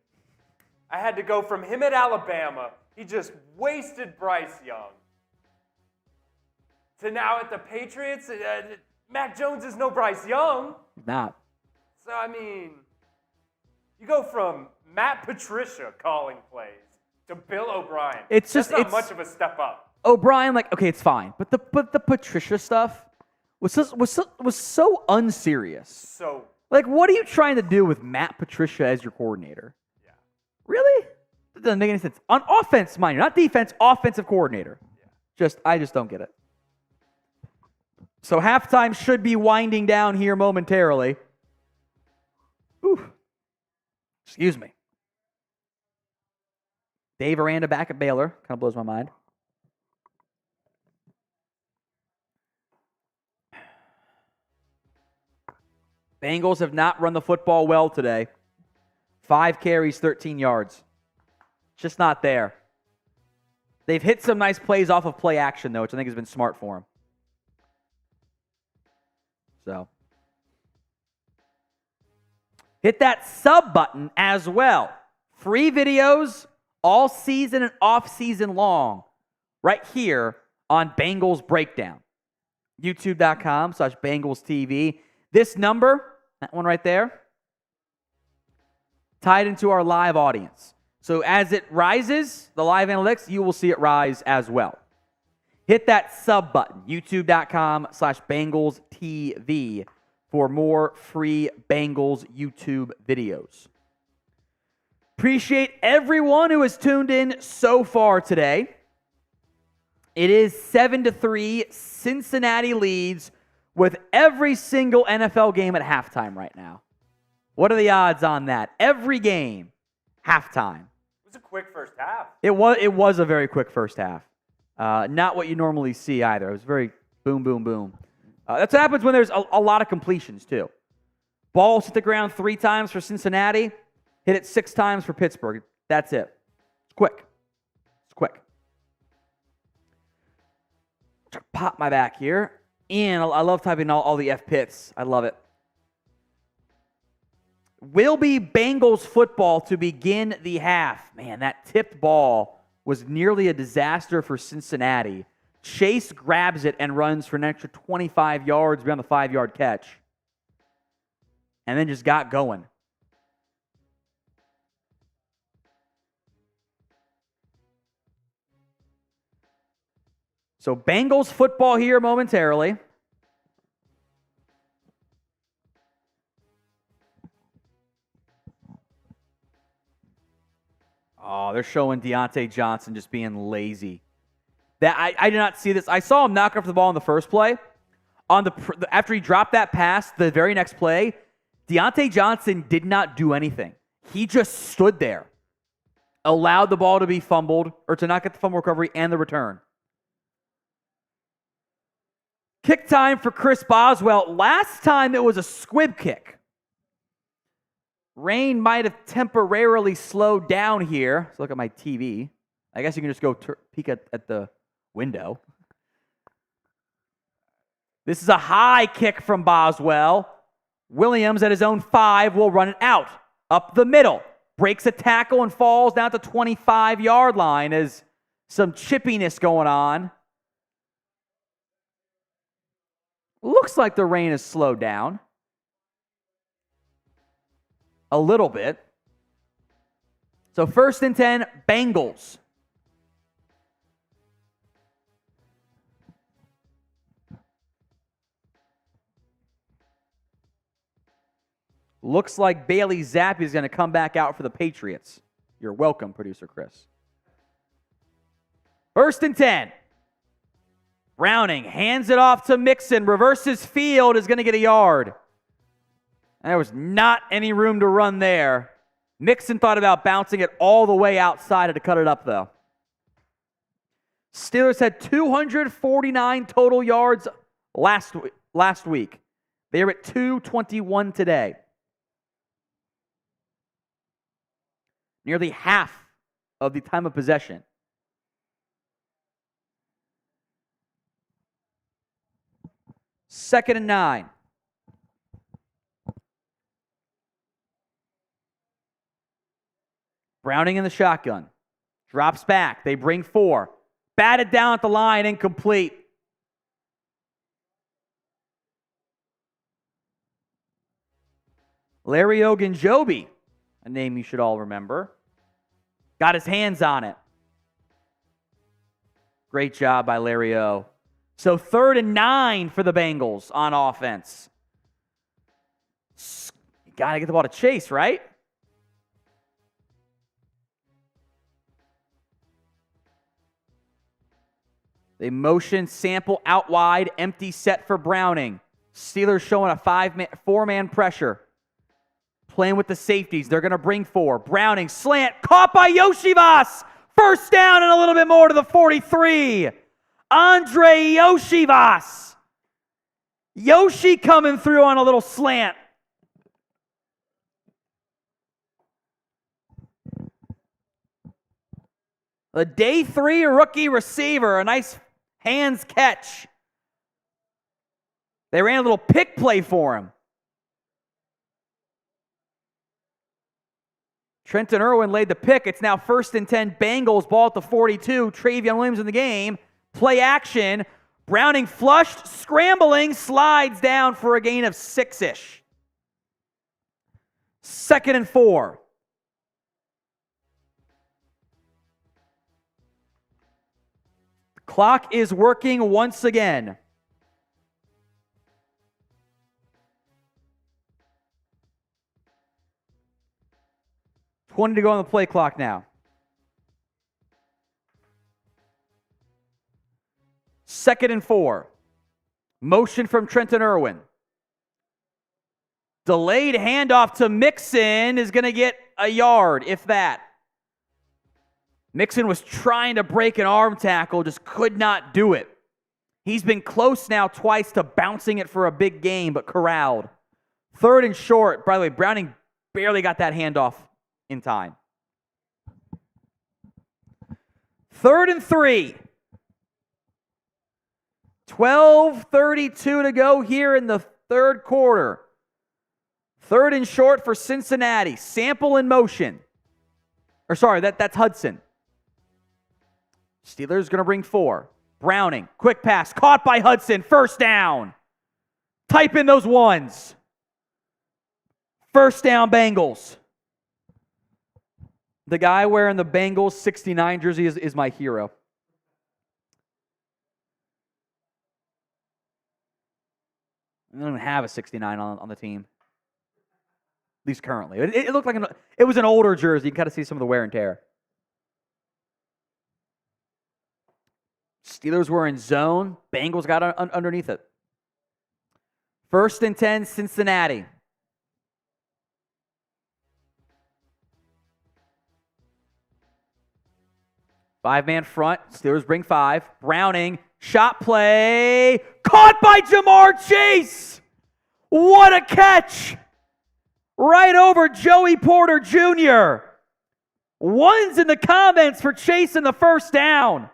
I had to go from him at Alabama. He just wasted Bryce Young. To now at the Patriots, Mac Jones is no Bryce Young. Not. So, I mean, you go from Matt Patricia calling plays to Bill O'Brien. That's not much of a step up. O'Brien, okay, it's fine. But the Patricia stuff was so unserious. So. What are you trying to do with Matt Patricia as your coordinator? Really? That doesn't make any sense. On offense, mind you, not defense, offensive coordinator. Yeah. I just don't get it. So halftime should be winding down here momentarily. Ooh. Excuse me. Dave Aranda back at Baylor. Kind of blows my mind. Bengals have not run the football well today. 5 carries, 13 yards. Just not there. They've hit some nice plays off of play action, though, which I think has been smart for them. So, hit that sub button as well. Free videos all season and off season long right here on Bengals Breakdown. YouTube.com/Bengals TV. This number, that one right there, tied into our live audience. So as it rises, the live analytics, you will see it rise as well. Hit that sub button, youtube.com/Bengals TV for more free Bengals YouTube videos. Appreciate everyone who has tuned in so far today. It is 7-3, Cincinnati leads with every single NFL game at halftime right now. What are the odds on that? Every game, halftime. It was a quick first half. It was a very quick first half. Not what you normally see either. It was very boom, boom, boom. That's what happens when there's a lot of completions, too. Balls hit the ground 3 times for Cincinnati, hit it 6 times for Pittsburgh. That's it. It's quick. It's quick. Pop my back here. And I love typing all the F-pits. I love it. Will be Bengals football to begin the half. Man, that tipped ball was nearly a disaster for Cincinnati. Chase grabs it and runs for an extra 25 yards beyond the 5-yard catch. And then just got going. So Bengals football here momentarily. Oh, they're showing Deontay Johnson just being lazy. That I did not see this. I saw him knock off the ball in the first play. After he dropped that pass, the very next play, Deontay Johnson did not do anything. He just stood there, allowed the ball to be fumbled, or to not get the fumble recovery and the return. Kick time for Chris Boswell. Last time it was a squib kick. Rain might have temporarily slowed down here. Let's look at my TV. I guess you can just go peek at the window. This is a high kick from Boswell. Williams at his own 5 will run it out. Up the middle. Breaks a tackle and falls down at the 25-yard line as some chippiness going on. Looks like the rain has slowed down a little bit. So 1st and 10, Bengals. Looks like Bailey Zappi is going to come back out for the Patriots. You're welcome, producer Chris. 1st and 10. Browning hands it off to Mixon. Reverses field, is going to get a yard. There was not any room to run there. Mixon thought about bouncing it all the way outside to cut it up, though. Steelers had 249 total yards last week. They are at 221 today. Nearly half of the time of possession. Second and 9. Browning in the shotgun. Drops back. They bring 4. Batted down at the line, incomplete. Larry Ogunjobi, a name you should all remember, got his hands on it. Great job by Larry O. So 3rd and 9 for the Bengals on offense. You got to get the ball to Chase, right? They motion sample out wide, empty set for Browning. Steelers showing a 4-man pressure. Playing with the safeties. They're going to bring 4. Browning slant, caught by Yoshivas First down and a little bit more to the 43. Andre Yoshivas. Yoshi coming through on a little slant. The day 3 rookie receiver, a nice hands catch. They ran a little pick play for him. Trenton Irwin laid the pick. It's now 1st and 10 Bengals, ball at the 42. Travion Williams in the game. Play action. Browning flushed, scrambling, slides down for a gain of 6-ish. 2nd and 4. Clock is working once again. $20 to go on the play clock now. 2nd and 4. Motion from Trenton Irwin. Delayed handoff to Mixon is going to get a yard, if that. Mixon was trying to break an arm tackle, just could not do it. He's been close now twice to bouncing it for a big game, but corralled. 3rd and short. By the way, Browning barely got that handoff in time. 3rd and 3. 12:32 to go here in the 3rd quarter. 3rd and short for Cincinnati. Sample in motion. Or sorry, that's Hudson. Steelers going to bring 4. Browning, quick pass, caught by Hudson, 1st down. Type in those ones. 1st down Bengals. The guy wearing the Bengals 69 jersey is my hero. I don't even have a 69 on the team. At least currently. It looked like it was an older jersey. You can kind of see some of the wear and tear. Steelers were in zone. Bengals got underneath it. 1st and 10, Cincinnati. Five-man front. Steelers bring 5. Browning. Shot play. Caught by Jamar Chase. What a catch. Right over Joey Porter Jr. Ones in the comments for Chase in the 1st down.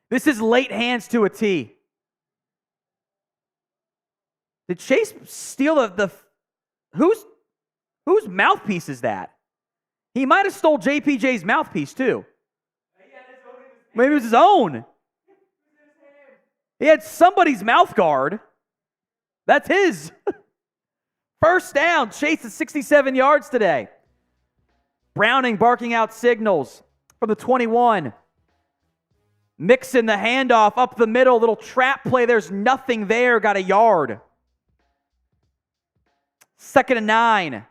This is late hands to a T. Did Chase steal the whose mouthpiece is that? He might have stole JPJ's mouthpiece too. Maybe it was his own. He had somebody's mouth guard. That's his. 1st down. Chase is 67 yards today. Browning barking out signals from the 21. Mixon the handoff up the middle. Little trap play. There's nothing there. Got a yard. 2nd and 9.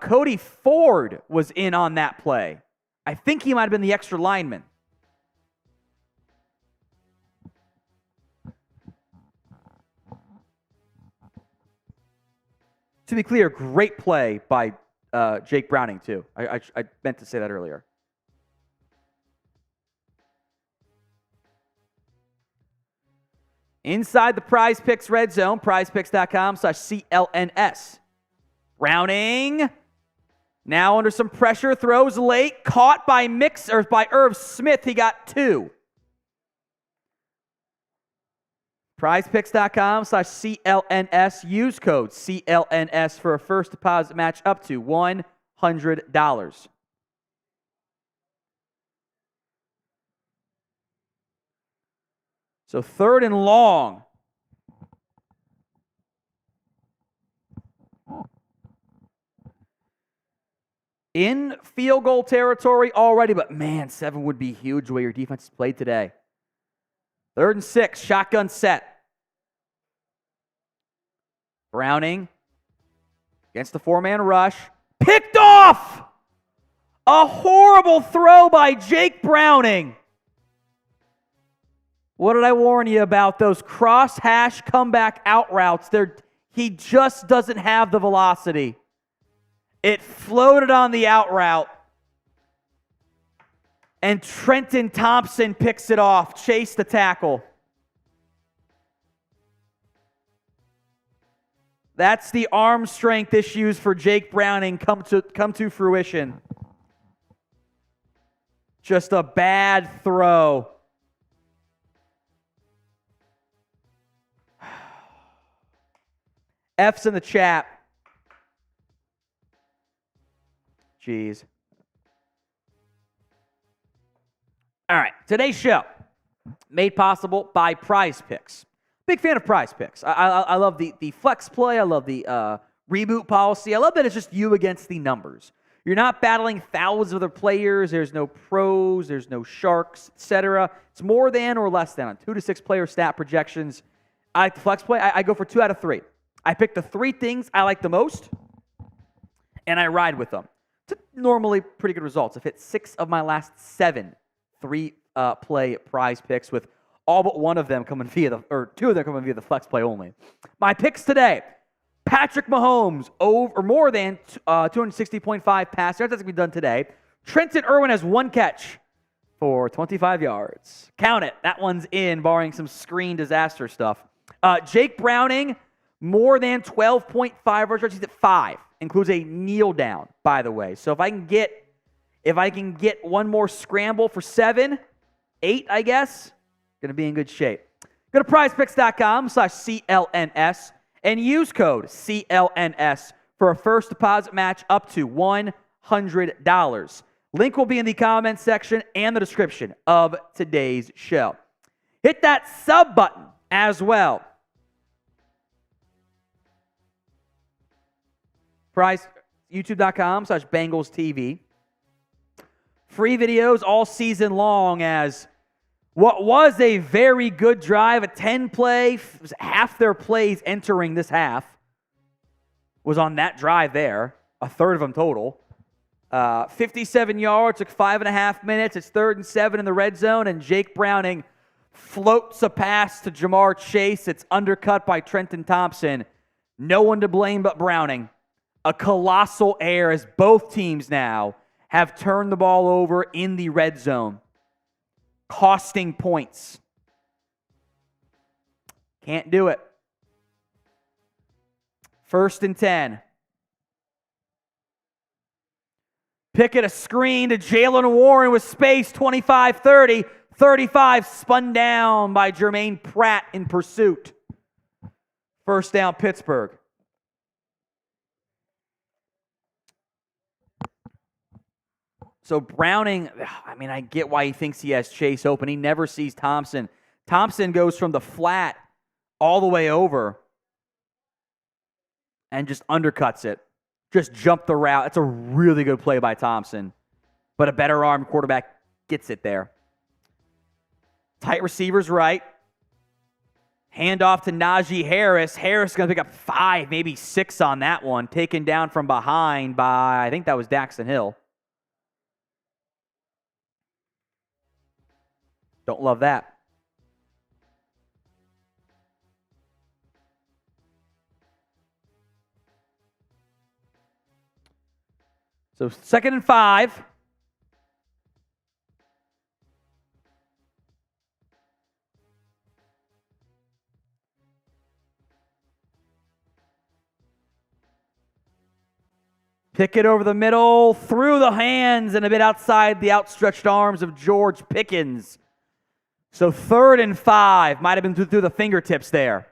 Cody Ford was in on that play. I think he might have been the extra lineman. To be clear, great play by Jake Browning, too. I meant to say that earlier. Inside the Prize Picks red zone, prizepicks.com/CLNS. Browning, now under some pressure, throws late, caught by Irv Smith. He got 2. PrizePicks.com/CLNS. Use code CLNS for a first deposit match up to $100. So 3rd and long. In field goal territory already, but man, 7 would be huge the way your defense has played today. 3rd and 6, shotgun set. Browning against the 4-man rush. Picked off! A horrible throw by Jake Browning. What did I warn you about? Those cross-hash comeback out routes. He just doesn't have the velocity. It floated on the out route. And Trenton Thompson picks it off. Chase the tackle. That's the arm strength issues for Jake Browning come to fruition. Just a bad throw. F's in the chat. Jeez. All right, today's show made possible by Prize Picks. Big fan of Prize Picks. I love the flex play. I love the reboot policy. I love that it's just you against the numbers. You're not battling thousands of other players. There's no pros. There's no sharks, etc. It's more than or less than on 2 to 6 player stat projections. I like the flex play. I go for 2 out of 3. I pick the 3 things I like the most, and I ride with them. It's normally pretty good results. I've hit 6 of my last 7 3-play Prize Picks, with all but 1 of them coming via or 2 of them coming via the flex play only. My picks today: Patrick Mahomes over or more than 260.5 pass yards. That's going to be done today. Trenton Irwin has 1 catch for 25 yards. Count it. That one's in, barring some screen disaster stuff. Jake Browning, more than 12.5 yards. He's at 5. Includes a kneel down, by the way. So if I can get 1 more scramble for 7, 8, I guess, going to be in good shape. Go to prizepicks.com/CLNS and use code CLNS for a first deposit match up to $100. Link will be in the comments section and the description of today's show. Hit that sub button as well. YouTube.com/Bengals TV. Free videos all season long, as what was a very good drive, a 10-play, half their plays entering this half was on that drive there, a third of them total. 57 yards, took 5.5 minutes. It's 3rd and 7 in the red zone, and Jake Browning floats a pass to Jamar Chase. It's undercut by Trenton Thompson. No one to blame but Browning. A colossal error, as both teams now have turned the ball over in the red zone, costing points. Can't do it. 1st and 10. Pickett, a screen to Jalen Warren with space, 25-30. 35 spun down by Germaine Pratt in pursuit. 1st down, Pittsburgh. So Browning, I mean, I get why he thinks he has Chase open. He never sees Thompson. Thompson goes from the flat all the way over and just undercuts it. Just jumped the route. That's a really good play by Thompson. But a better armed quarterback gets it there. Tight receivers right. Handoff to Najee Harris. Harris is going to pick up 5, maybe 6 on that one. Taken down from behind by, I think that was Daxton Hill. Don't love that. So 2nd and 5. Pickett over the middle, through the hands and a bit outside the outstretched arms of George Pickens. So 3rd and 5, might have been through the fingertips there.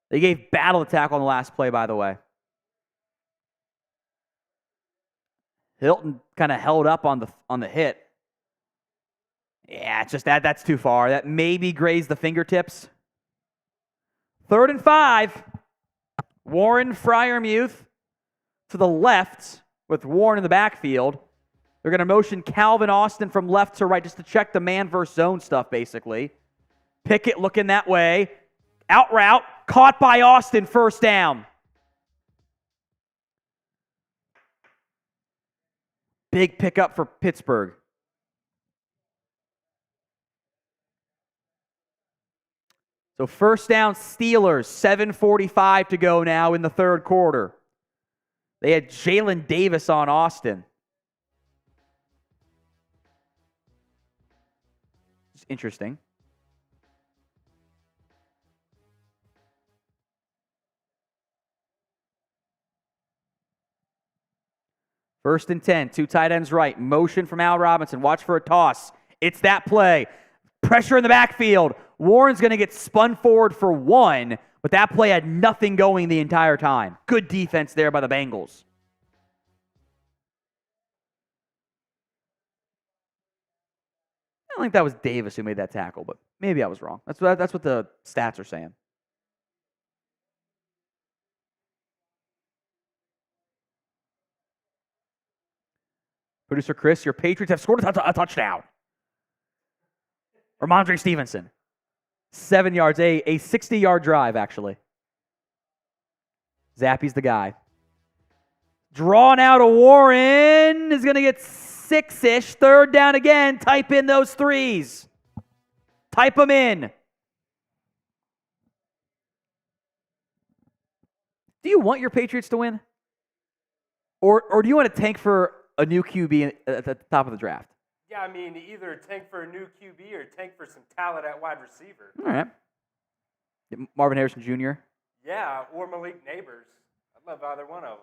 They gave battle attack on the last play, by the way. Hilton kind of held up on the hit. Yeah, it's just that's too far. That maybe grazed the fingertips. 3rd and 5. Warren Freiermuth to the left with Warren in the backfield. They're going to motion Calvin Austin from left to right just to check the man versus zone stuff, basically. Pickett looking that way. Out route. Caught by Austin. 1st down. Big pickup for Pittsburgh. So 1st down, Steelers. 7:45 to go now in the 3rd quarter. They had Jalen Davis on Austin. is interesting. First and 10, two tight ends right. Motion from Al Robinson. Watch for a toss. It's that play. Pressure in the backfield. Warren's going to get spun forward for one, but that play had nothing going the entire time. Good defense there by the Bengals. I don't think that was Davis who made that tackle, but maybe I was wrong. That's what the stats are saying. Producer Chris, your Patriots have scored a touchdown. Ramondre Stevenson. 7 yards, a 60-yard drive, actually. Zappy's the guy. Drawn out of Warren is going to get 6-ish. Third down again. Type in those threes. Type them in. Do you want your Patriots to win? Or do you want to tank for a new QB at the top of the draft? Yeah, I mean, either tank for a new QB or tank for some talent at wide receiver. All right. Marvin Harrison Jr. Yeah, or Malik Neighbors. I love either one of them.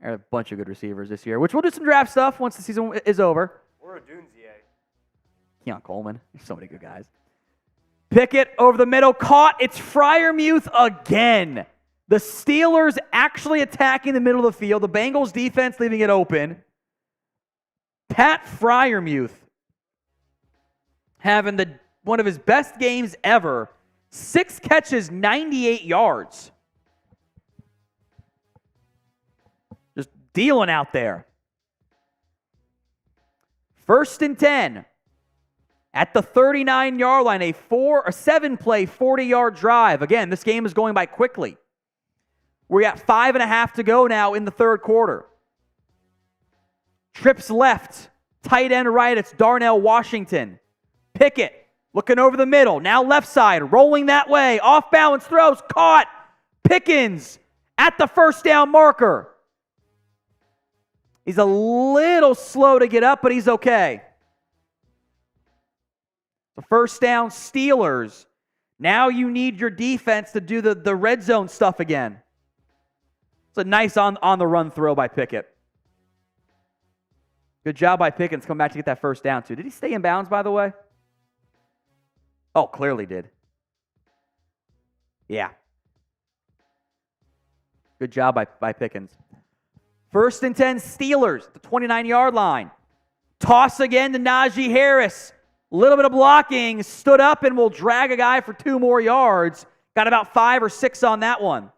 There are a bunch of good receivers this year, which we'll do some draft stuff once the season is over. Or a Dunzier. Keon Coleman. There's so many good guys. Pickett over the middle. Caught. It's Freiermuth again. The Steelers actually attacking the middle of the field. The Bengals defense leaving it open. Pat Freiermuth having one of his best games ever. 6 catches, 98 yards. Just dealing out there. First and 10. At the 39-yard line, a 7-play, 40-yard drive. Again, this game is going by quickly. We're at 5.5 to go now in the third quarter. Trips left, tight end right, it's Darnell Washington. Pickett looking over the middle, now left side, rolling that way, off balance throws, caught. Pickens at the first down marker. He's a little slow to get up, but he's okay. The first down, Steelers. Now you need your defense to do the red zone stuff again. It's a nice on the run throw by Pickett. Good job by Pickens coming back to get that first down, too. Did he stay in bounds, by the way? Oh, clearly did. Yeah. Good job by Pickens. First and 10, Steelers, the 29-yard line. Toss again to Najee Harris. A little bit of blocking. Stood up and will drag a guy for 2 more yards. Got about 5 or 6 on that one.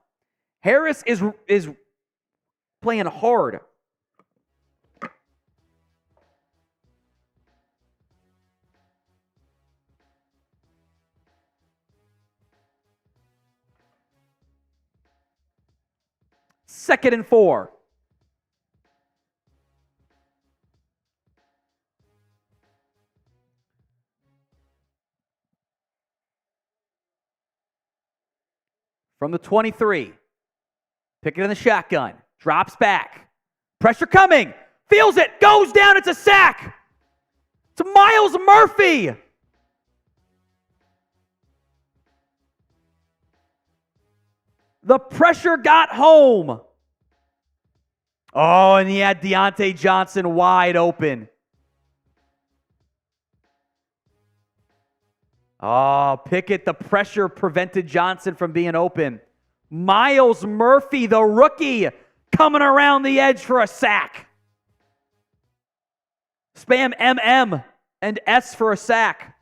Harris is playing hard. Second and 4. From the 23. Pickett in the shotgun. Drops back. Pressure coming. Feels it. Goes down. It's a sack. It's Myles Murphy. The pressure got home. Oh, and he had Deontay Johnson wide open. Oh, Pickett, the pressure prevented Johnson from being open. Myles Murphy, the rookie, coming around the edge for a sack. Spam MM and S for a sack.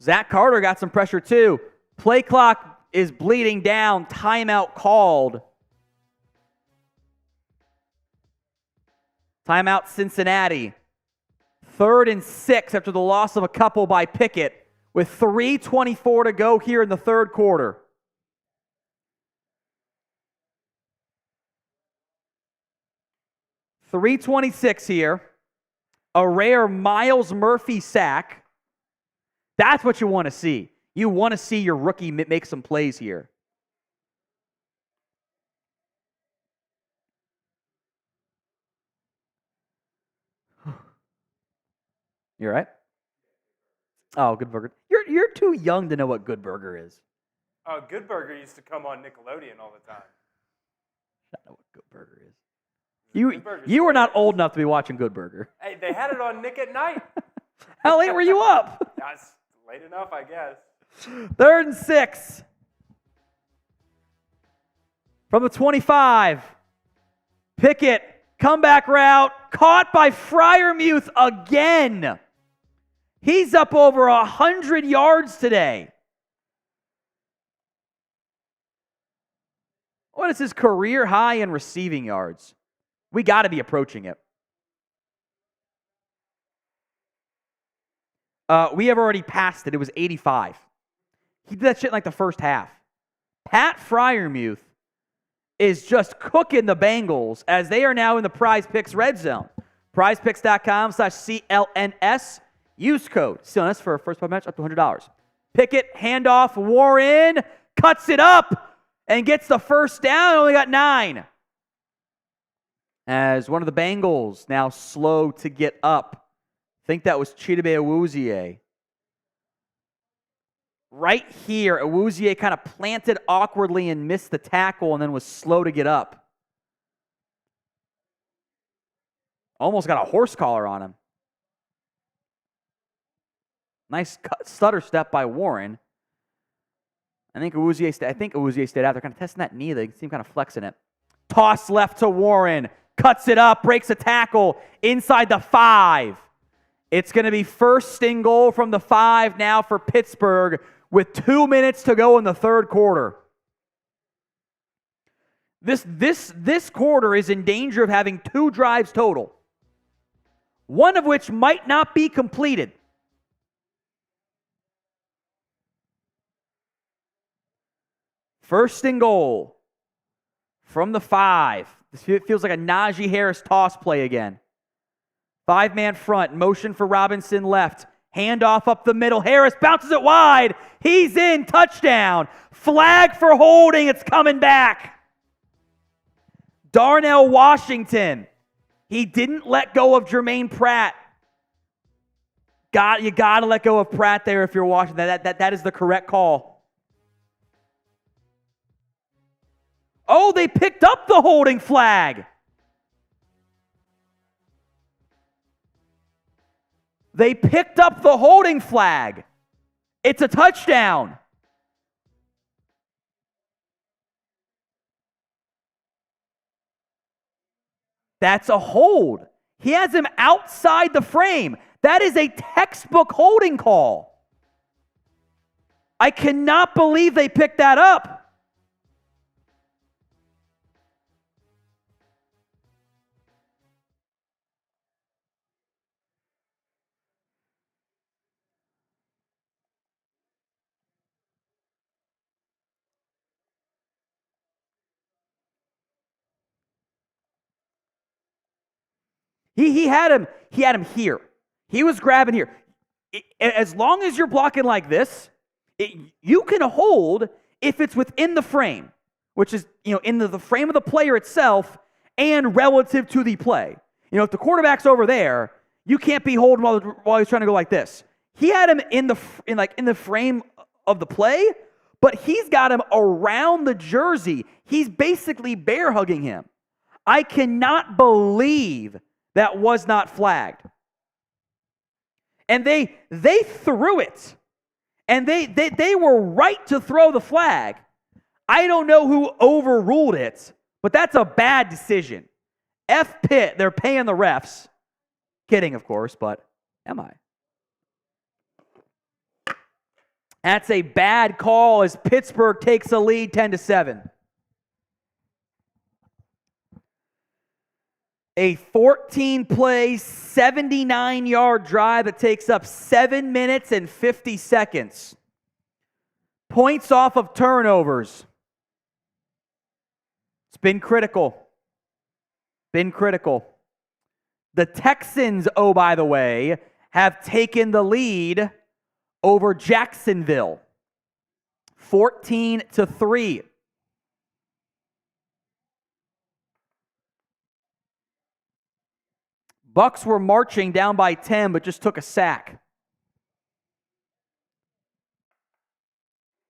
Zach Carter got some pressure too. Play clock is bleeding down. Timeout called. Timeout Cincinnati. 3rd and 6 after the loss of a couple by Pickett with 3:24 to go here in the third quarter. .326 here. A rare Myles Murphy sack. That's what you want to see. You want to see your rookie make some plays here. You all right? Oh, Good Burger. You're too young to know what Good Burger is. Oh, Good Burger used to come on Nickelodeon all the time. I don't know what Good Burger is. You were not old enough to be watching Good Burger. Hey, they had it on Nick at Night. How late were you up? That's late enough, I guess. 3rd and 6. From the 25. Pickett, comeback route, caught by Freiermuth again. He's up over 100 yards today. What is his career high in receiving yards? We got to be approaching it. We have already passed it. It was 85. He did that shit in like the first half. Pat Freiermuth is just cooking the Bengals as they are now in the Prize Picks red zone. PrizePicks.com/CLNS. Use code CLNS for a first five match up to $100. Pickett, handoff, Warren, cuts it up and gets the first down. Only got 9. As one of the Bengals now slow to get up. I think that was Chidobe Awuzie. Right here, Awuzie kind of planted awkwardly and missed the tackle and then was slow to get up. Almost got a horse collar on him. Nice stutter step by Warren. I think Awuzie stayed out. They're kind of testing that knee. They seem kind of flexing it. Toss left to Warren. Cuts it up. Breaks a tackle inside the 5. It's going to be 1st and goal from the 5 now for Pittsburgh with 2 minutes to go in the 3rd quarter. This quarter is in danger of having 2 drives total, one of which might not be completed. First and goal from the 5. This feels like a Najee Harris toss play again. 5-man front, motion for Robinson left. Handoff up the middle. Harris bounces it wide. He's in. Touchdown. Flag for holding. It's coming back. Darnell Washington. He didn't let go of Germaine Pratt. You got to let go of Pratt there if you're watching. That is the correct call. Oh, they picked up the holding flag. They picked up the holding flag. It's a touchdown. That's a hold. He has him outside the frame. That is a textbook holding call. I cannot believe they picked that up. He had him here. He was grabbing here. As long as you're blocking like this, you can hold if it's within the frame, which is, in the frame of the player itself and relative to the play. If the quarterback's over there, you can't be holding while he's trying to go like this. He had him in the frame of the play, but he's got him around the jersey. He's basically bear hugging him. I cannot believe that was not flagged. And they threw it. And they were right to throw the flag. I don't know who overruled it, but that's a bad decision. F Pitt, they're paying the refs. Kidding, of course, but am I? That's a bad call as Pittsburgh takes a lead 10-7. A 14-play, 79-yard drive that takes up 7 minutes and 50 seconds. Points off of turnovers. It's been critical. The Texans, oh, by the way, have taken the lead over Jacksonville. 14-3. Bucks were marching down by 10, but just took a sack.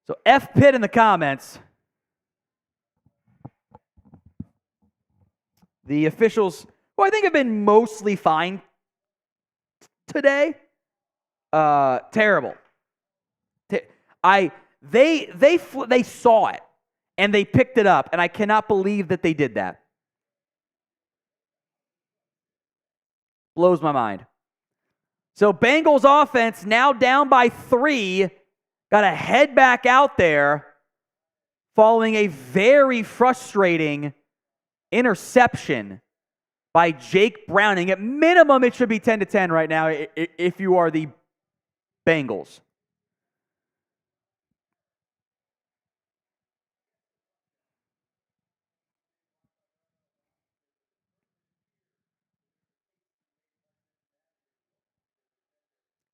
So F Pitt in the comments. The officials, who I think have been mostly fine today, terrible. They saw it and they picked it up, and I cannot believe that they did that. Blows my mind. So Bengals offense now down by 3, got to head back out there following a very frustrating interception by Jake Browning. At minimum, it should be 10-10 right now if you are the Bengals.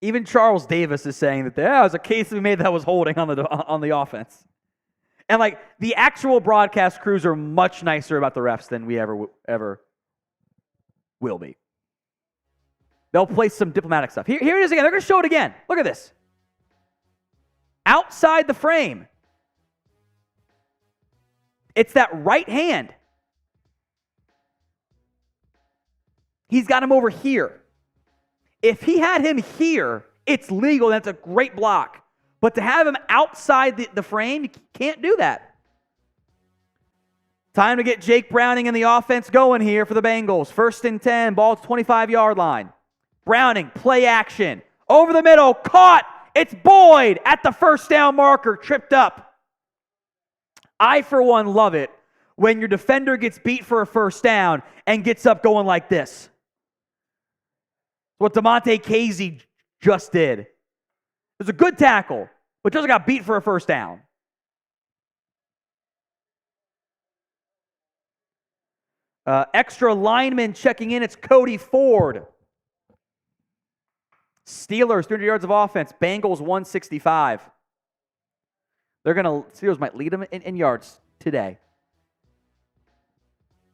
Even Charles Davis is saying that there was a case we made that was holding on the offense. And like the actual broadcast crews are much nicer about the refs than we ever will be. They'll play some diplomatic stuff. Here it is again. They're going to show it again. Look at this. Outside the frame. It's that right hand. He's got him over here. If he had him here, it's legal. That's a great block. But to have him outside the frame, you can't do that. Time to get Jake Browning and the offense going here for the Bengals. 1st and 10, ball at the 25-yard line. Browning, play action. Over the middle, caught. It's Boyd at the first down marker, tripped up. I, for one, love it when your defender gets beat for a first down and gets up going like this. What DeMonte Casey just did. It was a good tackle, but just got beat for a first down. Extra lineman checking in. It's Cody Ford. Steelers, 300 yards of offense. Bengals, 165. Steelers might lead them in yards today.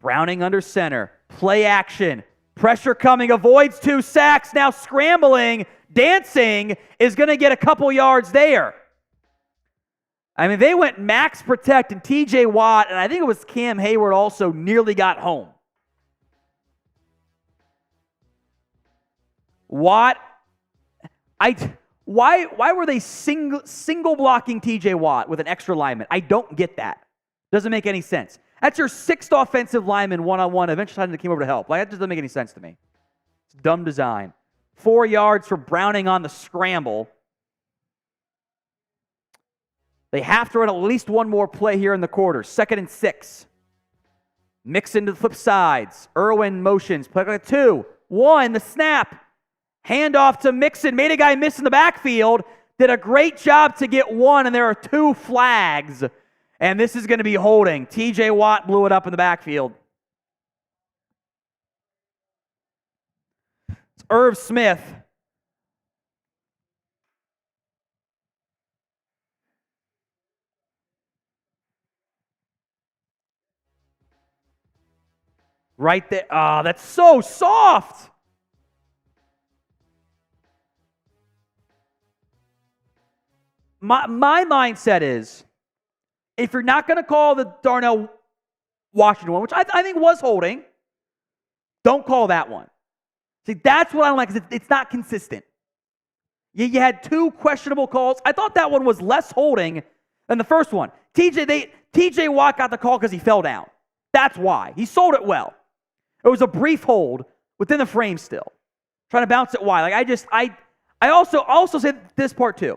Browning under center. Play action. Pressure coming, avoids 2 sacks, now scrambling, dancing, is going to get a couple yards there. I mean, they went max protect, and TJ Watt, and I think it was Cam Hayward also, nearly got home. Watt, why were they single blocking TJ Watt with an extra lineman? I don't get that. Doesn't make any sense. That's your 6th offensive lineman one-on-one. Eventually, came over to help. Like, that just doesn't make any sense to me. It's dumb design. 4 yards for Browning on the scramble. They have to run at least one more play here in the quarter. 2nd and 6. Mixon to the flip sides. Irwin motions. Play like 2. 1. The snap. Handoff to Mixon. Made a guy miss in the backfield. Did a great job to get 1, and there are 2 flags. And this is going to be holding. TJ Watt blew it up in the backfield. It's Irv Smith. Right there. Oh, that's so soft. My mindset is, if you're not going to call the Darnell Washington one, which I think was holding, don't call that one. See, that's what I don't like, because it's not consistent. You had 2 questionable calls. I thought that one was less holding than the first one. TJ Watt got the call because he fell down. That's why. He sold it well. It was a brief hold within the frame still. Trying to bounce it wide. Like I also said this part too.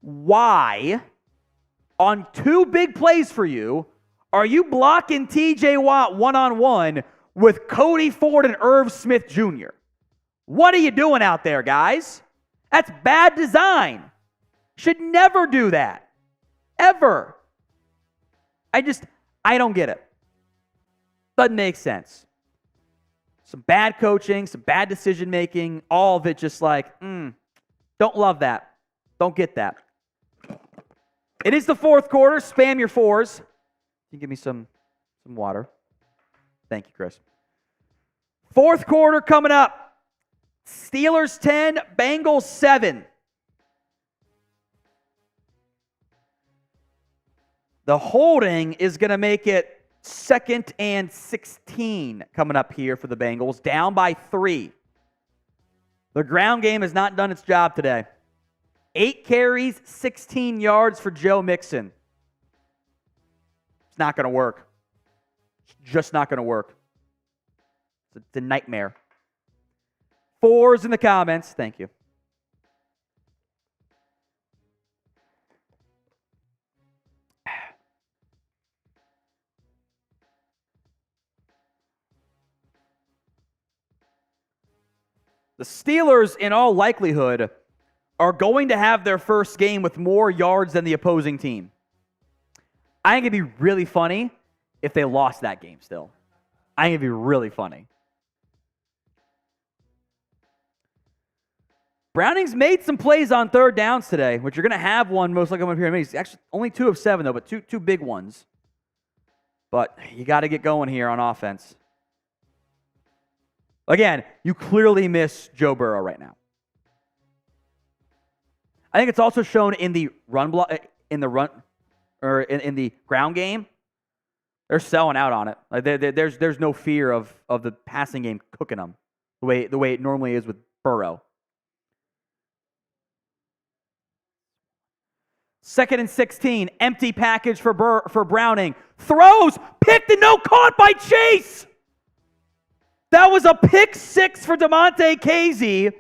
Why, on 2 big plays for you, are you blocking TJ Watt one-on-one with Cody Ford and Irv Smith Jr.? What are you doing out there, guys? That's bad design. Should never do that. Ever. I don't get it. Doesn't make sense. Some bad coaching, some bad decision making, all of it just like, don't love that. Don't get that. It is the 4th quarter. Spam your 4s. Can you give me some water? Thank you, Chris. 4th quarter coming up. Steelers 10, Bengals 7. The holding is going to make it 2nd and 16 coming up here for the Bengals, down by 3. The ground game has not done its job today. 8 carries, 16 yards for Joe Mixon. It's not going to work. It's just not going to work. It's a nightmare. 4s in the comments. Thank you. The Steelers, in all likelihood, are going to have their first game with more yards than the opposing team. I think it'd be really funny if they lost that game still. I think it'd be really funny. Browning's made some plays on 3rd downs today, which you're going to have one most likely up here in a minute. He's actually only 2 of 7, though, but two big ones. But you got to get going here on offense. Again, you clearly miss Joe Burrow right now. I think it's also shown in the run block, in the ground game. They're selling out on it. Like there's no fear of the passing game cooking them the way it normally is with Burrow. 2nd and 16, empty package for Browning. Throws, picked and no caught by Chase. That was a pick 6 for Damontae Kazee.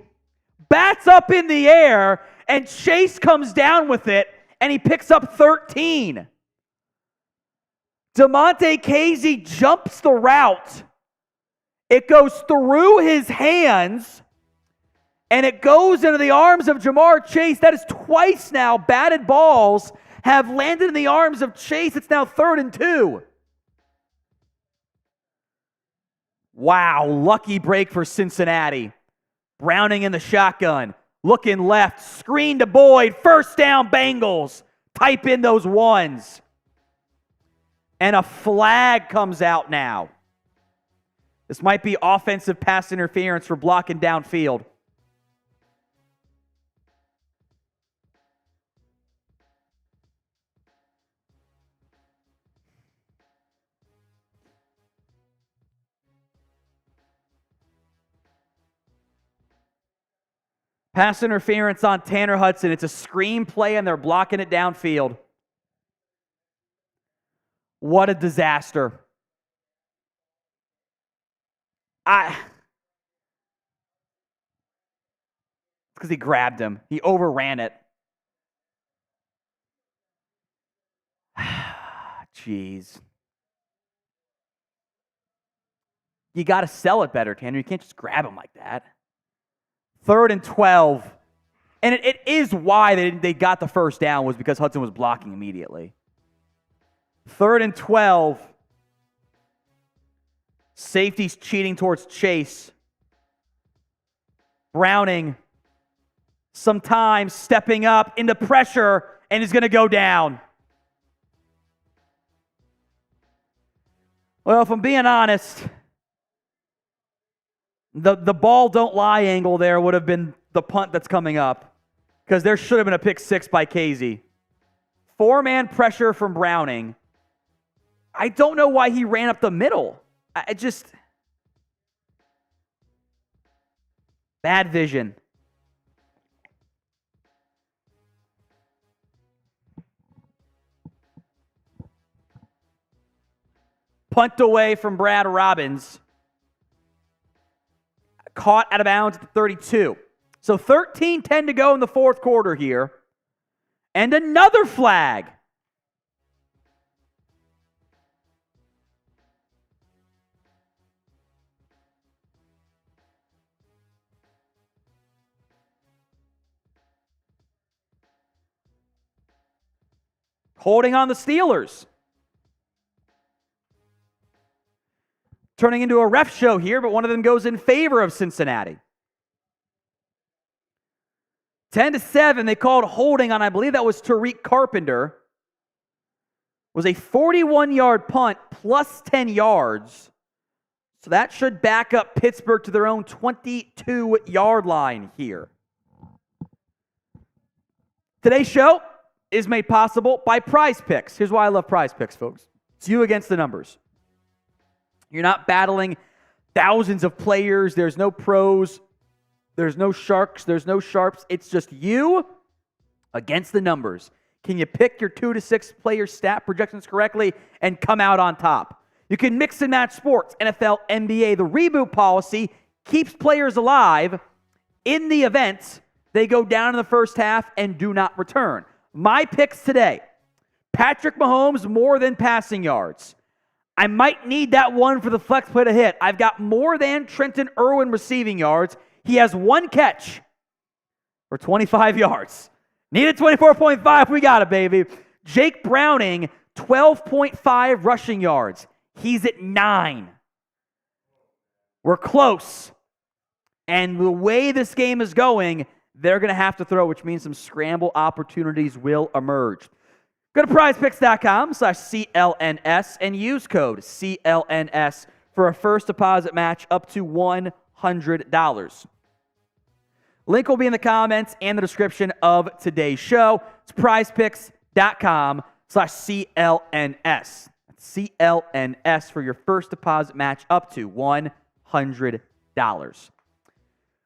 Bats up in the air, and Chase comes down with it, and he picks up 13. Damontae Kazee jumps the route. It goes through his hands, and it goes into the arms of Jamar Chase. That is twice now batted balls have landed in the arms of Chase. It's now 3rd and 2. Wow, lucky break for Cincinnati. Browning in the shotgun. Looking left. Screen to Boyd. First down, Bengals. Type in those 1s. And a flag comes out now. This might be offensive pass interference for blocking downfield. Pass interference on Tanner Hudson. It's a screen play, and they're blocking it downfield. What a disaster. Because he grabbed him. He overran it. Jeez. You got to sell it better, Tanner. You can't just grab him like that. 3rd and 12. And it is why they got the first down, was because Hudson was blocking immediately. 3rd and 12. Safety's cheating towards Chase. Browning sometimes stepping up into pressure and is going to go down. Well, if I'm being honest, the ball don't lie angle there would have been the punt that's coming up, because there should have been a pick 6 by Kazee. 4-man pressure from Browning. I don't know why he ran up the middle. Bad vision. Punt away from Brad Robbins. Caught out of bounds at the 32. So 13-10 to go in the 4th quarter here. And another flag. Holding on the Steelers. Turning into a ref show here, but one of them goes in favor of Cincinnati. 10-7, they called holding on, I believe that was Tariq Carpenter. It was a 41-yard punt plus 10 yards. So that should back up Pittsburgh to their own 22-yard line here. Today's show, is made possible by Prize Picks. Here's why I love Prize Picks, folks. It's you against the numbers. You're not battling thousands of players. There's no pros. There's no sharks. There's no sharps. It's just you against the numbers. Can you pick your 2 to 6 player stat projections correctly and come out on top? You can mix and match sports, NFL, NBA. The reboot policy keeps players alive in the event they go down in the first half and do not return. My picks today: Patrick Mahomes more than passing yards. I might need that one for the flex play to hit. I've got more than Trenton Irwin receiving yards. He has 1 catch for 25 yards. Needed 24.5. We got it, baby. Jake Browning, 12.5 rushing yards. He's at 9. We're close. And the way this game is going, they're going to have to throw, which means some scramble opportunities will emerge. Go to prizepicks.com/CLNS and use code CLNS for a first deposit match up to $100. Link will be in the comments and the description of today's show. It's prizepicks.com/CLNS. CLNS for your first deposit match up to $100.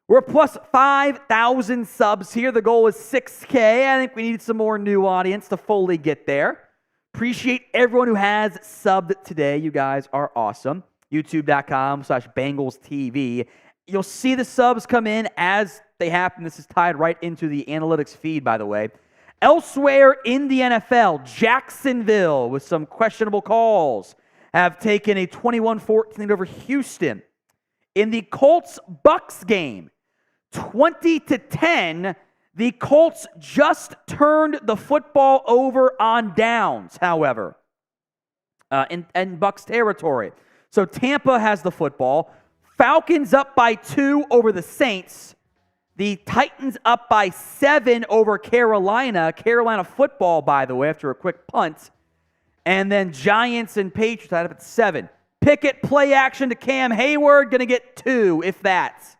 We're plus 5,000 subs here. The goal is 6K. I think we need some more new audience to fully get there. Appreciate everyone who has subbed today. You guys are awesome. YouTube.com/Bengals TV. You'll see the subs come in as they happen. This is tied right into the analytics feed, by the way. Elsewhere in the NFL, Jacksonville, with some questionable calls, have taken a 21-14 over Houston. In the Colts-Bucks game, 20-10, the Colts just turned the football over on downs, however, in Bucks territory. So Tampa has the football. Falcons up by 2 over the Saints. The Titans up by 7 over Carolina. Carolina football, by the way, after a quick punt. And then Giants and Patriots tied up at 7. Pickett play action to Cam Hayward. Going to get 2, if that,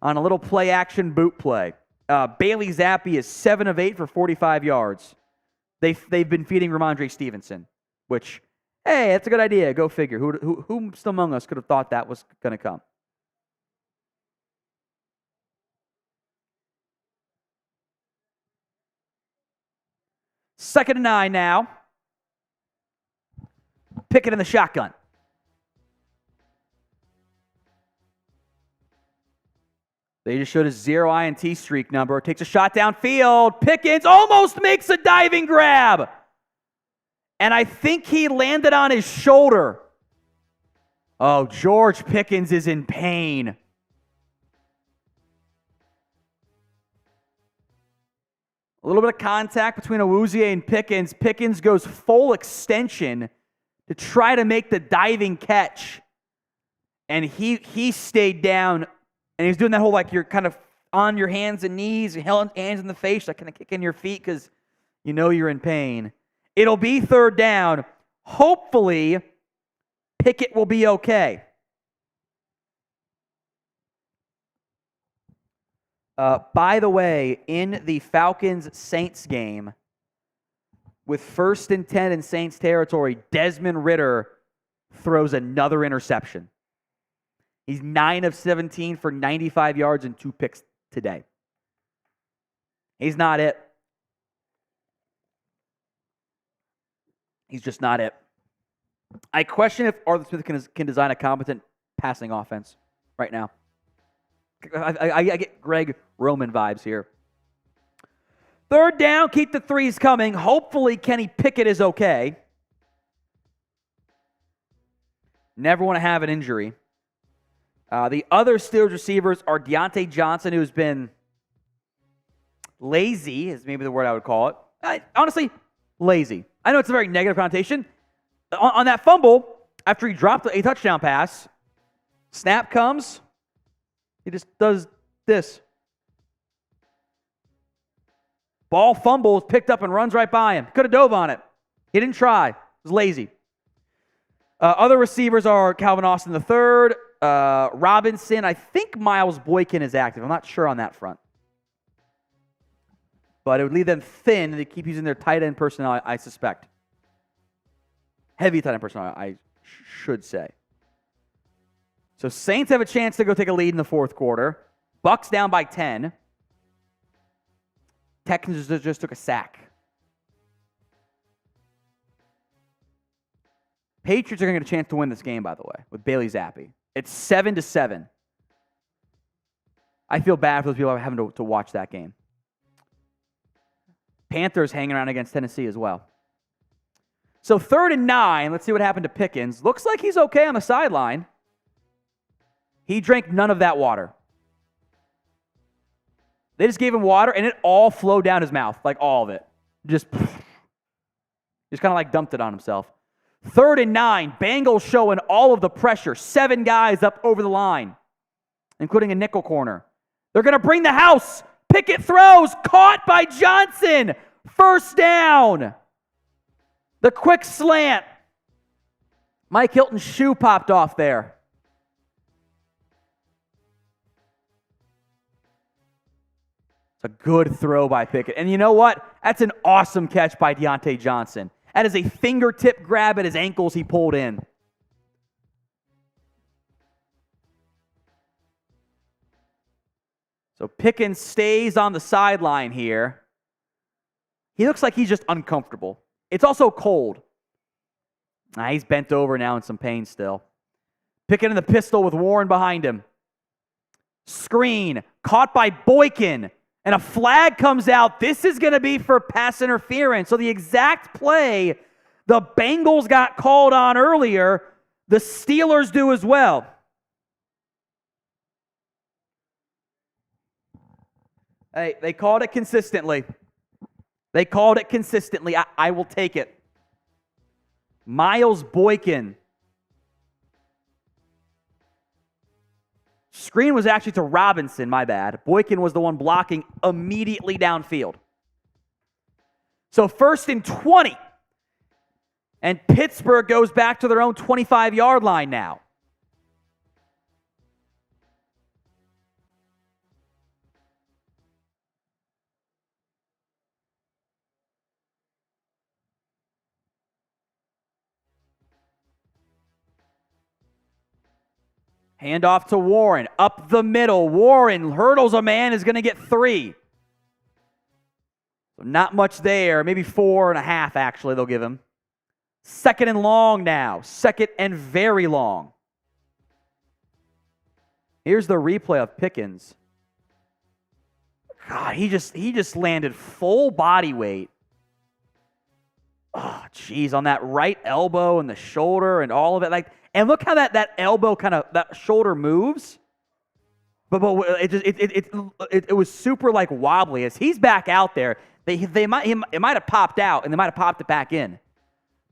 on a little play action boot play. Bailey Zappi is 7 of 8 for 45 yards. They've been feeding Ramondre Stevenson, which, hey, that's a good idea. Go figure. Who among us could have thought that was going to come? Second and 9 now. Pickett in the shotgun. They just showed a 0 INT streak number. Takes a shot downfield. Pickens almost makes a diving grab. And I think he landed on his shoulder. Oh, George Pickens is in pain. A little bit of contact between Awuzie and Pickens. Pickens goes full extension to try to make the diving catch. And he stayed down. And he's doing that whole, like, you're kind of on your hands and knees, hands in the face, like kind of kicking your feet because you know you're in pain. It'll be third down. Hopefully, Pickett will be okay. By the way, in the Falcons-Saints game, with 1st and 10 in Saints territory, Desmond Ridder throws another interception. He's 9 of 17 for 95 yards and 2 picks today. He's not it. He's just not it. I question if Arthur Smith can design a competent passing offense right now. I get Greg Roman vibes here. Third down, keep the threes coming. Hopefully Kenny Pickett is okay. Never want to have an injury. The other Steelers receivers are Deontay Johnson, who's been lazy, is maybe the word I would call it. Honestly, lazy. I know it's a very negative connotation. On that fumble, after he dropped a touchdown pass, snap comes, he just does this. Ball fumbles, picked up and runs right by him. Could have dove on it. He didn't try. He was lazy. Other receivers are Calvin Austin III, Robinson. I think Miles Boykin is active. I'm not sure on that front. but it would leave them thin to keep using their tight end personnel, I suspect. Heavy tight end personnel, I should say. So Saints have a chance to go take a lead in the fourth quarter. Bucks down by 10. Texans just took a sack. Patriots are going to get a chance to win this game, by the way, with Bailey Zappi. It's 7-7. I feel bad for those people having to watch that game. Panthers hanging around against Tennessee as well. So 3rd and 9. Let's see what happened to Pickens. Looks like he's okay on the sideline. He drank none of that water. They just gave him water, and it all flowed down his mouth, like all of it. Just kind of like dumped it on himself. 3rd and 9. Bengals showing all of the pressure. 7 guys up over the line, including a nickel corner. They're going to bring the house. Pickett throws. Caught by Johnson. First down. The quick slant. Mike Hilton's shoe popped off there. It's a good throw by Pickett. And you know what? That's an awesome catch by Deontay Johnson. That is a fingertip grab at his ankles he pulled in. So Pickens stays on the sideline here. He looks like he's just uncomfortable. It's also cold. He's bent over now in some pain still. Pickett in the pistol with Warren behind him. Screen. Caught by Boykin. And a flag comes out. This is going to be for pass interference. So the exact play the Bengals got called on earlier, the Steelers do as well. Hey, they called it consistently. They called it consistently. I will take it. Miles Boykin. Screen was actually to Robinson, my bad. Boykin was the one blocking immediately downfield. So 1st and 20. And Pittsburgh goes back to their own 25-yard line now. Handoff to Warren. Up the middle. Warren hurdles a man, is going to get 3. So not much there. Maybe 4.5, actually, they'll give him. 2nd and long now. 2nd and very long. Here's the replay of Pickens. God, he just landed full body weight. Oh, geez, on that right elbow and the shoulder and all of it. And look how that elbow that shoulder moves. But it was super wobbly. As he's back out there, it might have popped out and they might have popped it back in.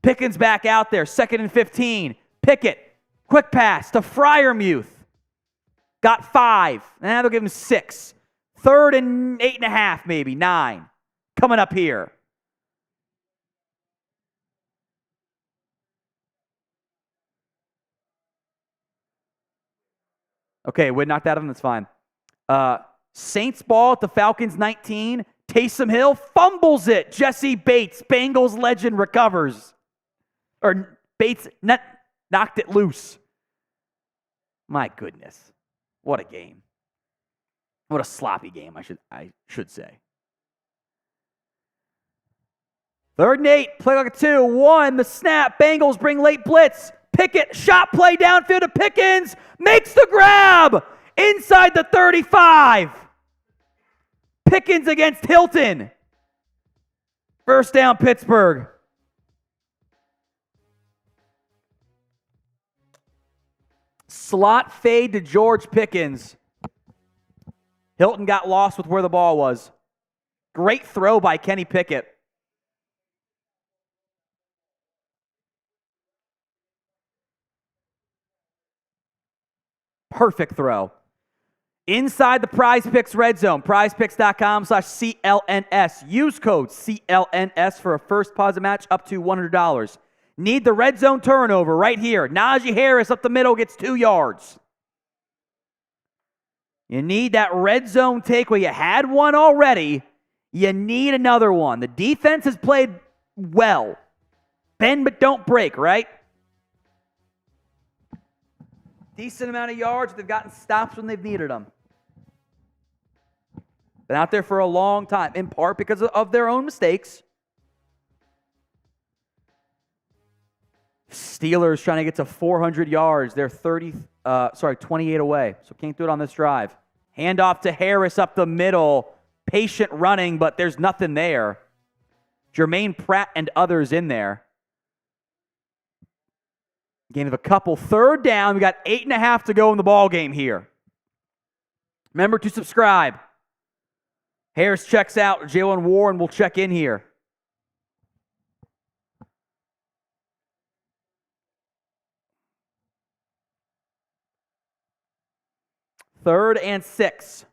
Pickens back out there, 2nd and 15. Pickett, quick pass to Freiermuth. Got 5. Now they'll give him 6. 3rd and 8.5, maybe 9. Coming up here. Okay, Wood knocked out of him. That's fine. Saints ball at the Falcons 19. Taysom Hill fumbles it. Jesse Bates, Bengals legend, recovers. Or Bates knocked it loose. My goodness. What a game. What a sloppy game, I should say. 3rd and 8. Play like a 2. 1. The snap. Bengals bring late blitz. Pickett, shot play downfield to Pickens, makes the grab inside the 35. Pickens against Hilton. First down, Pittsburgh. Slot fade to George Pickens. Hilton got lost with where the ball was. Great throw by Kenny Pickett. Perfect throw. Inside the Prize Picks red zone, prizepicks.com/CLNS. Use code CLNS for a first deposit match up to $100. Need the red zone turnover right here. Najee Harris up the middle gets 2 yards. You need that red zone takeaway. You had one already. You need another one. The defense has played well. Bend but don't break, right? Decent amount of yards. They've gotten stops when they've needed them. Been out there for a long time, in part because of their own mistakes. Steelers trying to get to 400 yards. They're 28 away, so can't do it on this drive. Handoff to Harris up the middle. Patient running, but there's nothing there. Germaine, Pratt, and others in there. Gain of a couple. Third down. We got 8.5 to go in the ball game here. Remember to subscribe. Harris checks out. Jalen Warren will check in here. Third and 6.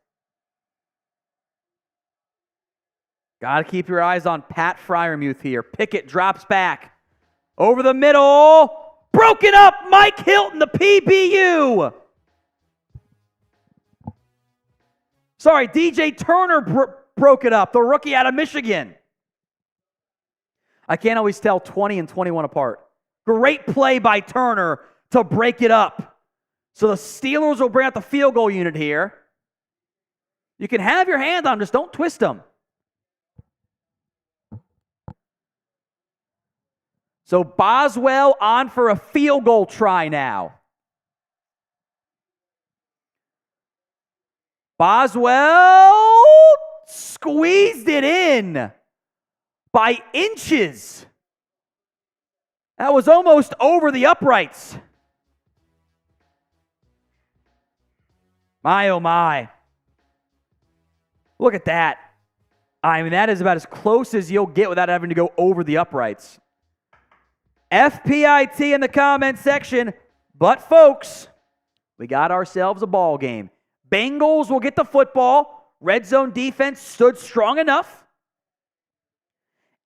Got to keep your eyes on Pat Freiermuth here. Pickett drops back. Over the middle. Broken up. Mike Hilton, the PBU. Sorry, DJ Turner broke it up. The rookie out of Michigan. I can't always tell 20 and 21 apart. Great play by Turner to break it up. So the Steelers will bring out the field goal unit here. You can have your hand on them, just don't twist them. So Boswell on for a field goal try now. Boswell squeezed it in by inches. That was almost over the uprights. My, oh my. Look at that. I mean, that is about as close as you'll get without having to go over the uprights. FPIT in the comment section. But, folks, we got ourselves a ball game. Bengals will get the football. Red zone defense stood strong enough.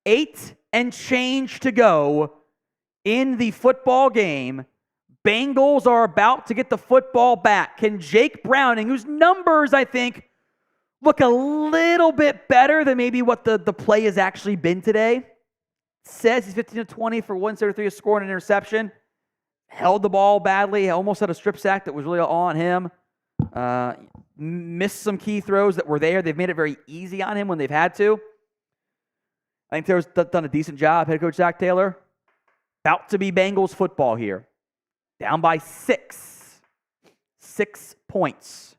8 and change to go in the football game. Bengals are about to get the football back. Can Jake Browning, whose numbers, I think, look a little bit better than maybe what the play has actually been today. Says he's 15 to 20 for 133, a score and an interception. Held the ball badly. Almost had a strip sack that was really all on him. Missed some key throws that were there. They've made it very easy on him when they've had to. I think Taylor's done a decent job. Head coach Zach Taylor. About to be Bengals football here. Down by 6. 6 points.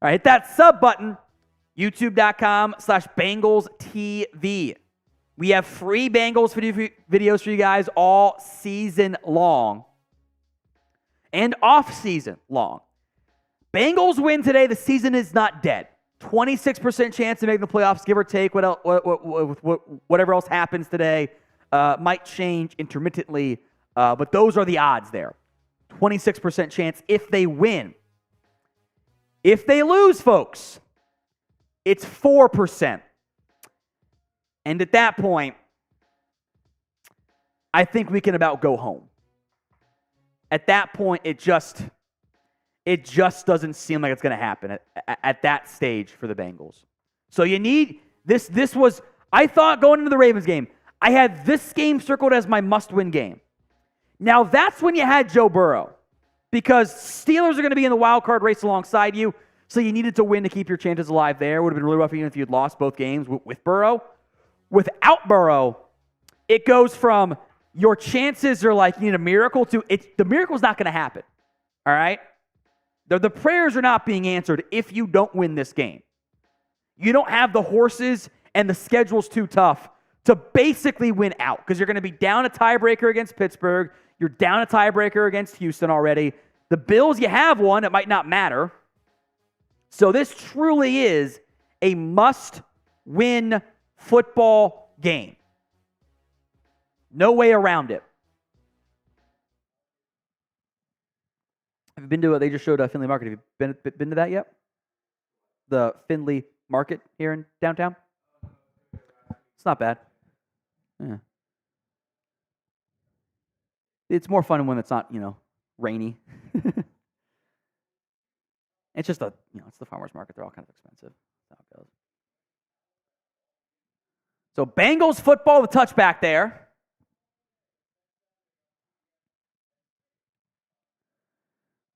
All right, hit that sub button. YouTube.com/Bengals TV. We have free Bengals videos for you guys all season long and off season long. Bengals win today. The season is not dead. 26% chance of making the playoffs, give or take. Whatever else happens today might change intermittently, but those are the odds there. 26% chance if they win. If they lose, folks, it's 4%. And at that point, I think we can about go home. At that point, it just doesn't seem like it's going to happen at that stage for the Bengals. So you need this. This was, I thought going into the Ravens game, I had this game circled as my must-win game. Now that's when you had Joe Burrow, because Steelers are going to be in the wild card race alongside you. So you needed to win to keep your chances alive there. It would have been really rough even if you had lost both games with Burrow. Without Burrow, it goes from your chances are like you need a miracle to the miracle's not going to happen. All right? The prayers are not being answered if you don't win this game. You don't have the horses and the schedule's too tough to basically win out because you're going to be down a tiebreaker against Pittsburgh. You're down a tiebreaker against Houston already. The Bills, you have one. It might not matter. So this truly is a must-win football game. No way around it. Have you been to they just showed Findlay Market. Have you been to that yet? The Findlay Market here in downtown? It's not bad. Yeah. It's more fun when it's not, rainy. It's just it's the farmer's market. They're all kind of expensive. That's how it goes. So Bengals football, the touchback there.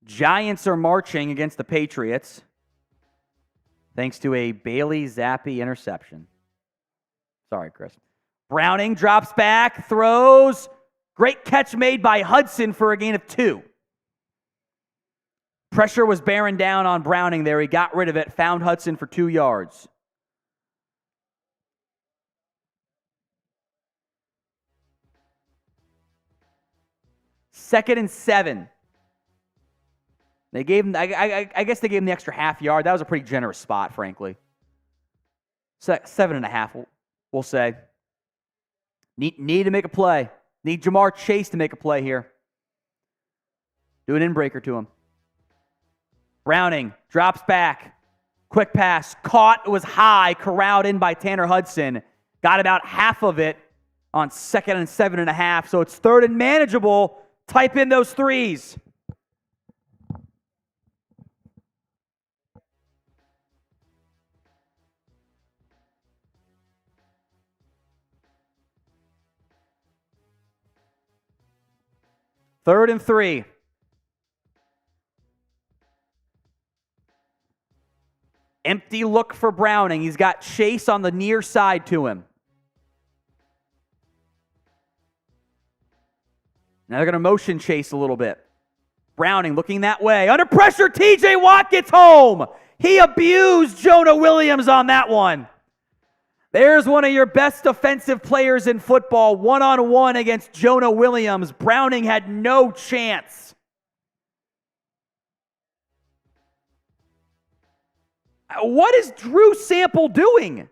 Giants are marching against the Patriots thanks to a Bailey Zappi interception. Sorry, Chris. Browning drops back, throws. Great catch made by Hudson for a gain of 2. Pressure was bearing down on Browning there. He got rid of it, found Hudson for 2 yards. Second and 7. They gave him, I guess they gave him the extra half yard. That was a pretty generous spot, frankly. 7.5, we'll say. Need to make a play. Need Jamar Chase to make a play here. Do an in-breaker to him. Browning drops back. Quick pass. Caught. It was high. Corralled in by Tanner Hudson. Got about half of it on 2nd and 7.5. So it's 3rd and manageable. Type in those 3s. Third and 3. Empty look for Browning. He's got Chase on the near side to him. Now they're going to motion Chase a little bit. Browning looking that way. Under pressure, TJ Watt gets home. He abused Jonah Williams on that one. There's one of your best offensive players in football, one-on-one against Jonah Williams. Browning had no chance. What is Drew Sample doing?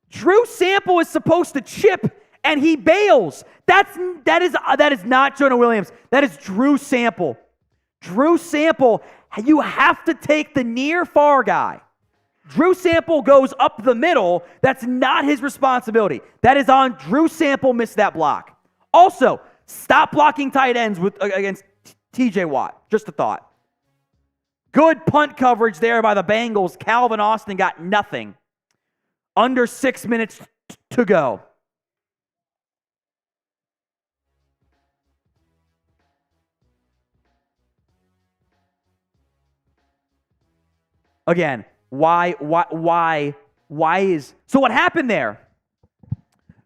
Drew Sample is supposed to chip, and he bails. That is not Jonah Williams. That is Drew Sample. Drew Sample, you have to take the near-far guy. Drew Sample goes up the middle. That's not his responsibility. That is on Drew Sample, missed that block. Also, stop blocking tight ends against TJ Watt. Just a thought. Good punt coverage there by the Bengals. Calvin Austin got nothing. Under 6 minutes to go. Again, why is... So what happened there?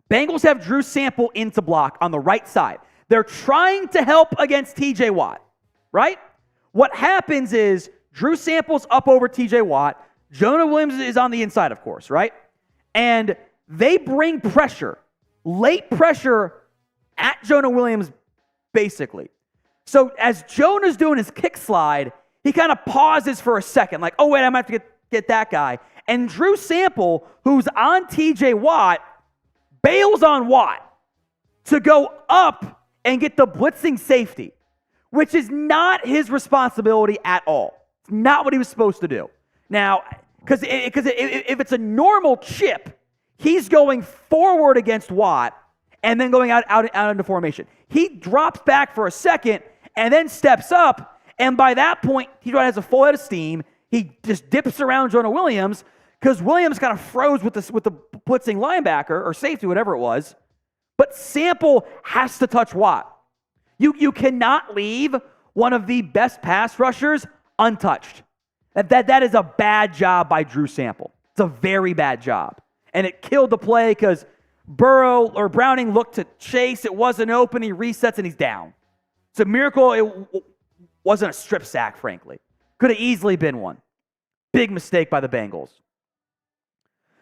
Bengals have Drew Sample into block on the right side. They're trying to help against TJ Watt, right? What happens is Drew Sample's up over TJ Watt. Jonah Williams is on the inside, of course, right? And they bring pressure, late pressure at Jonah Williams, basically. So as Jonah's doing his kick slide, he kind of pauses for a second, like, oh, wait, I might have to get that guy. And Drew Sample, who's on TJ Watt, bails on Watt to go up and get the blitzing safety, which is not his responsibility at all. It's not what he was supposed to do. Now, because if it's a normal chip, he's going forward against Watt and then going out into formation. He drops back for a second and then steps up, and by that point, he has a full head of steam. He just dips around Jonah Williams because Williams kind of froze with the blitzing linebacker or safety, whatever it was. But Sample has to touch Watt. You cannot leave one of the best pass rushers untouched. That is a bad job by Drew Sample. It's a very bad job. And it killed the play because Browning looked to Chase. It wasn't open. He resets and he's down. It's a miracle it wasn't a strip sack, frankly. Could have easily been one. Big mistake by the Bengals.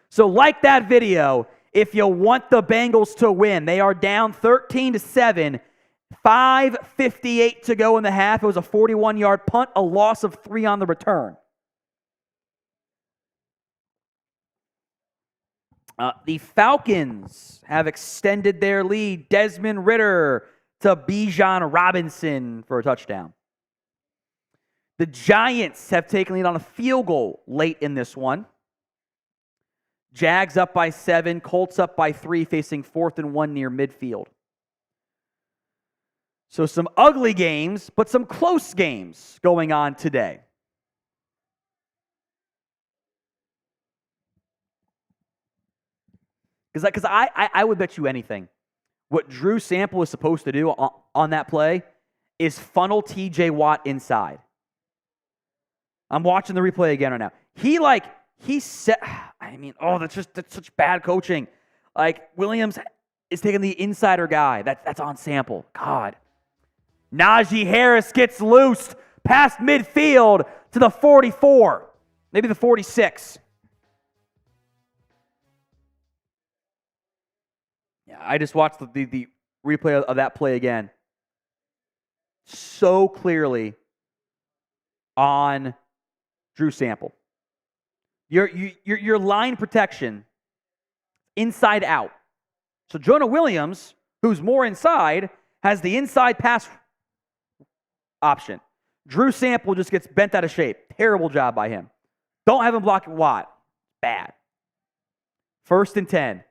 So like that video, if you want the Bengals to win, they are down 13-7, 5:58 to go in the half. It was a 41-yard punt, a loss of 3 on the return. The Falcons have extended their lead. Desmond Ridder to Bijan Robinson for a touchdown. The Giants have taken lead on a field goal late in this one. Jags up by 7, Colts up by 3, facing 4th and 1 near midfield. So some ugly games, but some close games going on today. Because I would bet you anything. What Drew Sample is supposed to do on that play is funnel TJ Watt inside. I'm watching the replay again right now. He set, that's such bad coaching. Like, Williams is taking the insider guy. That's on Sample. God. Najee Harris gets loosed past midfield to the 44, maybe the 46. Yeah, I just watched the replay of that play again. So clearly on Drew Sample. Your line protection inside out. So Jonah Williams, who's more inside, has the inside pass option. Drew Sample just gets bent out of shape. Terrible job by him. Don't have him block Watt. Bad. 1st and 10.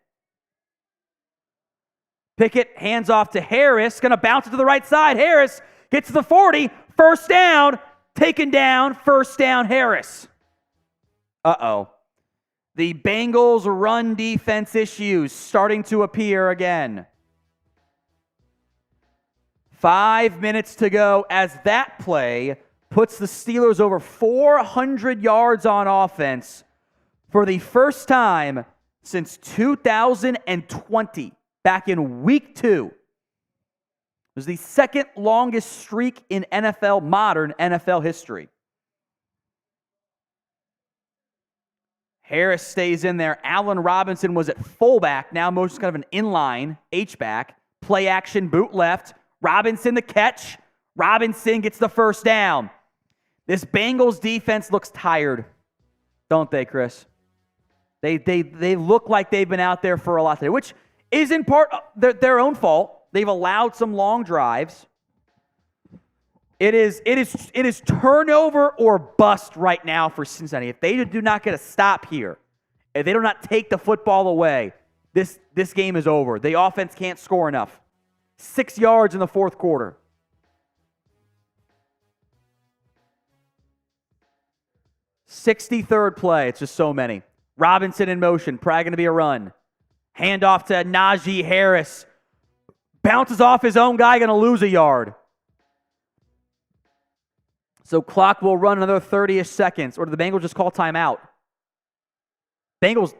Pickett hands off to Harris. Going to bounce it to the right side. Harris gets to the 40. 1st down. Taken down. 1st down Harris. Uh-oh. The Bengals' run defense issues starting to appear again. 5 minutes to go as that play puts the Steelers over 400 yards on offense for the first time since 2020, back in week 2. It was the second longest streak in modern NFL history. Harris stays in there. Allen Robinson was at fullback. Now motion's kind of an inline H-back. Play action, boot left. Robinson the catch. Robinson gets the 1st down. This Bengals defense looks tired, don't they, Chris? They look like they've been out there for a lot today, which is in part their own fault. They've allowed some long drives. It is turnover or bust right now for Cincinnati. If they do not get a stop here, if they do not take the football away, this game is over. The offense can't score enough. 6 yards in the 4th quarter. "63rd play. It's just so many. Robinson in motion. Probably going to be a run. Handoff to Najee Harris. Bounces off his own guy. Going to lose a yard. So clock will run another 30-ish seconds. Or did the Bengals just call timeout? Bengals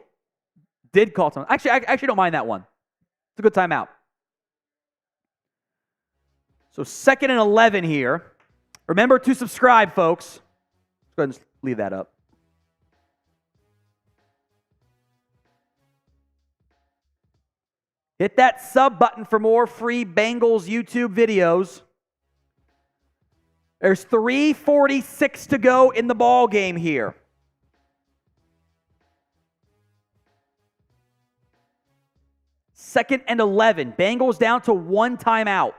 did call timeout. Actually, I actually don't mind that one. It's a good timeout. So 2nd and 11 here. Remember to subscribe, folks. Let's go ahead and leave that up. Hit that sub button for more free Bengals YouTube videos. There's 3:46 to go in the ball game here. Second and 11. Bengals down to 1 timeout.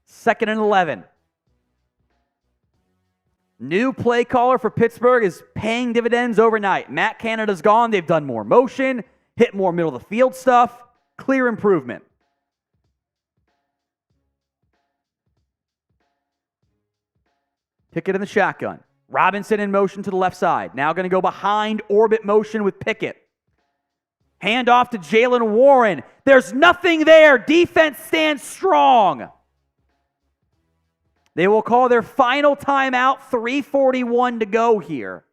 Second and 11. New play caller for Pittsburgh is paying dividends overnight. Matt Canada's gone. They've done more motion, hit more middle of the field stuff. Clear improvement. Pickett in the shotgun. Robinson in motion to the left side. Now going to go behind orbit motion with Pickett. Hand off to Jalen Warren. There's nothing there. Defense stands strong. They will call their final timeout, 3:41 to go here.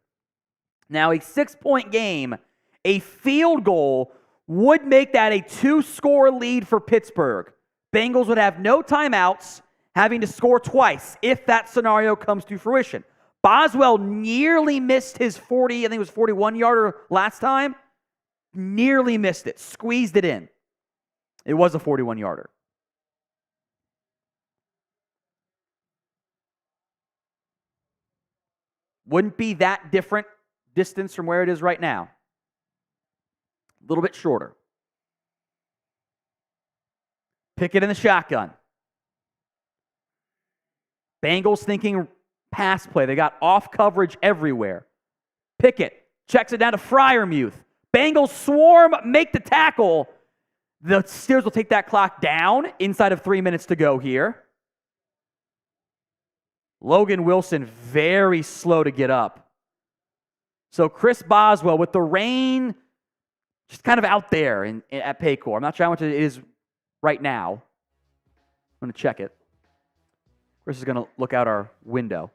Now, a 6-point game, a field goal would make that a 2-score lead for Pittsburgh. Bengals would have no timeouts, having to score twice if that scenario comes to fruition. Boswell nearly missed his 41-yarder last time. Nearly missed it. Squeezed it in. It was a 41-yarder. Wouldn't be that different distance from where it is right now. A little bit shorter. Pickett in the shotgun. Bengals thinking pass play. They got off coverage everywhere. Pickett checks it down to Freiermuth. Bengals swarm, make the tackle. The Steelers will take that clock down inside of 3 minutes to go here. Logan Wilson very slow to get up. So Chris Boswell with the rain just kind of out there at Paycor. I'm not sure how much it is right now. I'm going to check it. Chris is going to look out our window.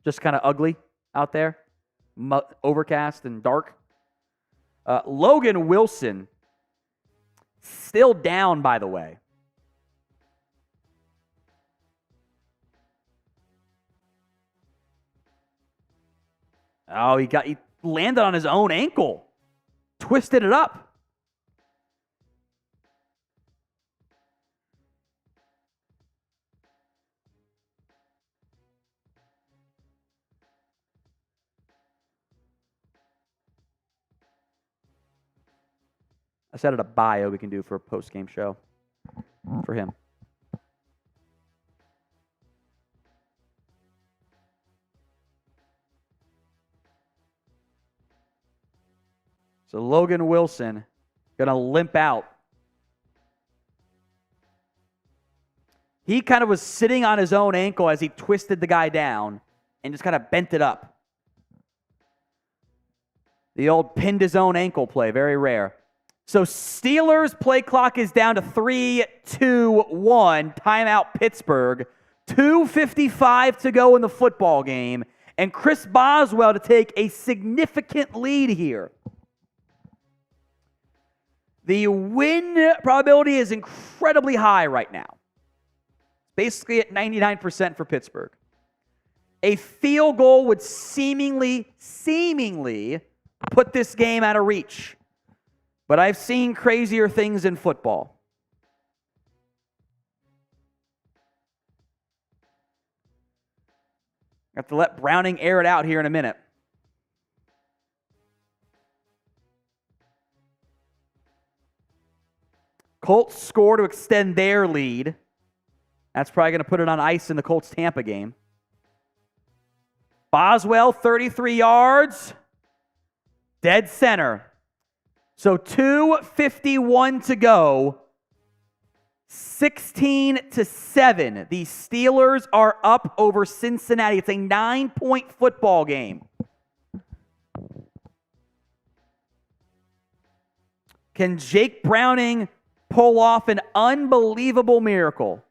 Just kind of ugly out there. Overcast and dark. Logan Wilson still down, by the way. Oh, he landed on his own ankle. Twisted it up. I set it a bio we can do for a post-game show for him. So Logan Wilson going to limp out. He kind of was sitting on his own ankle as he twisted the guy down and just kind of bent it up. The old pinned his own ankle play, very rare. So Steelers play clock is down to 3, 2, 1. Timeout Pittsburgh. 2:55 to go in the football game. And Chris Boswell to take a significant lead here. The win probability is incredibly high right now. Basically at 99% for Pittsburgh. A field goal would seemingly put this game out of reach. But I've seen crazier things in football. I have to let Browning air it out here in a minute. Colts score to extend their lead. That's probably going to put it on ice in the Colts-Tampa game. Boswell, 33 yards. Dead center. So 2:51 to go. 16-7. The Steelers are up over Cincinnati. It's a 9-point football game. Can Jake Browning pull off an unbelievable miracle?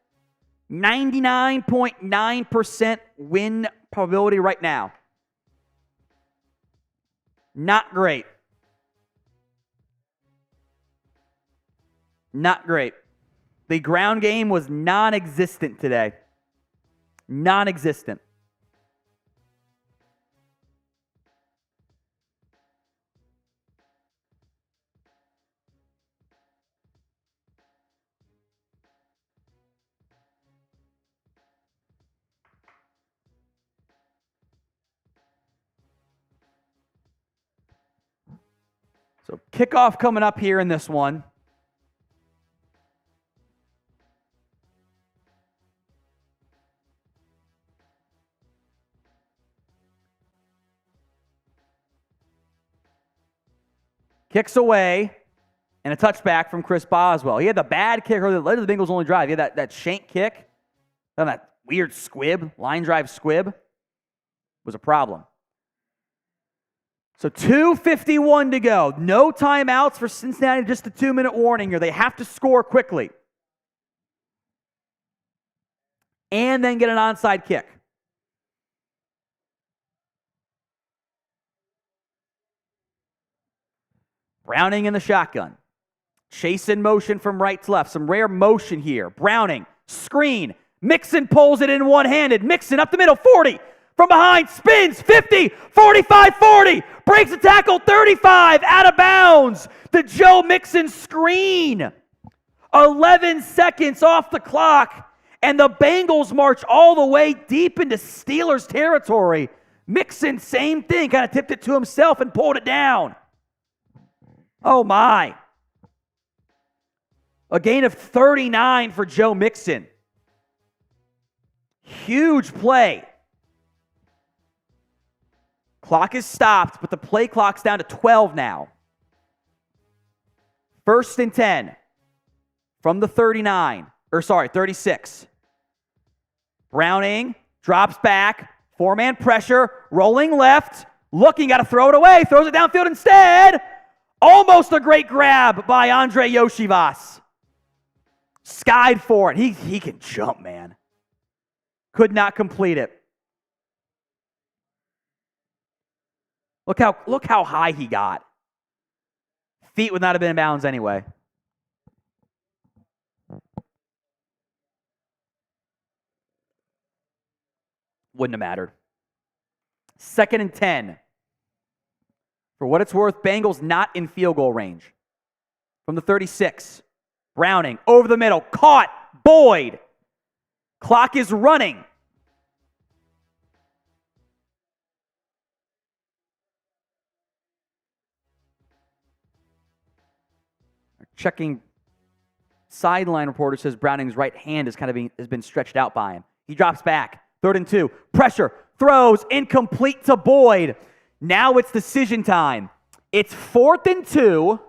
99.9% win probability right now. Not great. Not great. The ground game was non-existent today. Non-existent. So kickoff coming up here in this one. Kicks away, and a touchback from Chris Boswell. He had the bad kick that led to the Bengals' only drive. He had that shank kick, then that weird squib, line drive squib, was a problem. So 2:51 to go. No timeouts for Cincinnati, just a 2-minute warning here. They have to score quickly. And then get an onside kick. Browning in the shotgun. Chase in motion from right to left. Some rare motion here. Browning, screen. Mixon pulls it in one-handed. Mixon up the middle, 40. From behind, spins, 50, 45, 40. Breaks a tackle, 35. Out of bounds. The Joe Mixon screen. 11 seconds off the clock. And the Bengals march all the way deep into Steelers territory. Mixon, same thing. Kind of tipped it to himself and pulled it down. Oh, my. A gain of 39 for Joe Mixon. Huge play. Clock is stopped, but the play clock's down to 12 now. 1st and 10 from the 36. Browning drops back, 4-man pressure, rolling left, looking, got to throw it away, throws it downfield instead. Almost a great grab by Andre Yoshivas. Skied for it. He can jump, man. Could not complete it. Look how high he got. Feet would not have been in bounds anyway. Wouldn't have mattered. 2nd and 10. For what it's worth, Bengals not in field goal range. From the 36. Browning over the middle. Caught. Boyd. Clock is running. Checking sideline reporter says Browning's right hand has been stretched out by him. He drops back. 3rd and 2. Pressure. Throws. Incomplete to Boyd. Now it's decision time. It's 4th and 2.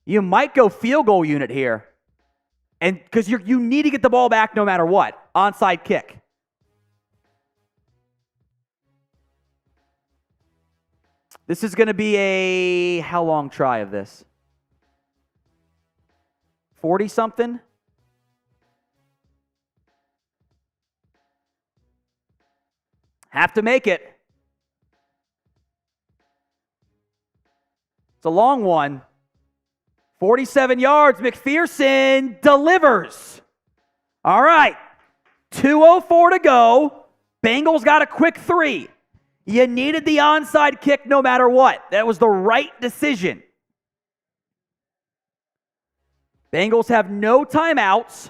You might go field goal unit here. And because you need to get the ball back no matter what. Onside kick. This is going to be a how long try of this? 40-something? Have to make it. It's a long one. 47 yards. McPherson delivers. All right. 2:04 to go. Bengals got a quick 3. You needed the onside kick no matter what. That was the right decision. Bengals have no timeouts.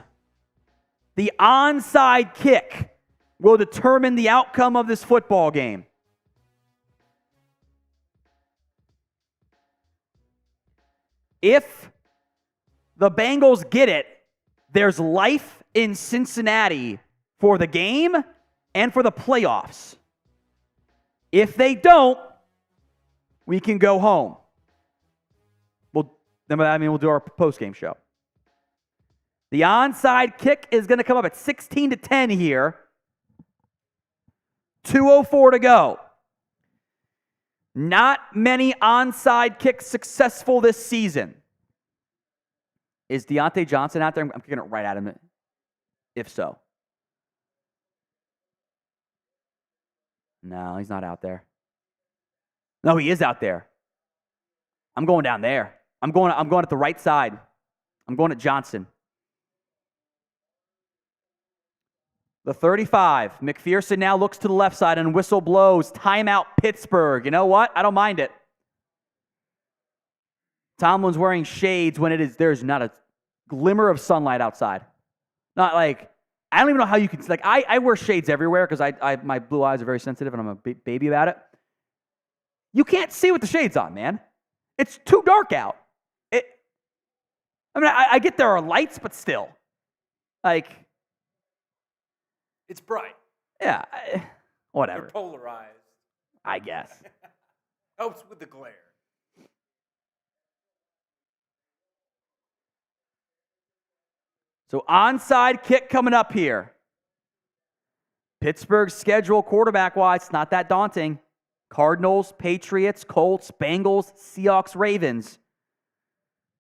The onside kick will determine the outcome of this football game. If the Bengals get it, there's life in Cincinnati for the game and for the playoffs. If they don't, we can go home. We'll do our post-game show. The onside kick is going to come up at 16-10 here. 2:04 to go. Not many onside kicks successful this season. Is Deontay Johnson out there? I'm kicking it right at him, if so. No, he's not out there. No, he is out there. I'm going down there. I'm going at the right side. I'm going at Johnson. The 35. McPherson now looks to the left side and whistle blows. Timeout Pittsburgh. You know what? I don't mind it. Tomlin's wearing shades when there's not a glimmer of sunlight outside. Not like, I don't even know how you can, like, I wear shades everywhere because my blue eyes are very sensitive and I'm a baby about it. You can't see with the shades on, man. It's too dark out. I get there are lights, but still. Like. It's bright. Yeah, whatever. They're polarized. I guess. Helps with the glare. So onside kick coming up here. Pittsburgh's schedule quarterback-wise, not that daunting. Cardinals, Patriots, Colts, Bengals, Seahawks, Ravens.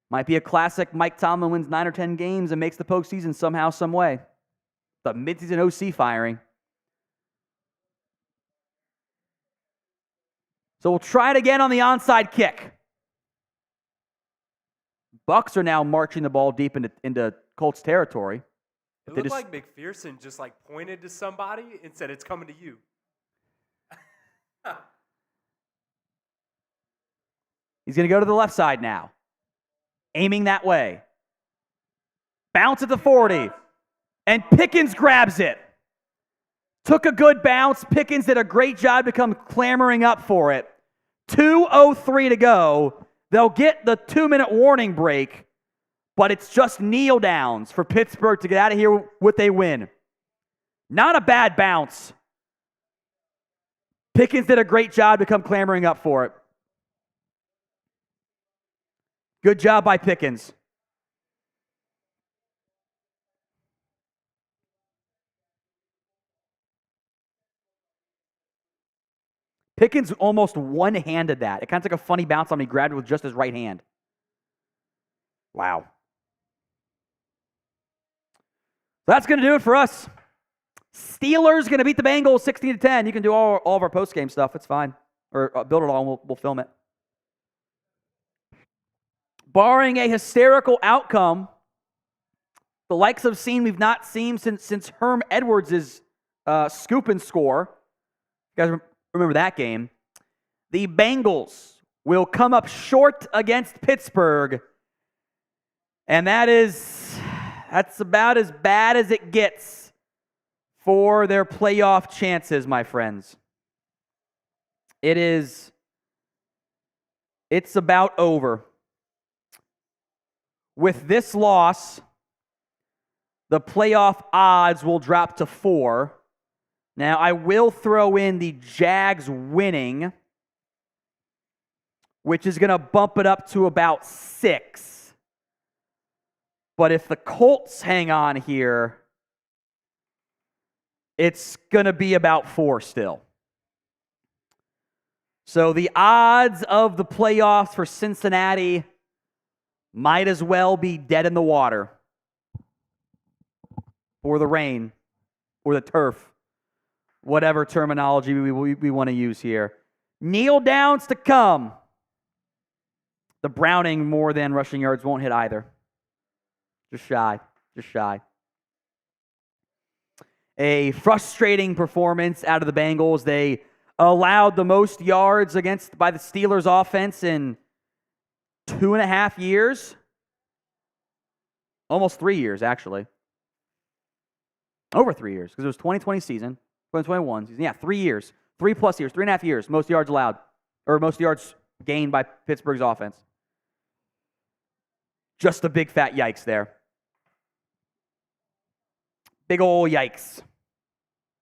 Might be a classic Mike Tomlin wins 9 or 10 games and makes the postseason somehow, some way. The midseason OC firing. So we'll try it again on the onside kick. Bucks are now marching the ball deep into Colts territory. It looked like McPherson just pointed to somebody and said, "It's coming to you." He's going to go to the left side now. Aiming that way. Bounce at the 40. And Pickens grabs it. Took a good bounce. Pickens did a great job to come clamoring up for it. 2:03 to go. They'll get the 2-minute warning break, but it's just kneel downs for Pittsburgh to get out of here with a win. Not a bad bounce. Pickens did a great job to come clamoring up for it. Good job by Pickens. Pickens almost one-handed that. It kind of took a funny bounce on me. He grabbed it with just his right hand. Wow. That's going to do it for us. Steelers going to beat the Bengals 16-10. You can do all of our post-game stuff. It's fine. Or build it all and we'll film it. Barring a hysterical outcome, the likes of scene we've not seen since Herm Edwards' scoop and score. You guys remember that game? The Bengals will come up short against Pittsburgh. And that's about as bad as it gets for their playoff chances, my friends. It's about over. With this loss, the playoff odds will drop to 4. Now, I will throw in the Jags winning, which is going to bump it up to about 6. But if the Colts hang on here, it's going to be about 4 still. So the odds of the playoffs for Cincinnati might as well be dead in the water, or the rain, or the turf, whatever terminology we want to use here. Kneel downs to come. The Browning more than rushing yards won't hit either. Just shy. A frustrating performance out of the Bengals. They allowed the most yards by the Steelers offense in 2.5 years. Almost 3 years, actually. Over 3 years, because it was 2020 season, 2021 season. Yeah, 3 years. 3+ years, 3.5 years. Most yards allowed, or most yards gained by Pittsburgh's offense. Just a big fat yikes there. Big ol' yikes.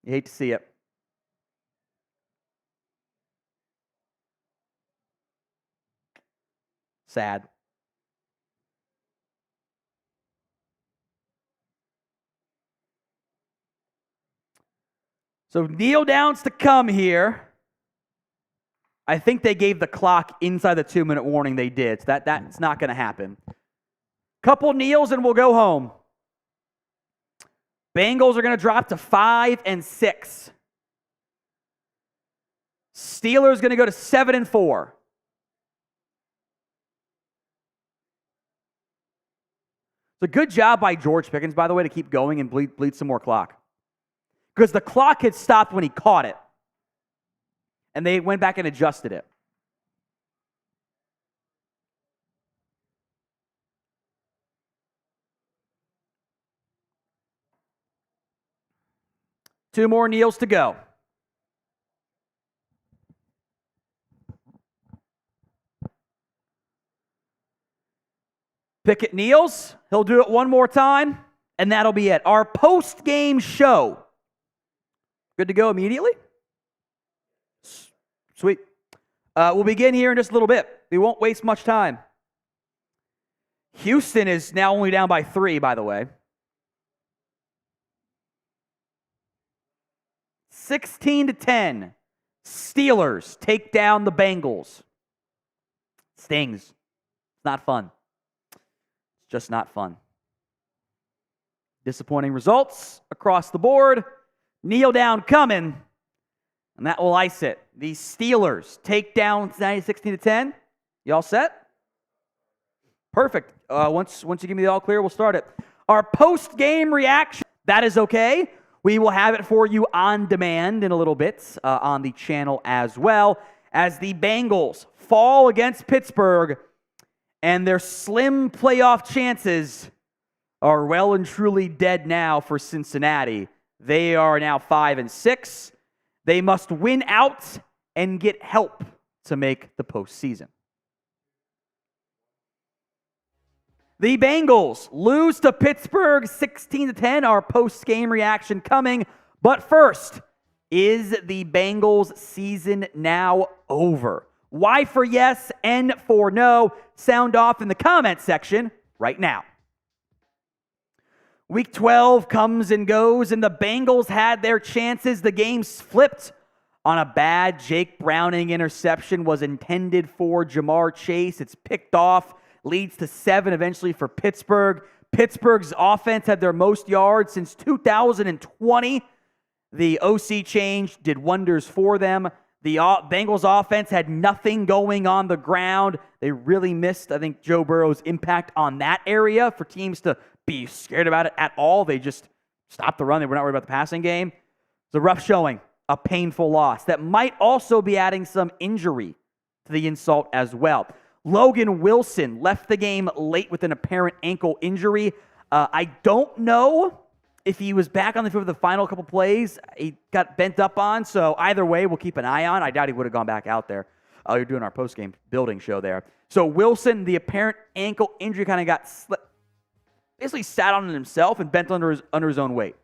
You hate to see it. Sad. So kneel downs to come here. I think they gave the clock inside the 2-minute warning. They did. So that's not going to happen. Couple kneels and we'll go home. Bengals are going to drop to 5-6. Steelers going to go to 7-4. It's a good job by George Pickens, by the way, to keep going and bleed some more clock. Because the clock had stopped when he caught it. And they went back and adjusted it. Two more kneels to go. Pickett kneels. He'll do it one more time, and that'll be it. Our post-game show. Good to go immediately? Sweet. We'll begin here in just a little bit. We won't waste much time. Houston is now only down by 3, by the way. 16-10. Steelers take down the Bengals. Stings. It's not fun. It's just not fun. Disappointing results across the board. Kneel down coming. And that will ice it. The Steelers take down Cincinnati 16-10. You all set? Perfect. Once you give me the all clear, we'll start it. Our post-game reaction, that is okay. We will have it for you on demand in a little bit on the channel as well, as the Bengals fall against Pittsburgh and their slim playoff chances are well and truly dead now for Cincinnati. They are now 5-6. They must win out and get help to make the postseason. The Bengals lose to Pittsburgh 16-10. Our post-game reaction coming. But first, is the Bengals season now over? Y for yes, N for no. Sound off in the comment section right now. Week 12 comes and goes, and the Bengals had their chances. The game flipped on a bad Jake Browning interception. Was intended for Jamar Chase. It's picked off, leads to 7 eventually for Pittsburgh. Pittsburgh's offense had their most yards since 2020. The OC change did wonders for them. The Bengals offense had nothing going on the ground. They really missed, I think, Joe Burrow's impact on that area for teams to be scared about it at all. They just stopped the run. They were not worried about the passing game. It's a rough showing, a painful loss that might also be adding some injury to the insult as well. Logan Wilson left the game late with an apparent ankle injury. I don't know if he was back on the field for the final couple plays. He got bent up on, so either way, we'll keep an eye on. I doubt he would have gone back out there. You're doing our post-game building show there. So Wilson, the apparent ankle injury kind of got basically sat on it himself and bent under his own weight,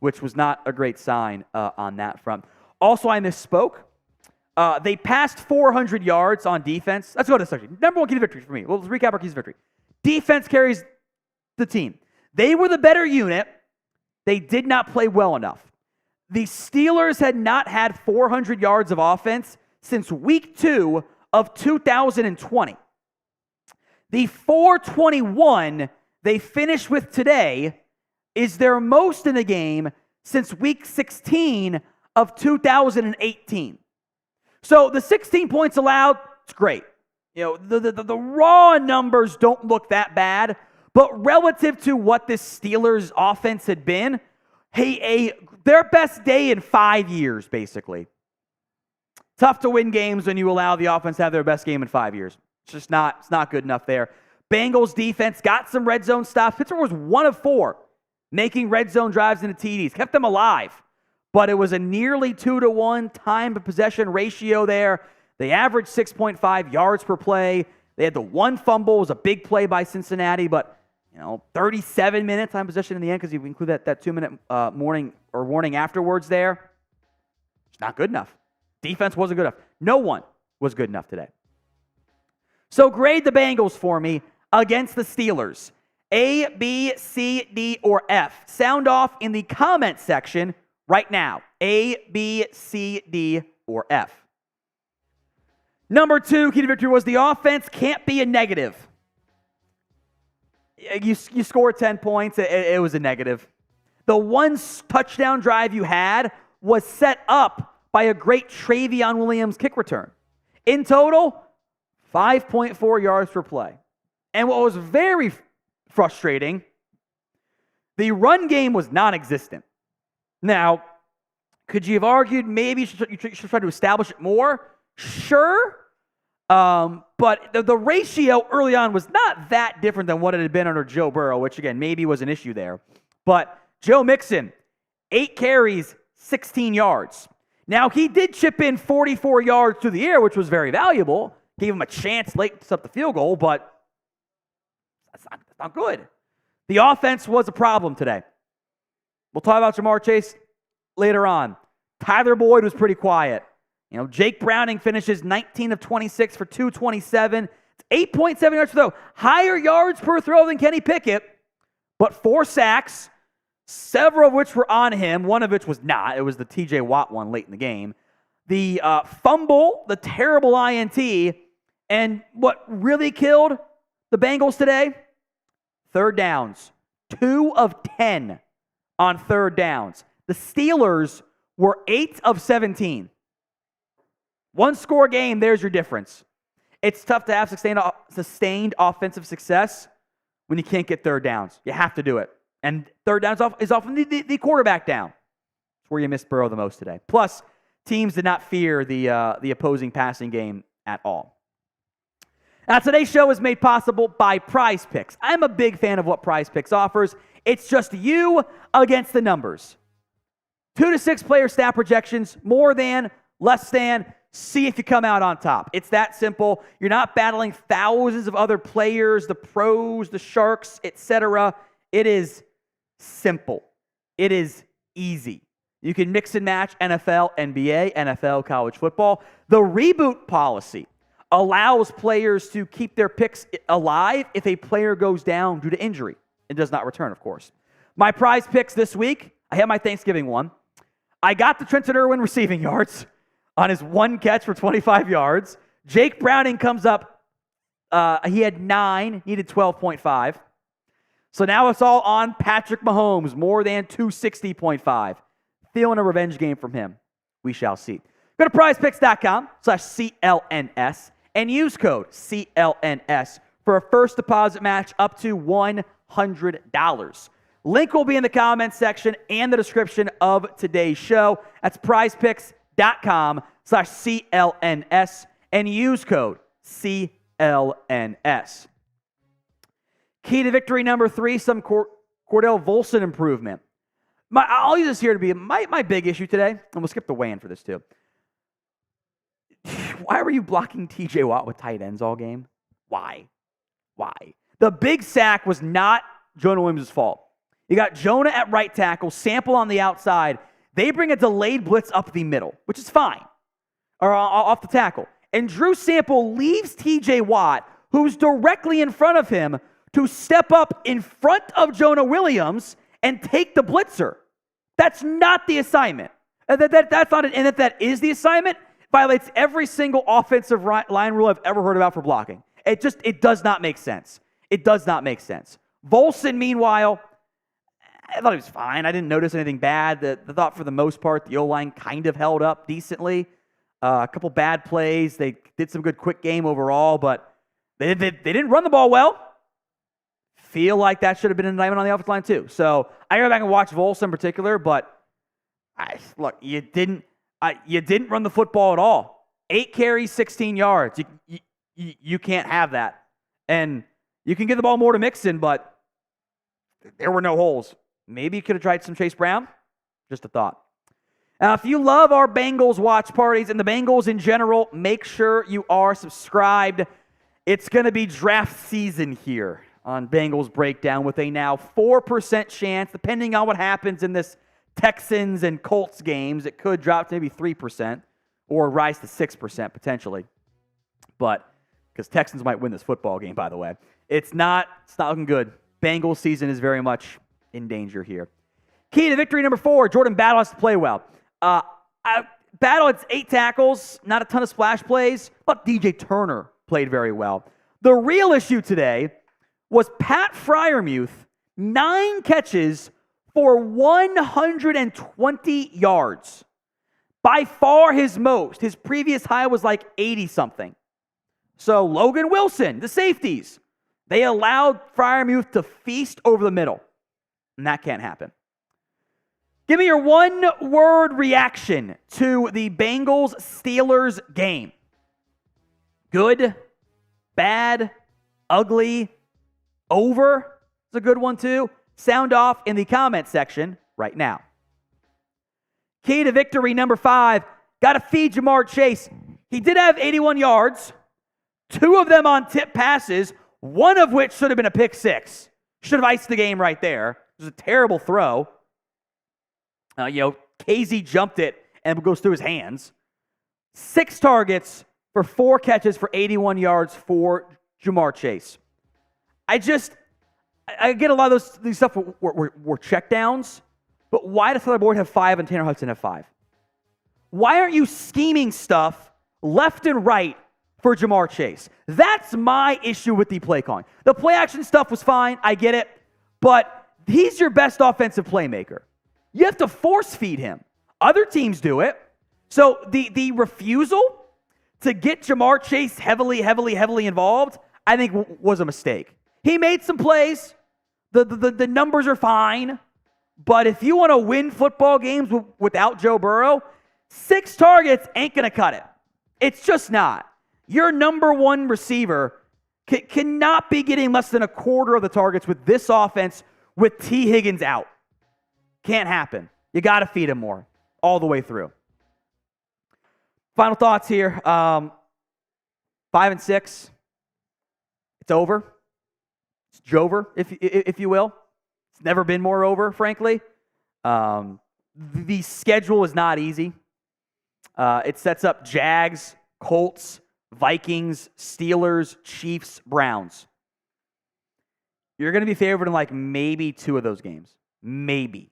which was not a great sign on that front. Also, I misspoke. They passed 400 yards on defense. Let's go to this section. Number one key to victory for me. Well, let's recap our keys to victory. Defense carries the team. They were the better unit. They did not play well enough. The Steelers had not had 400 yards of offense since week 2 of 2020. The 421 they finished with today is their most in the game since week 16 of 2018. So the 16 points allowed, it's great. You know, the raw numbers don't look that bad, but relative to what this Steelers offense had been, their best day in 5 years, basically. Tough to win games when you allow the offense to have their best game in 5 years. It's not good enough there. Bengals defense got some red zone stops. Pittsburgh was 1 of 4, making red zone drives into TDs. Kept them alive. But it was a nearly 2-to-1 time to possession ratio there. They averaged 6.5 yards per play. They had the one fumble. It was a big play by Cincinnati, but 37 minutes time possession in the end because you include that 2-minute warning afterwards there. It's not good enough. Defense wasn't good enough. No one was good enough today. So grade the Bengals for me against the Steelers. A, B, C, D, or F. Sound off in the comment section right now. A, B, C, D, or F. Number 2, key to victory was the offense can't be a negative. You scored 10 points. It was a negative. The one touchdown drive you had was set up by a great Travion Williams kick return. In total, 5.4 yards per play. And what was very frustrating, the run game was non-existent. Now, could you have argued maybe you should try to establish it more? Sure. But the ratio early on was not that different than what it had been under Joe Burrow, which, again, maybe was an issue there. But Joe Mixon, 8 carries, 16 yards. Now, he did chip in 44 yards through the air, which was very valuable. Gave him a chance late to set up the field goal, but that's not good. The offense was a problem today. We'll talk about Jamar Chase later on. Tyler Boyd was pretty quiet. Jake Browning finishes 19 of 26 for 227. It's 8.7 yards per throw. Higher yards per throw than Kenny Pickett, but 4 sacks, several of which were on him. One of which was not. It was the TJ Watt one late in the game. The fumble, the terrible INT, and what really killed the Bengals today? Third downs. 2 of 10 on third downs. The Steelers were 8 of 17. One score game, there's your difference. It's tough to have sustained offensive success when you can't get third downs. You have to do it. And third downs is often the quarterback down. It's where you missed Burrow the most today. Plus, teams did not fear the opposing passing game at all. Now, today's show is made possible by Prize Picks. I'm a big fan of what Prize Picks offers. It's just you against the numbers. 2 to 6 player stat projections, more than, less than, see if you come out on top. It's that simple. You're not battling thousands of other players, the pros, the sharks, etc. It is simple. It is easy. You can mix and match NFL, NBA, NFL, college football. The reboot policy allows players to keep their picks alive if a player goes down due to injury and does not return, of course. My prize picks this week, I had my Thanksgiving one. I got the Trenton Irwin receiving yards on his one catch for 25 yards. Jake Browning comes up. He had 9, needed 12.5. So now it's all on Patrick Mahomes, more than 260.5. Feeling a revenge game from him. We shall see. Go to prizepicks.com/CLNS and use code CLNS for a first deposit match up to $100. Link will be in the comments section and the description of today's show. That's prizepicks.com/CLNS and use code CLNS. Key to victory number 3, some Cordell Volson improvement. I'll use this here to be my big issue today, and we'll skip the weigh-in for this too. Why were you blocking TJ Watt with tight ends all game? Why? The big sack was not Jonah Williams' fault. You got Jonah at right tackle, Sample on the outside. They bring a delayed blitz up the middle, which is fine, or off the tackle. And Drew Sample leaves TJ Watt, who's directly in front of him, to step up in front of Jonah Williams and take the blitzer. That's not the assignment. That's not and if that is the assignment, violates every single offensive line rule I've ever heard about for blocking. It does not make sense. It does not make sense. Volson, meanwhile, I thought he was fine. I didn't notice anything bad. The thought for the most part, the O-line kind of held up decently. A couple bad plays. They did some good quick game overall, but they didn't run the ball well. Feel like that should have been an indictment on the offensive line too. So I go back and watch Volson in particular, but look, you didn't run the football at all. 8 carries, 16 yards. You can't have that. And you can give the ball more to Mixon, but there were no holes. Maybe you could have tried some Chase Brown. Just a thought. Now, if you love our Bengals watch parties and the Bengals in general, make sure you are subscribed. It's going to be draft season here on Bengals Breakdown with a now 4% chance, depending on what happens in this Texans and Colts games, it could drop to maybe 3% or rise to 6% potentially. But because Texans might win this football game, by the way. It's not looking good. Bengals season is very much in danger here. Key to victory number 4, Jordan Battle has to play well. Battle, it's 8 tackles, not a ton of splash plays, but DJ Turner played very well. The real issue today was Pat Freiermuth, 9 catches for 120 yards. By far his most. His previous high was like 80-something. So Logan Wilson, the safeties, they allowed Freiermuth to feast over the middle. And that can't happen. Give me your one-word reaction to the Bengals-Steelers game. Good, bad, ugly, over. It's a good one too. Sound off in the comment section right now. Key to victory number 5. Got to feed Jamar Chase. He did have 81 yards. 2 of them on tip passes. 1 of which should have been a pick 6. Should have iced the game right there. It was a terrible throw. KZ jumped it and it goes through his hands. 6 targets for 4 catches for 81 yards for Jamar Chase. I get a lot of these stuff were checkdowns, but why does the board have 5 and Tanner Hudson have 5? Why aren't you scheming stuff left and right for Jamar Chase? That's my issue with the play calling. The play action stuff was fine, I get it, but he's your best offensive playmaker. You have to force feed him. Other teams do it. So the refusal to get Jamar Chase heavily involved, I think was a mistake. He made some plays. The numbers are fine. But if you want to win football games without Joe Burrow, 6 targets ain't going to cut it. It's just not. Your number 1 receiver cannot be getting less than a quarter of the targets with this offense with T. Higgins out. Can't happen. You got to feed him more all the way through. Final thoughts here. 5 and 6. It's over. It's Jover, if you will. It's never been more over, frankly. The schedule is not easy. It sets up Jags, Colts, Vikings, Steelers, Chiefs, Browns. You're going to be favored in like maybe 2 of those games. Maybe.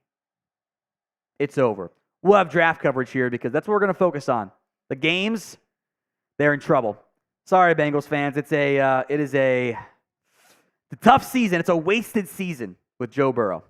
It's over. We'll have draft coverage here because that's what we're going to focus on. The games, they're in trouble. Sorry, Bengals fans. It is a tough season. It's a wasted season with Joe Burrow.